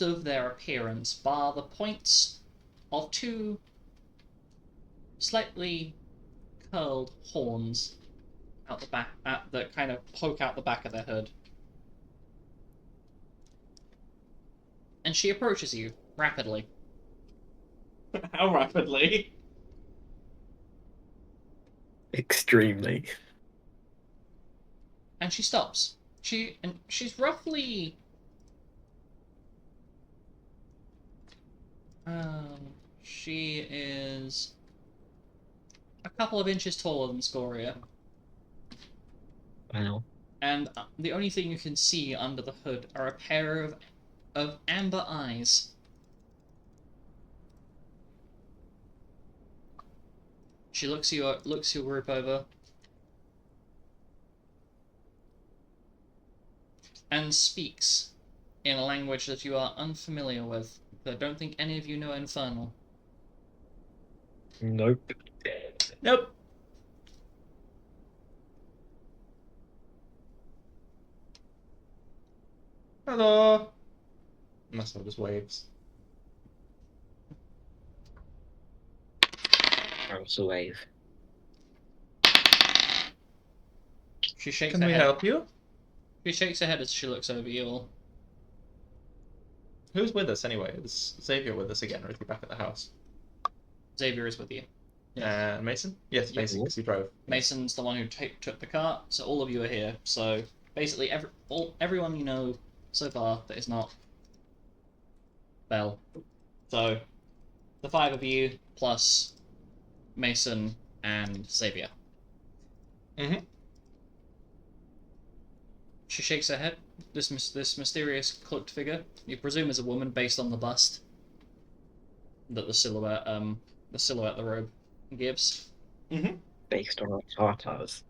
of their appearance, bar the points of two slightly curled horns out the back that kind of poke out the back of their hood. And she approaches you rapidly. How rapidly? Extremely. And she stops. She's roughly she is a couple of inches taller than Scoria. Wow. And the only thing you can see under the hood are a pair of amber eyes. She looks your group over and speaks in a language that you are unfamiliar with. But I don't think any of you know Infernal. Nope. Nope. Hello. Must have just waves. I also wave. She shakes Can her we head. help you? She shakes her head as she looks over you all. Who's with us anyway? Is Xavier with us again, or is he back at the house? Xavier is with you. Mason? Yes, Yeah. Mason, because he drove. Mason's the one who took the cart, so all of you are here. So basically, everyone you know so far that is not Belle. So the 5 of you plus Mason and Xavier. Mm-hmm. She shakes her head. This mysterious cloaked figure, you presume is a woman based on the bust that the silhouette of the robe gives. Mm-hmm. Based on our tartars.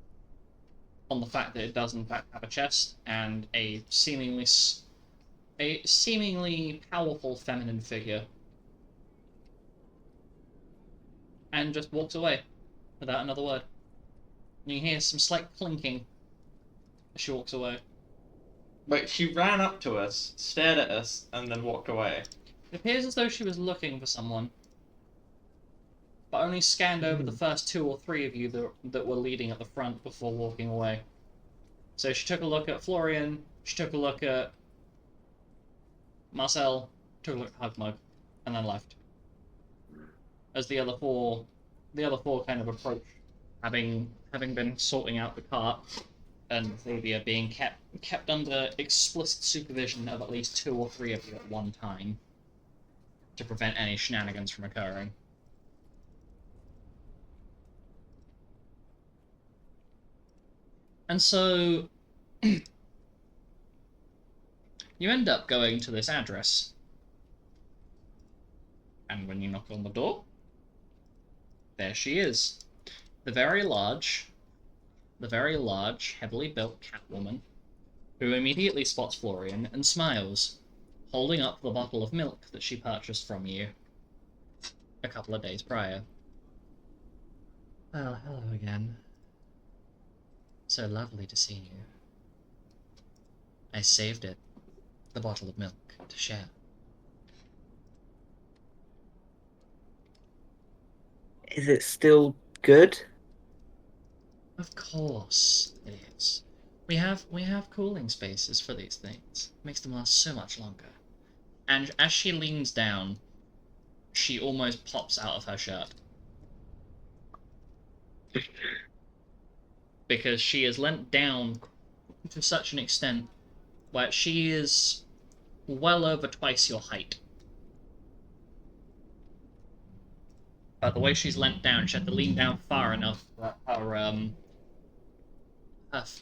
On the fact that it does in fact have a chest and a seemingly powerful feminine figure, and just walks away without another word. And you hear some slight clinking as she walks away. But she ran up to us, stared at us, and then walked away. It appears as though she was looking for someone, but only scanned over the first 2 or 3 of you that were leading at the front before walking away. So she took a look at Florian, she took a look at Marcel, took a look at Hugmug, and then left. As the other four kind of approached, having been sorting out the cart, and Xavier being kept under explicit supervision of at least 2 or 3 of you at one time, to prevent any shenanigans from occurring. And so you end up going to this address. And when you knock on the door, there she is. The very large, heavily built Catwoman, who immediately spots Florian and smiles, holding up the bottle of milk that she purchased from you a couple of days prior. Well, hello again. So lovely to see you. I saved it. The bottle of milk to share. Is it still good? Of course it is. We have cooling spaces for these things. Makes them last so much longer. And as she leans down, she almost pops out of her shirt. Because she is leant down to such an extent where she is well over twice your height. But the way she's leant down, she had to lean down far enough that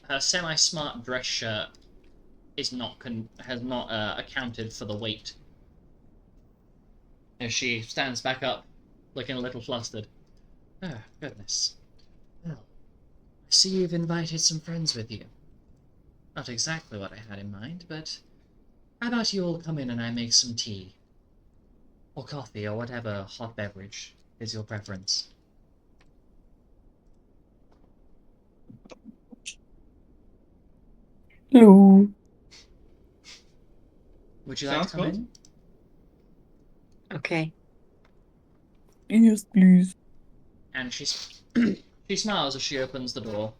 her semi-smart dress shirt has not accounted for the weight. As she stands back up, looking a little flustered. Oh, goodness. Well, I see you've invited some friends with you. Not exactly what I had in mind, but how about you all come in and I make some tea? Or coffee, or whatever hot beverage is your preference. Hello. Would you like to Sounds come good. in? Okay. Yes, please. And she smiles as she opens the door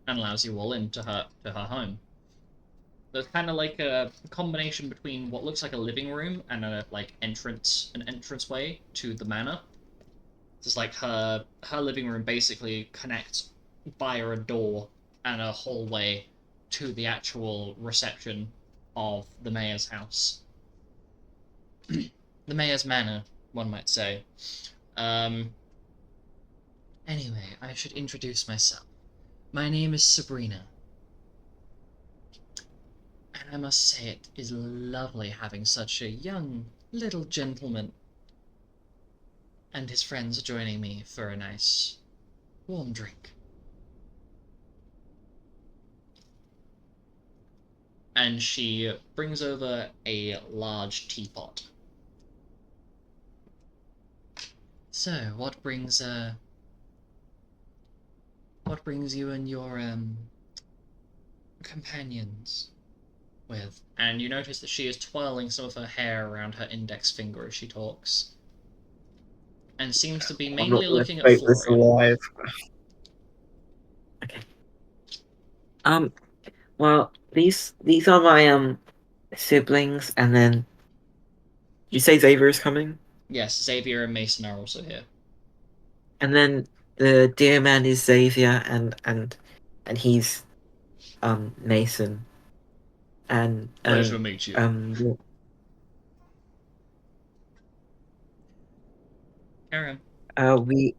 and allows you all into her home. There's kind of like a combination between what looks like a living room and an entranceway to the manor. Just like her living room basically connects via a door and a hallway to the actual reception of the mayor's house. The mayor's manor, one might say. Anyway, I should introduce myself. My name is Sabrina. And I must say it is lovely having such a young little gentleman and his friends joining me for a nice warm drink. And she brings over a large teapot. So, what brings you and your companions with? And you notice that she is twirling some of her hair around her index finger as she talks. And seems to be I'm not mainly gonna looking at keep this Florian. alive. Okay. Well, these are my siblings, and then you say Xavier is coming, Yes, Xavier and Mason are also here. and then the dear man is Xavier, and he's Mason, and Pleasure to meet you. Karen. we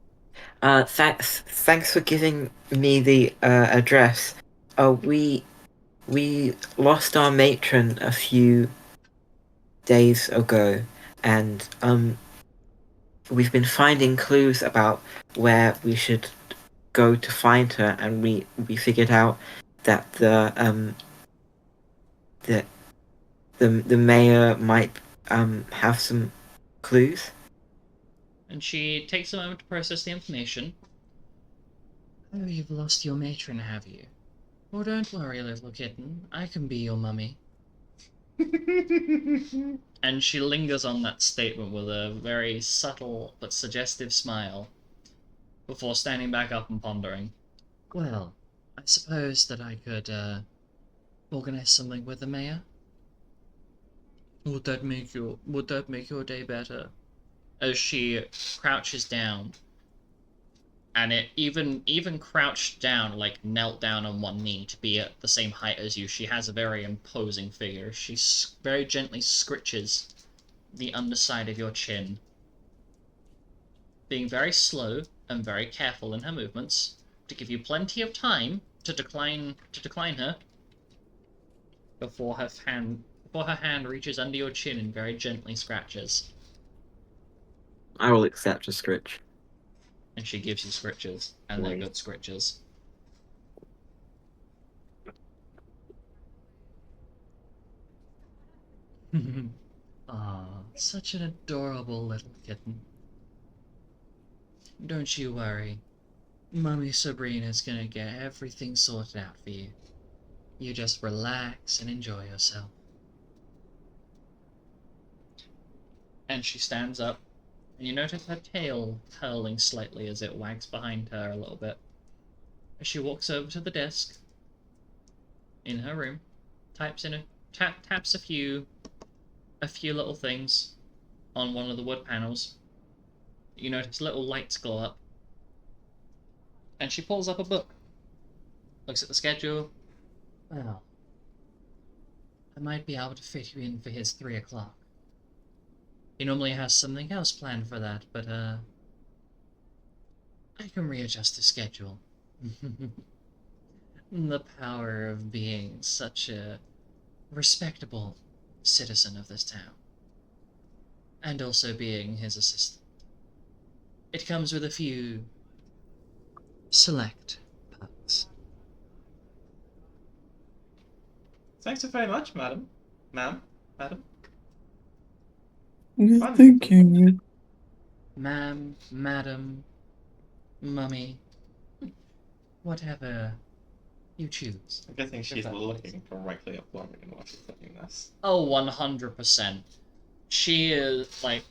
thanks for giving me the address. We lost our matron a few days ago, and we've been finding clues about where we should go to find her, and we figured out that the the mayor might have some clues. And she takes a moment to process the information. Oh, you've lost your matron, have you? Oh, don't worry, little kitten. I can be your mummy. And she lingers on that statement with a very subtle but suggestive smile before standing back up and pondering. Well, I suppose that I could organize something with the mayor. Would that make your day better? As she crouches down, and it even crouched down, like knelt down on one knee to be at the same height as you. She has a very imposing figure. She very gently scritches the underside of your chin, being very slow and very careful in her movements to give you plenty of time to decline her before her hand reaches under your chin and very gently scratches. I will accept a scritch. And she gives you scritches, and they're good scritches. Ah, such an adorable little kitten. Don't you worry. Mummy Sabrina's gonna get everything sorted out for you. You just relax and enjoy yourself. And she stands up, and you notice her tail curling slightly as it wags behind her a little bit. As she walks over to the desk in her room, taps a few little things on one of the wood panels. You notice little lights glow up. And she pulls up a book. Looks at the schedule. Well, I might be able to fit you in for his 3 o'clock. He normally has something else planned for that, but, I can readjust the schedule. The power of being such a respectable citizen of this town. And also being his assistant. It comes with a few select perks. Thanks so very much, madam. Madam? Thank you. Ma'am, madam, mummy, whatever you choose. I'm guessing she's that looking directly at Florian while she's saying this. Oh, 100%. She is, like,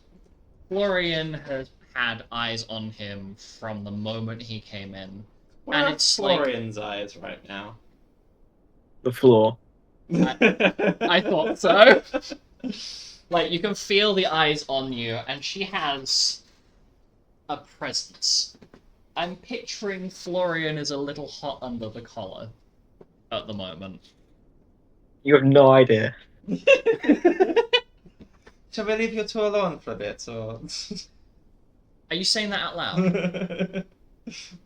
Florian has had eyes on him from the moment he came in. Where And are it's like- Florian's eyes right now? The floor. I thought so. Like, you can feel the eyes on you, and she has a presence. I'm picturing Florian is a little hot under the collar at the moment. You have no idea. Shall we leave you two alone for a bit, or...? Are you saying that out loud?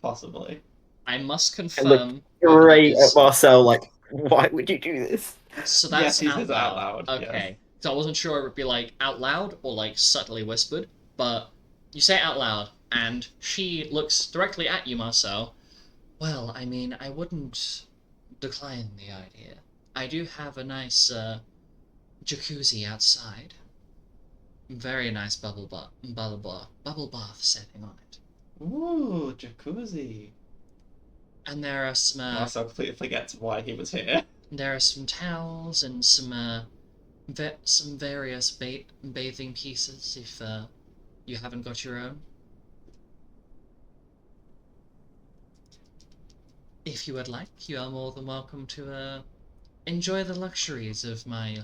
Possibly. I must look confirm. Great whether that at Marcel, like, why would you do this? So that's Yes, he out says it loud. out loud, Okay. yes. So I wasn't sure it would be like out loud or like subtly whispered, but you say it out loud, and she looks directly at you, Marcel. Well, I mean, I wouldn't decline the idea. I do have a nice jacuzzi outside. Very nice bubble bath setting on it. Ooh, jacuzzi. And there are some Marcel completely forgets why he was here. there are some towels and some various bathing pieces if you haven't got your own. If you would like, you are more than welcome to enjoy the luxuries of my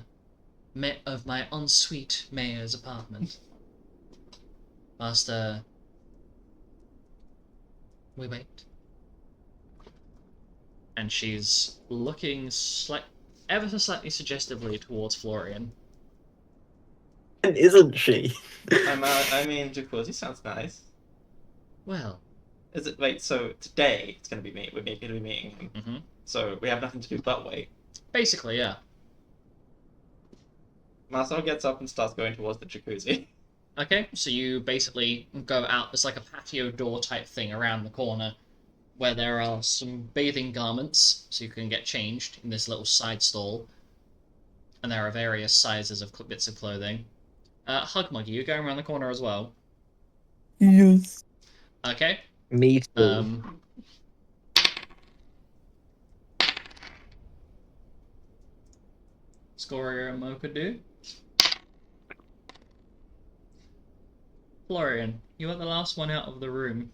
ensuite mayor's apartment. Whilst we wait. And she's looking ever so slightly suggestively towards Florian. And isn't she? I mean, jacuzzi sounds nice. Well, Is it, wait, so today it's going to be we're going to be meeting him. mhm. So we have nothing to do but wait. Basically, yeah. Marcel gets up and starts going towards the jacuzzi. Okay, so you basically go out, there's like a patio door type thing around the corner where there are some bathing garments, so you can get changed in this little side stall. And there are various sizes of bits of clothing. Hugmug, you going around the corner as well? Yes. Okay. Me too. Scoria and Mocha do. Florian, you are the last one out of the room.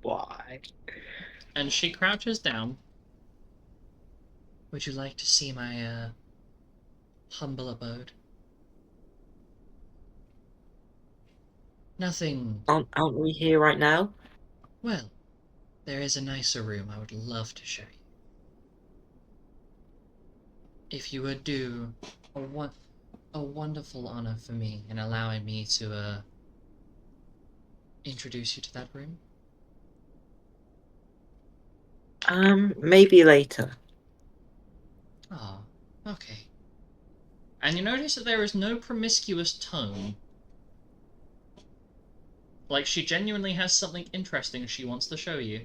Why? And she crouches down. Would you like to see my, humble abode? Nothing. Aren't we here right now? Well, there is a nicer room I would love to show you. If you would do a wonderful honor for me in allowing me to, introduce you to that room. Maybe later. Ah, okay. And you notice that there is no promiscuous tone. Like, she genuinely has something interesting she wants to show you.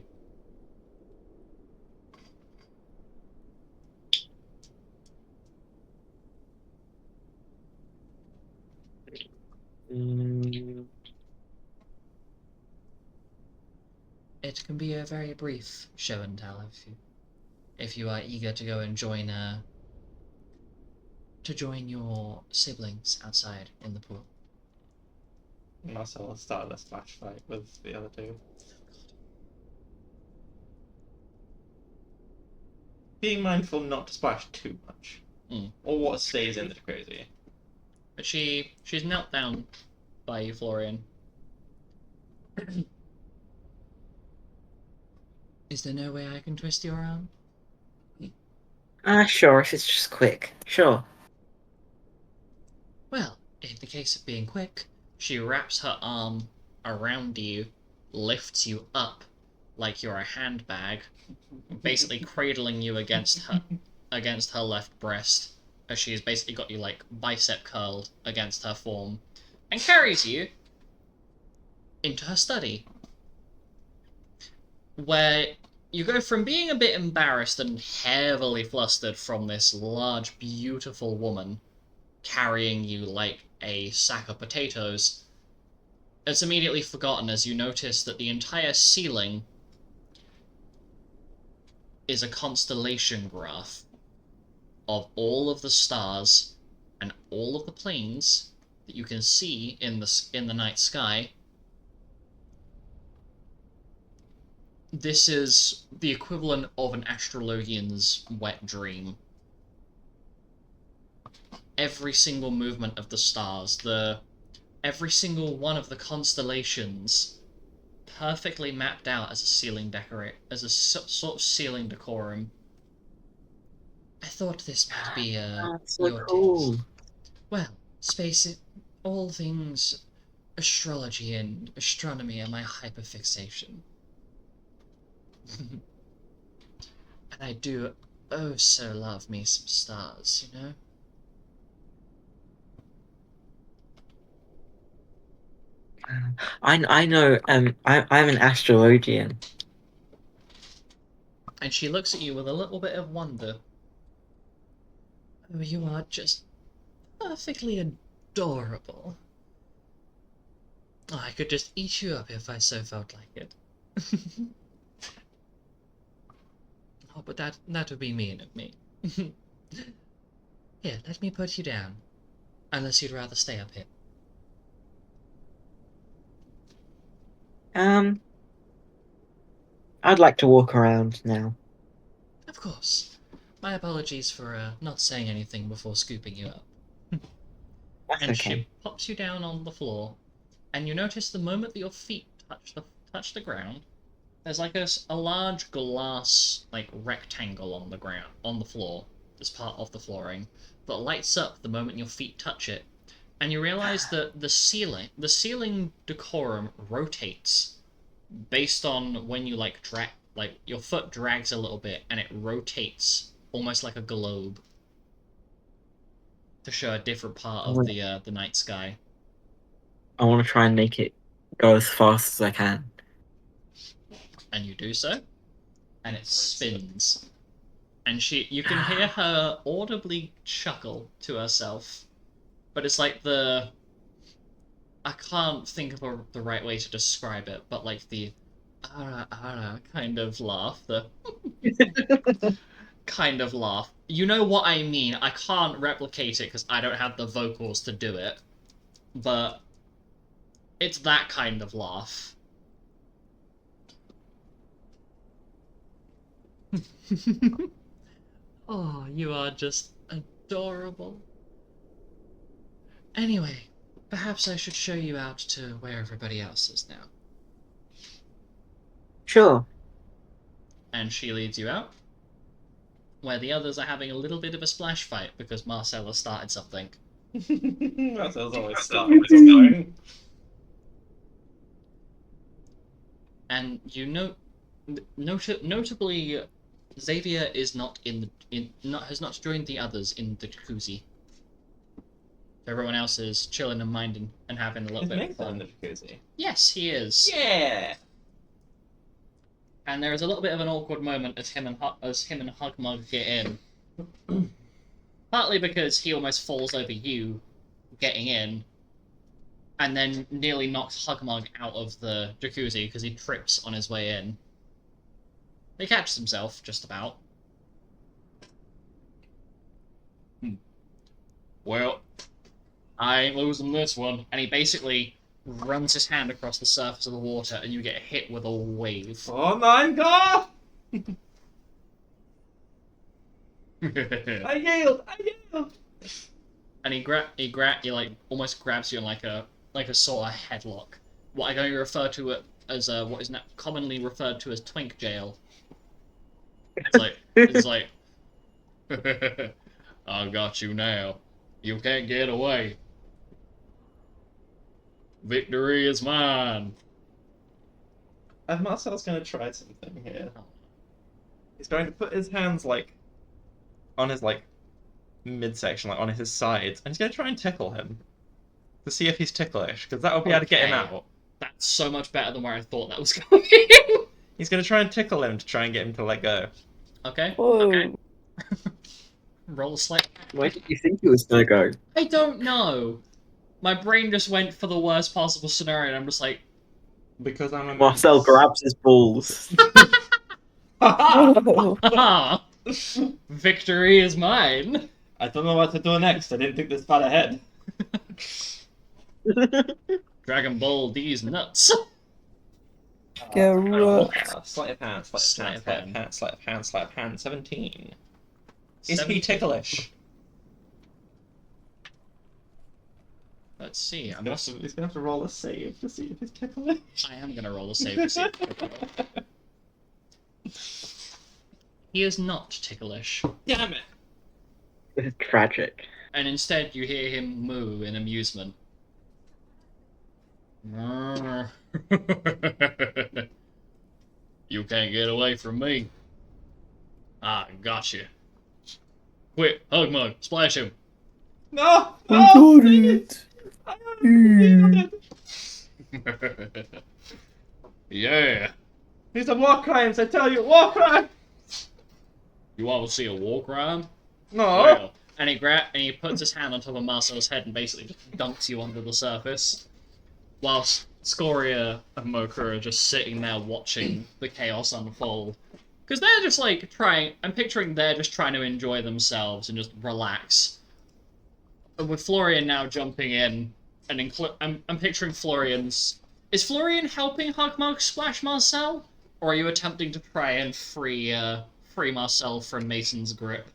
It can be a very brief show and tell if you are eager to go and join your siblings outside in the pool. Marcel started a splash fight with the other two. Being mindful not to splash too much. Or what stays in the jacuzzi. But she's knelt down by you, Florian. Is there no way I can twist your arm? Sure, if it's just quick. Sure. Well, in the case of being quick, she wraps her arm around you, lifts you up like you're a handbag, basically cradling you against her left breast, as she's basically got you like bicep curled against her form, and carries you into her study, where you go from being a bit embarrassed and heavily flustered from this large, beautiful woman carrying you like a sack of potatoes. It's immediately forgotten as you notice that the entire ceiling is a constellation graph of all of the stars and all of the planes that you can see in the night sky. This is the equivalent of an astrologian's wet dream. Every single movement of the stars, every single one of the constellations, perfectly mapped out as a sort of ceiling decorum. I thought this might be That's so your cool. taste. Well, all things astrology and astronomy are my hyperfixation. And I do oh so love me some stars, you know? I know. I'm an astrologian. And she looks at you with a little bit of wonder. Oh, you are just perfectly adorable. Oh, I could just eat you up if I so felt like it. Oh, but that would be mean of me. Here, let me put you down. Unless you'd rather stay up here. I'd like to walk around now. Of course. My apologies for not saying anything before scooping you up. That's And okay. she pops you down on the floor, and you notice the moment that your feet touch the ground, there's like a large glass like rectangle on the floor, that's part of the flooring, that lights up the moment your feet touch it, and you realize that the ceiling decorum rotates based on when you drag, your foot drags a little bit and it rotates almost like a globe to show a different part of the night sky. I want to try and make it go as fast as I can. And you do so, and it spins. And you can hear her audibly chuckle to herself, but it's like I can't think of the right way to describe it, but like the ara kind of laugh, the kind of laugh. You know what I mean. I can't replicate it because I don't have the vocals to do it, but it's that kind of laugh. Oh, you are just adorable. Anyway, perhaps I should show you out to where everybody else is now. Sure. And she leads you out, where the others are having a little bit of a splash fight because Marcella started something. Marcel's always starting something. And you notably, Xavier is not has not joined the others in the jacuzzi. Everyone else is chilling and minding and having a little Is bit of Nathan fun. in the jacuzzi? Yes, he is. Yeah! And there is a little bit of an awkward moment as him and Hugmug get in. Partly because he almost falls over you getting in, and then nearly knocks Hugmug out of the jacuzzi because he trips on his way in. He catches himself, just about. Well, I ain't losing this one. And he basically runs his hand across the surface of the water, and you get hit with a wave. Oh my god! And I yield! he like almost grabs you in like a sort of headlock. What I'm going to refer to it as what is now commonly referred to as twink jail. It's like I got you now. You can't get away. Victory is mine. And Marcel's gonna try something here. He's going to put his hands like on his like midsection, like on his sides, and he's gonna try and tickle him to see if he's ticklish, because that will be able to get him Okay. out. That's so much better than where I thought that was going. He's gonna try and tickle him to try and get him to let go. Okay. Whoa. Okay. Roll a slight. Why did you think it was gonna go? I don't know. My brain just went for the worst possible scenario, and I'm just like, Because I'm a Marcel grabs his balls. Whoa. haha! Victory is mine. I don't know what to do next. I didn't think this far ahead. Dragon Ball D's nuts. Get wrecked. Sleight of hand, Sleight of hand. sleight of hand. 17. Is 17. he ticklish? Let's see. He's gonna have to roll a save to see if he's ticklish. I am gonna roll a save to see. He is not ticklish, Damn it! This is tragic. and instead you hear him moo in amusement. You can't get away from me. I got you. Quick, hug mug, splash him. No! I No! got it. Yeah. These are war crimes, I tell you, war crimes! You want to see a war crime? No! Well, and he puts his hand on top of Marcel's head and basically just dunks you under the surface, whilst Scoria and Mocha are just sitting there watching the chaos unfold. Because they're just like trying. I'm picturing they're just trying to enjoy themselves and just relax. And with Florian now jumping in, and I'm picturing Florian's. Is Florian helping Hugmug splash Marcel, or are you attempting to try and free Marcel from Mason's grip?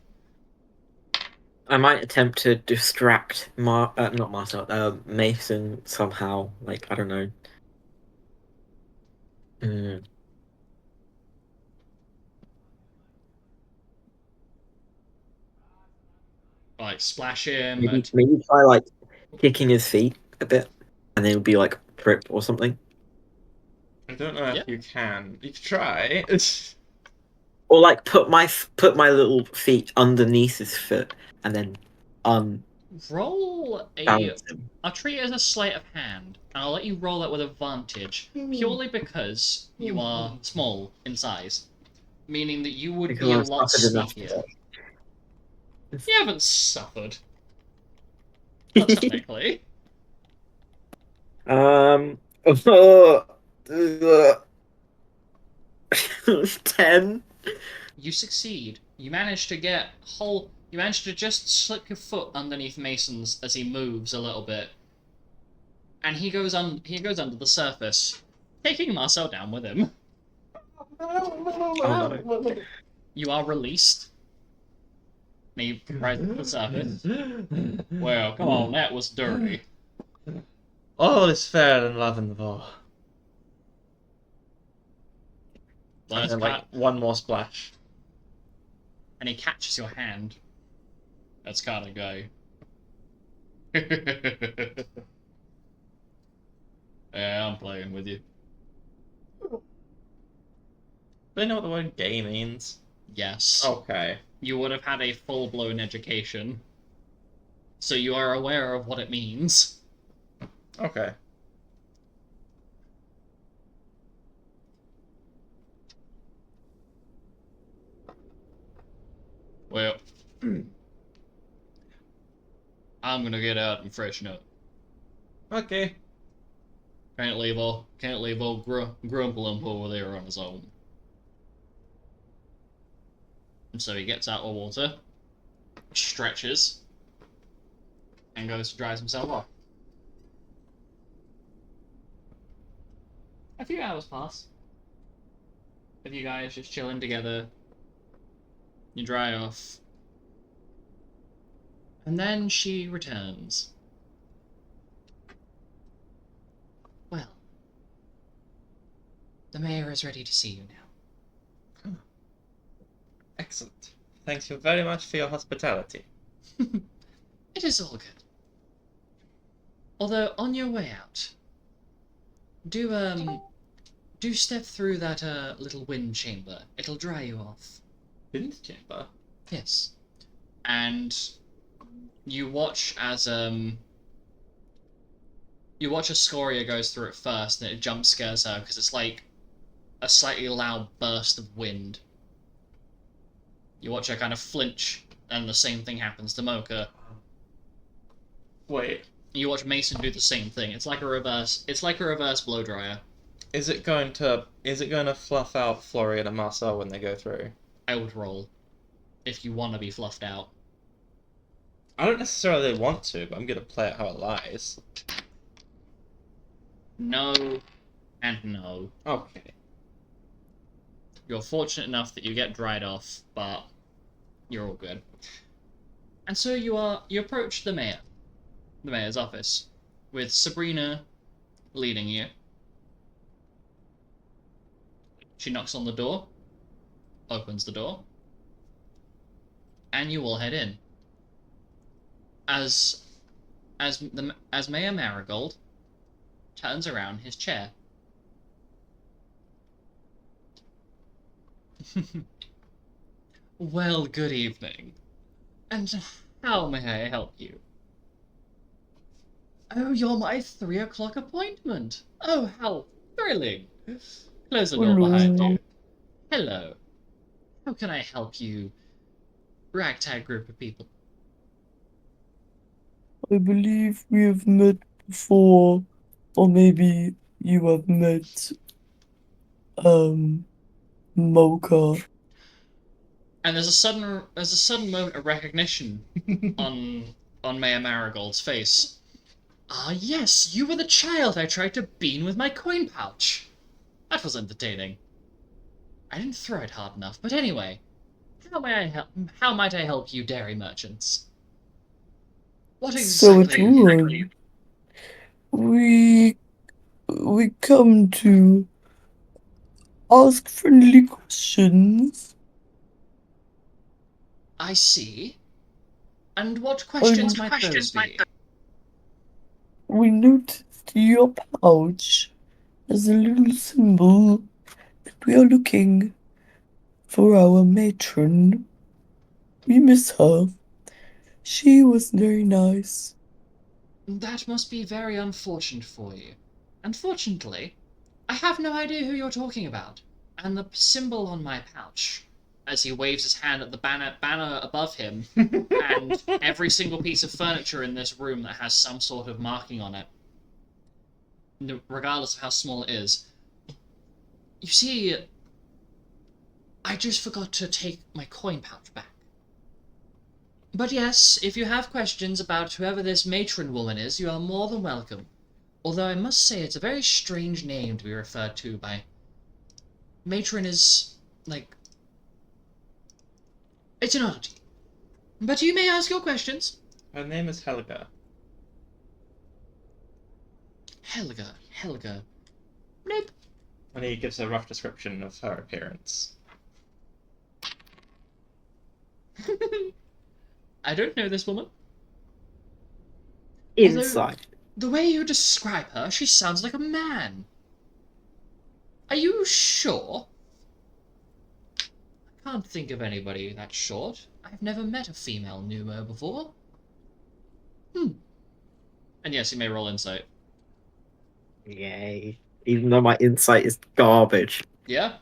I might attempt to distract not Marcel, Mason somehow. Like, I don't know. Like splash him. Maybe try like kicking his feet a bit, and then it would be like trip or something. I don't know if Yeah. you can. You can try. Or like put my little feet underneath his foot, and then Roll a. balance him. I'll treat it as a sleight of hand, and I'll let you roll it with advantage, purely because you are small in size, meaning that you would Because be a I've lot suffered enough sneakier. You haven't suffered, not technically. 10. You succeed. You manage to get whole. You manage to just slip your foot underneath Mason's as he moves a little bit, and he goes under the surface, taking Marcel down with him. You are released. And he rises to the surface. Well, come on, that was dirty. All is fair in love and war. And Let's then, like, one more splash. and he catches your hand. That's kind of gay. Yeah, I'm playing with you. Do they know what the word gay means? Yes. Okay. You would have had a full-blown education. So you are aware of what it means. Okay. Well, I'm gonna get out and freshen up. Okay. Can't leave old Grumpalump over there on his own. And so he gets out of water, stretches and goes to dry himself off. A few hours pass. Of you guys just chilling together. You dry off. And then she returns. Well, the mayor is ready to see you now. Excellent. Thank you very much for your hospitality. It is all good. Although, on your way out, do step through that, little wind chamber. It'll dry you off. Wind chamber? Yes. And you watch as, you watch as Scoria goes through it first, and it jump scares her, because it's like a slightly loud burst of wind. You watch her kind of flinch, and the same thing happens to Mocha. Wait, You watch Mason do the same thing. It's like a reverse blow dryer. is it going to fluff out Florian and Marcel when they go through? I would roll. If you want to be fluffed out. I don't necessarily want to, but I'm gonna play it how it lies. No, and no. Okay. You're fortunate enough that you get dried off, but you're all good. And so you approach the mayor's office, with Sabrina leading you. She knocks on the door, opens the door, and you all head in. As Mayor Marigold turns around his chair. Well, good evening. And how may I help you? Oh, you're my 3 o'clock appointment. Oh, how thrilling. Close the door behind you. Hello. How can I help you, ragtag group of people? I believe we have met before, or maybe you have met, Mocha. And there's a sudden moment of recognition on Mayor Marigold's face. Ah, yes, you were the child I tried to bean with my coin pouch. That was entertaining. I didn't throw it hard enough, but anyway, how might I help you, dairy merchants? What So it's exactly? we come to ask friendly questions. I see. And what questions might those be? We noticed your pouch as a little symbol that we are looking for our matron. We miss her. She was very nice. That must be very unfortunate for you. Unfortunately, I have no idea who you're talking about. And the symbol on my pouch, as he waves his hand at the banner above him, and every single piece of furniture in this room that has some sort of marking on it, regardless of how small it is. You see, I just forgot to take my coin pouch back. But yes, if you have questions about whoever this matron woman is, you are more than welcome. Although I must say it's a very strange name to be referred to by. Matron is, like... It's an oddity. But you may ask your questions. Her name is Helga. Helga. Nope. And he gives a rough description of her appearance. I don't know this woman. Inside. The way you describe her, she sounds like a man. Are you sure? I can't think of anybody that short. I've never met a female Numo before. And yes, you may roll insight. Yay. Even though my insight is garbage. Yeah?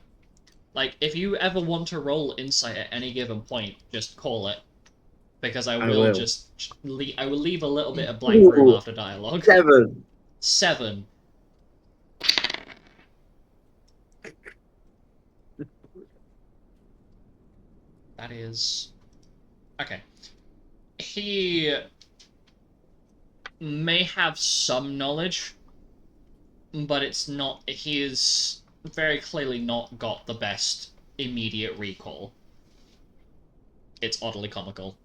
Like, if you ever want to roll insight at any given point, just call it. Because I will I will leave a little bit of blank room Ooh, after dialogue. 7. 7. That is... Okay. he may have some knowledge, but it's not. He is very clearly not got the best immediate recall. It's oddly comical.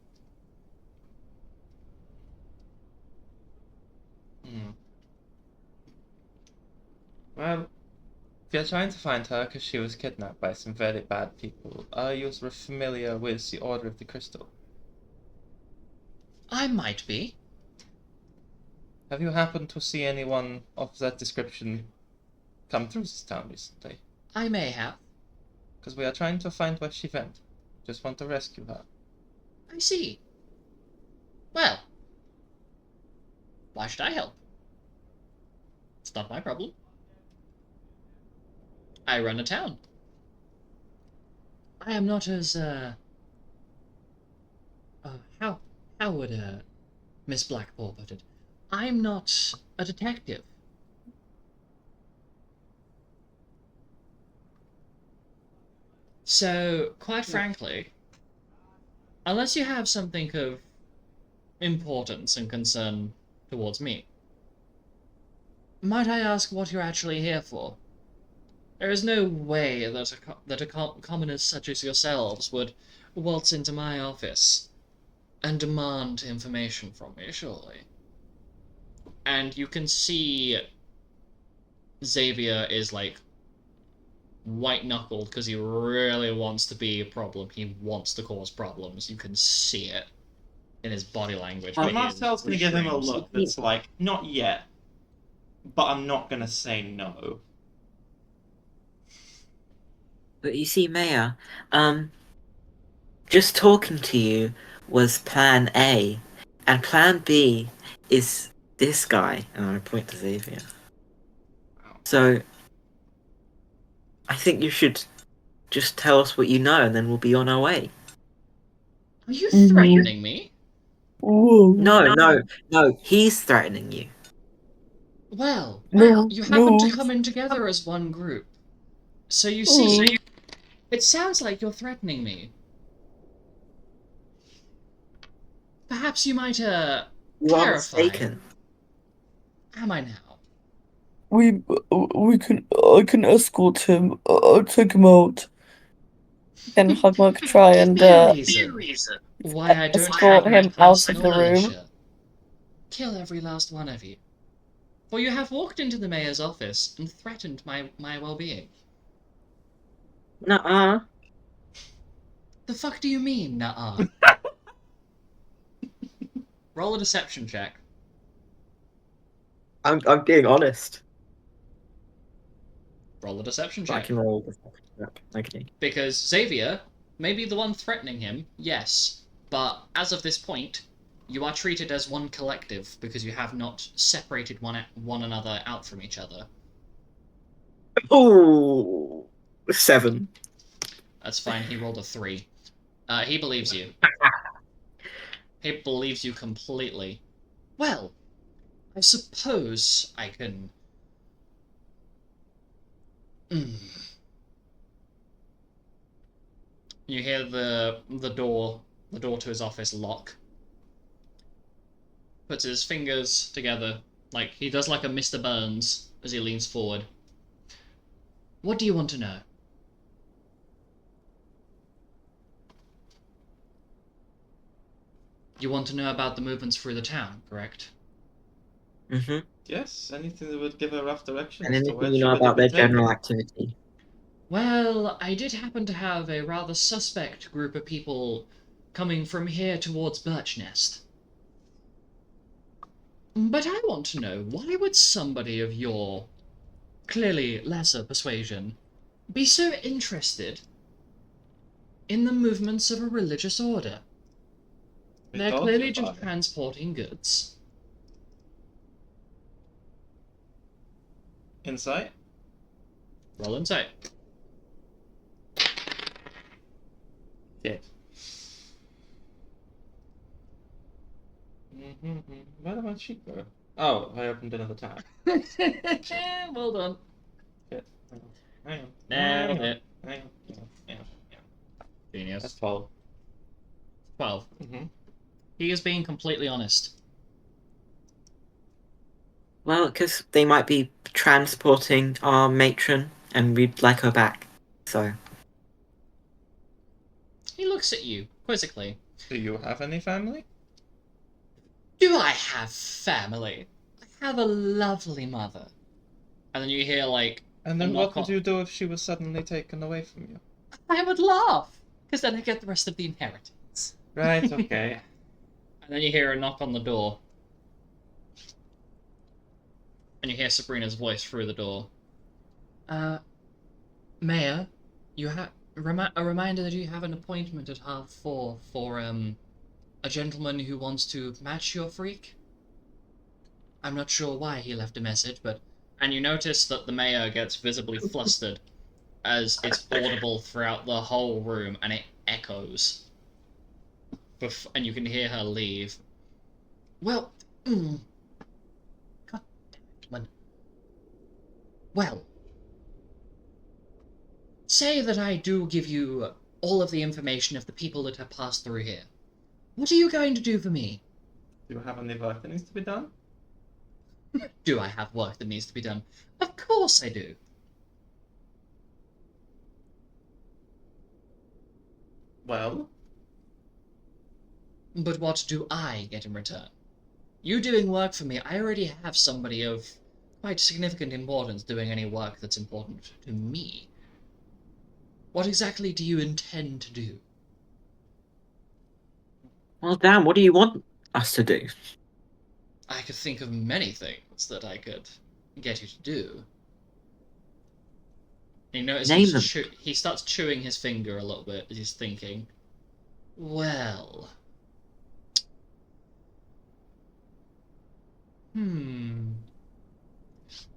Hmm. Well, if you're trying to find her because she was kidnapped by some very bad people, are you familiar with the Order of the Crystal? I might be. Have you happened to see anyone of that description come through this town recently? I may have. Because we are trying to find where she went. Just want to rescue her. I see. Well, why should I help? It's not my problem. I run a town. I am not as, how would, Miss Blackpool put it? I'm not a detective. So, quite frankly, unless you have something of importance and concern towards me, might I ask what you're actually here for? There is no way that commoners such as yourselves would waltz into my office and demand information from me, surely. And you can see Xavier is like white-knuckled because he really wants to be a problem. He wants to cause problems. You can see it in his body language. Well, but he is Marcel's going to give him a restrained. look that's like, not yet, but I'm not going to say no. But you see, Maya, just talking to you was plan A, and plan B is this guy, and I point to Xavier. So, I think you should just tell us what you know, and then we'll be on our way. Are you Mhm. threatening me? Whoa. No, he's threatening you. Well, No, you happen to no. come in together as one group. So you Oh. see, it sounds like you're threatening me. Perhaps you might, You are clarify. mistaken. Am I now? We I can escort him. I'll take him out. Then Hugmark try Give and me a reason why I don't escort have my him out of personal the room. militia. Kill every last one of you. For you have walked into the mayor's office and threatened my well-being. Nuh-uh. The fuck do you mean, nuh-uh? Roll a deception check. I'm being honest. Roll a deception I check. can roll this. Okay. Because Xavier may be the one threatening him, yes, but as of this point, you are treated as one collective because you have not separated one another out from each other. Oh, 7. That's fine, he rolled a 3. He believes you. He believes you completely. Well, I suppose I can... You hear the door to his office lock. Puts his fingers together, like he does like a Mr. Burns as he leans forward. What do you want to know? You want to know about the movements through the town, correct? Mm-hmm. Yes, anything that would give a rough direction And as to anything where you she know would about be their general taken. activity? Well, I did happen to have a rather suspect group of people coming from here towards Birch Nest. But I want to know, why would somebody of your clearly lesser persuasion be so interested in the movements of a religious order? We They're told clearly you just about it. transporting goods. Insight? Roll insight. Shit. Where did my sheet go? Oh, I opened another tab. Well done. Shit. Hang on. Nailed it. Hang on. Genius. That's 12. 12. Mm-hmm. He is being completely honest. Well, because they might be transporting our matron, and we'd like her back. So, He looks at you quizzically. Do you have any family? Do I have family? I have a lovely mother. And then you hear, like, And a then what knock would on... you do if she was suddenly taken away from you? I would laugh, because then I get the rest of the inheritance. Right, okay. And then you hear a knock on the door. And you hear Sabrina's voice through the door. Mayor, you have a reminder that you have an appointment at 4:30 for a gentleman who wants to match your freak. I'm not sure why he left a message, but and you notice that the mayor gets visibly flustered as it's audible throughout the whole room and it echoes. And you can hear her leave. Well, God damn it, man. Well, say that I do give you all of the information of the people that have passed through here. What are you going to do for me? Do you have any work that needs to be done? Do I have work that needs to be done? Of course I do. Well, But what do I get in return? You doing work for me, I already have somebody of quite significant importance doing any work that's important to me. What exactly do you intend to do? well, damn, what do you want us to do? I could think of many things that I could get you to do. And you notice Name them. he starts chewing his finger a little bit as he's thinking. Well...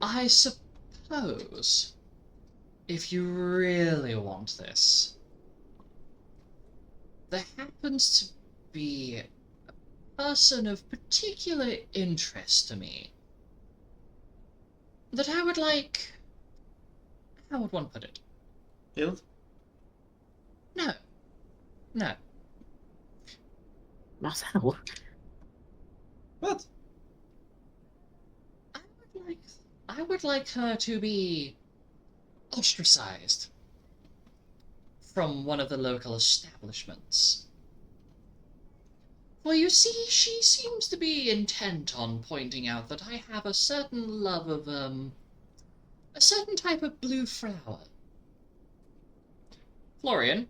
I suppose, if you really want this, there happens to be a person of particular interest to me that I would like... How would one put it? killed? No. No. Marcel? What? I would like her to be ostracized from one of the local establishments. For you see, she seems to be intent on pointing out that I have a certain love of, a certain type of blue flower. Florian,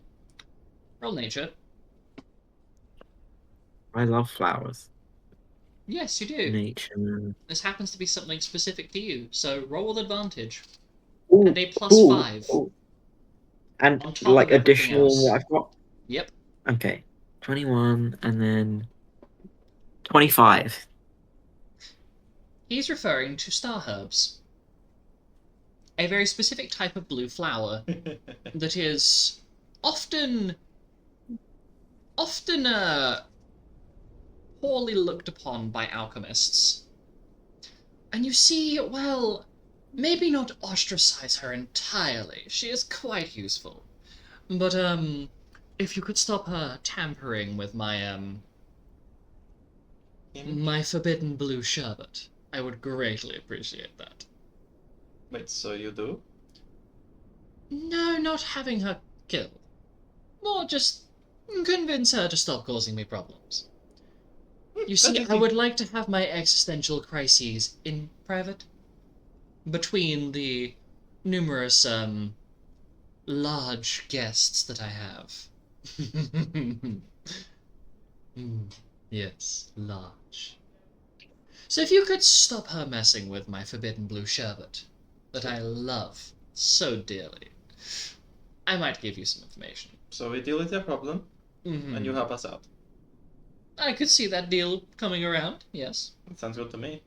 roll nature. I love flowers. Yes, you do. Nature. This happens to be something specific to you, so roll with advantage. Ooh, And a +5. ooh. And On top like of everything additional else. what I've got? Yep. Okay. 21 and then 25. He's referring to star herbs. A very specific type of blue flower that is often poorly looked upon by alchemists. And you see, well, maybe not ostracize her entirely. She is quite useful. But, if you could stop her tampering with my, my forbidden blue sherbet, I would greatly appreciate that. Wait, so you do? No, not having her killed. More just convince her to stop causing me problems. You see, I would like to have my existential crises in private. Between the numerous, large guests that I have. Yes, large. So if you could stop her messing with my forbidden blue sherbet, that I love so dearly, I might give you some information. So we deal with your problem, and you help us out. I could see that deal coming around, yes. That sounds good to me.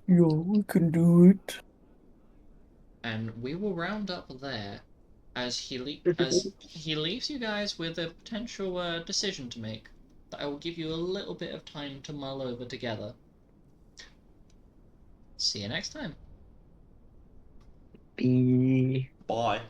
Yeah, we can do it. And we will round up there as he leaves you guys with a potential decision to make that I will give you a little bit of time to mull over together. See you next time. Bye. Bye.